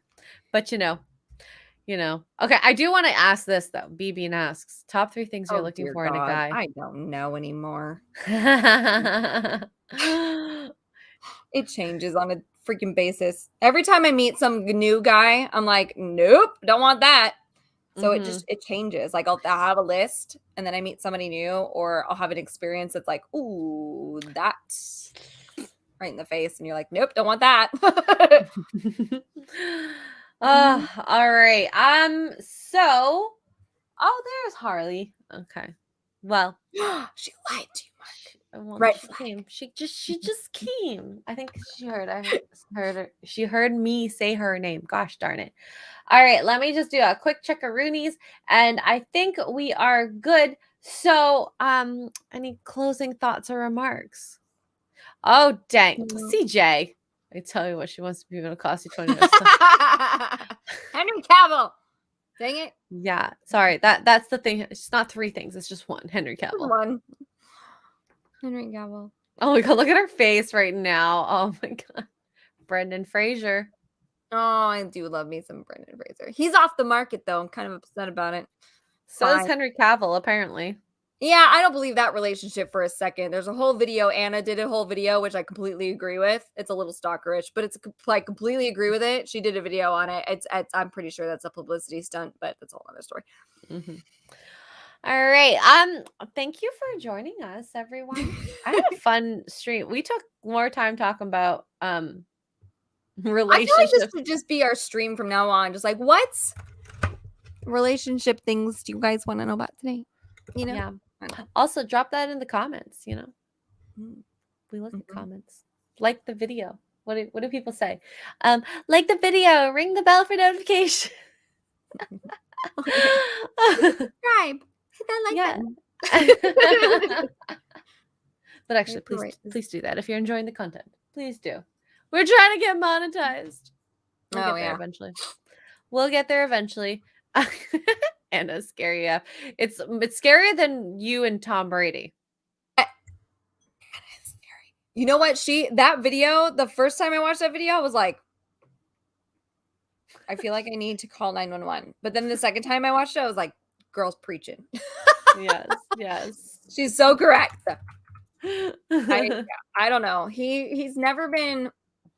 S1: But okay, I do want to ask this though. BB asks, top 3 things you're looking for in a guy.
S2: I don't know anymore. It changes on a freaking basis. Every time I meet some new guy, I'm like, nope, don't want that. So it changes. Like I'll have a list and then I meet somebody new, or I'll have an experience that's like, ooh, that's right in the face. And you're like, nope, don't want that.
S1: All right. So there's Harley. Okay. Well,
S2: she lied to you, Mark.
S1: Well, she came. She just came. I think she heard. I heard her. She heard me say her name. Gosh darn it! All right, let me just do a quick check of Roonies, and I think we are good. So, any closing thoughts or remarks? Oh dang, CJ! I tell you what, she wants to be going to cost you $20.
S2: Henry Cavill. Dang it.
S1: Yeah, sorry. That's the thing. It's not 3 things. It's just one. Henry Cavill.
S2: One. Henry Cavill.
S1: Oh my god, look at her face right now. Oh my god. Brendan Fraser.
S2: Oh, I do love me some Brendan Fraser. He's off the market though. I'm kind of upset about it.
S1: So is Henry Cavill, apparently.
S2: Yeah, I don't believe that relationship for a second. There's a whole video. Anna did a whole video, which I completely agree with. It's a little stalkerish, but it's like completely agree with it. She did a video on it. It's I'm pretty sure that's a publicity stunt, but that's a whole other story.
S1: All right. Thank you for joining us, everyone. I had a fun stream. We took more time talking about relationships.
S2: I feel like this should just be our stream from now on. Just like, what relationship things do you guys want to know about today? You know?
S1: Yeah. Also, drop that in the comments, you know. We look at comments. Like the video. What do people say? Like the video, ring the bell for notification.
S2: Subscribe. Hit that like button.
S1: But actually, please do that if you're enjoying the content. Please do. We're trying to get monetized. We'll get there eventually. We'll get there eventually. Anna's scary. Yeah, it's scarier than you and Tom Brady.
S2: You know what? That video, the first time I watched that video, I was like, I feel like I need to call 911. But then the second time I watched it, I was like, girl's preaching.
S1: Yes.
S2: She's so correct. I don't know. He's never been,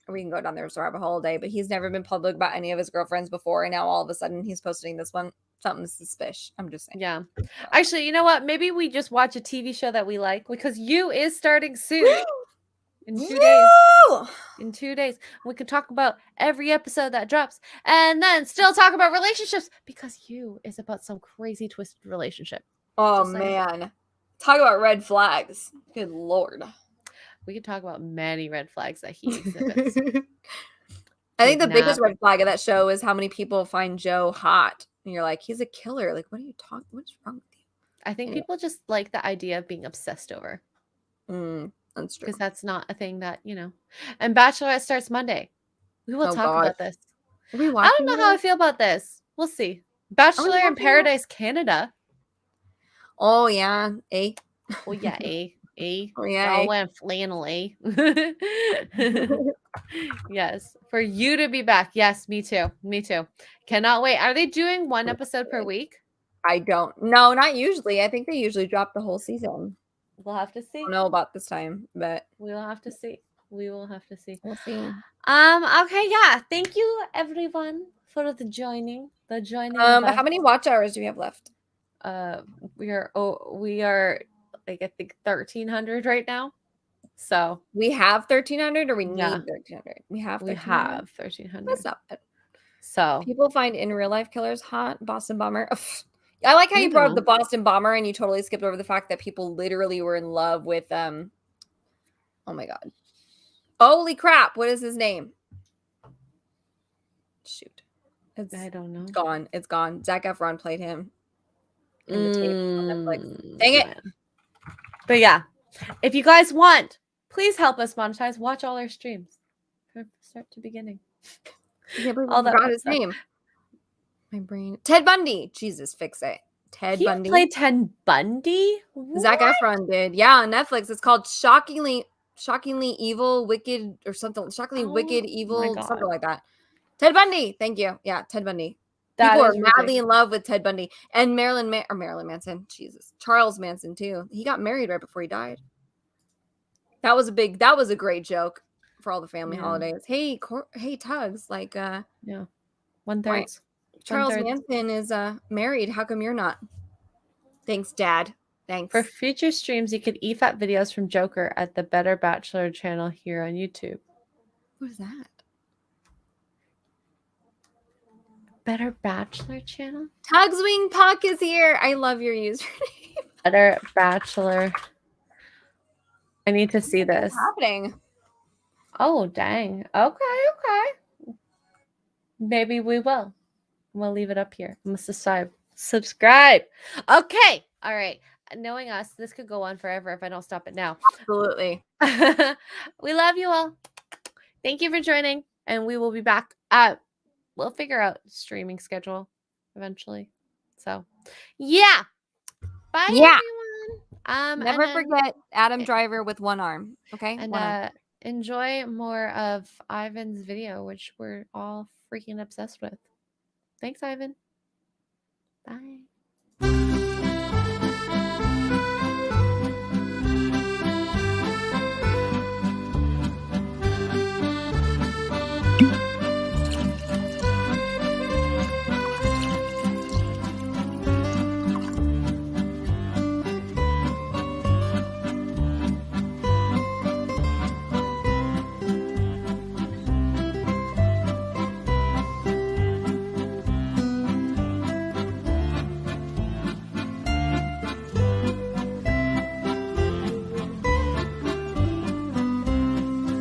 S2: we can go down there for a whole day, but he's never been public about any of his girlfriends before. And now all of a sudden he's posting this one. Something's suspicious. I'm just saying.
S1: Yeah. Actually, you know what? Maybe we just watch a TV show that we like, because You is starting soon. In 2 days. In 2 days. We can talk about every episode that drops and then still talk about relationships, because You is about some crazy twisted relationship.
S2: Oh, man. Talk about red flags. Good Lord.
S1: We could talk about many red flags that he exhibits.
S2: I think the biggest red flag of that show is how many people find Joe hot. And you're like, he's a killer. Like, what are you talking? What's wrong with you?
S1: I think people just like the idea of being obsessed over.
S2: That's true.
S1: Because that's not a thing that, you know. And Bachelorette starts Monday. We will talk about this. I don't know how I feel about this. We'll see. Bachelor in Paradise, Canada.
S2: Oh, yeah.
S1: Oh, yeah.
S2: Oh, yeah.
S1: All went flannel, Yes. For you to be back. Yes, me too. Me too. Cannot wait. Are they doing 1 episode per week?
S2: I don't. No, not usually. I think they usually drop the whole season.
S1: We'll have to see.
S2: I don't know about this time, but
S1: we will have to see. We will have to see.
S2: We'll see.
S1: Okay, yeah. Thank you everyone for the joining.
S2: How many watch hours do we have left?
S1: We are like, I think 1,300 right now. So
S2: we have 1,300, or we need 1,300. We have
S1: 1,300.
S2: That's not bad.
S1: So
S2: people find in real life killers hot. Boston Bomber. I like how you brought up the Boston Bomber and you totally skipped over the fact that people literally were in love with oh my god. Holy crap, what is his name? Shoot.
S1: I don't know.
S2: It's gone. Zac Efron played him in the tape on Netflix. Dang it.
S1: Man. But yeah, if you guys want, please help us monetize. Watch all our streams from start to beginning.
S2: All that his name. My brain. Ted Bundy. Jesus, fix it. Bundy.
S1: Played Ted Bundy?
S2: Zac Efron did. Yeah, on Netflix. It's called Shockingly Evil, Wicked, or something. Shockingly Wicked, Evil, something like that. Ted Bundy. Thank you. Yeah, Ted Bundy. People are madly in love with Ted Bundy. And Marilyn Manson. Jesus. Charles Manson, too. He got married right before he died. That was a great joke. for all the family
S1: Yeah.
S2: holidays. Hey, hey, Tuggs, like,
S1: Yeah.
S2: why-
S1: 1/3.
S2: Charles
S1: 1/3.
S2: Manson is married. How come you're not? Thanks, Dad. Thanks.
S1: For future streams, you could EFAT videos from Joker at the Better Bachelor channel here on YouTube.
S2: What is that?
S1: Better Bachelor channel?
S2: Tuggs Wing Puck is here. I love your username.
S1: Better Bachelor. I need to see this.
S2: What's happening?
S1: Oh, dang. Okay. Maybe we will. We'll leave it up here. I'm gonna subscribe. Okay. All right. Knowing us, this could go on forever if I don't stop it now.
S2: Absolutely.
S1: We love you all. Thank you for joining, and we will be back. We'll figure out streaming schedule eventually. So, yeah. Bye, everyone.
S2: Never forget Adam Driver with one arm. Okay.
S1: And enjoy more of Ivan's video, which we're all freaking obsessed with. Thanks, Ivan. Bye.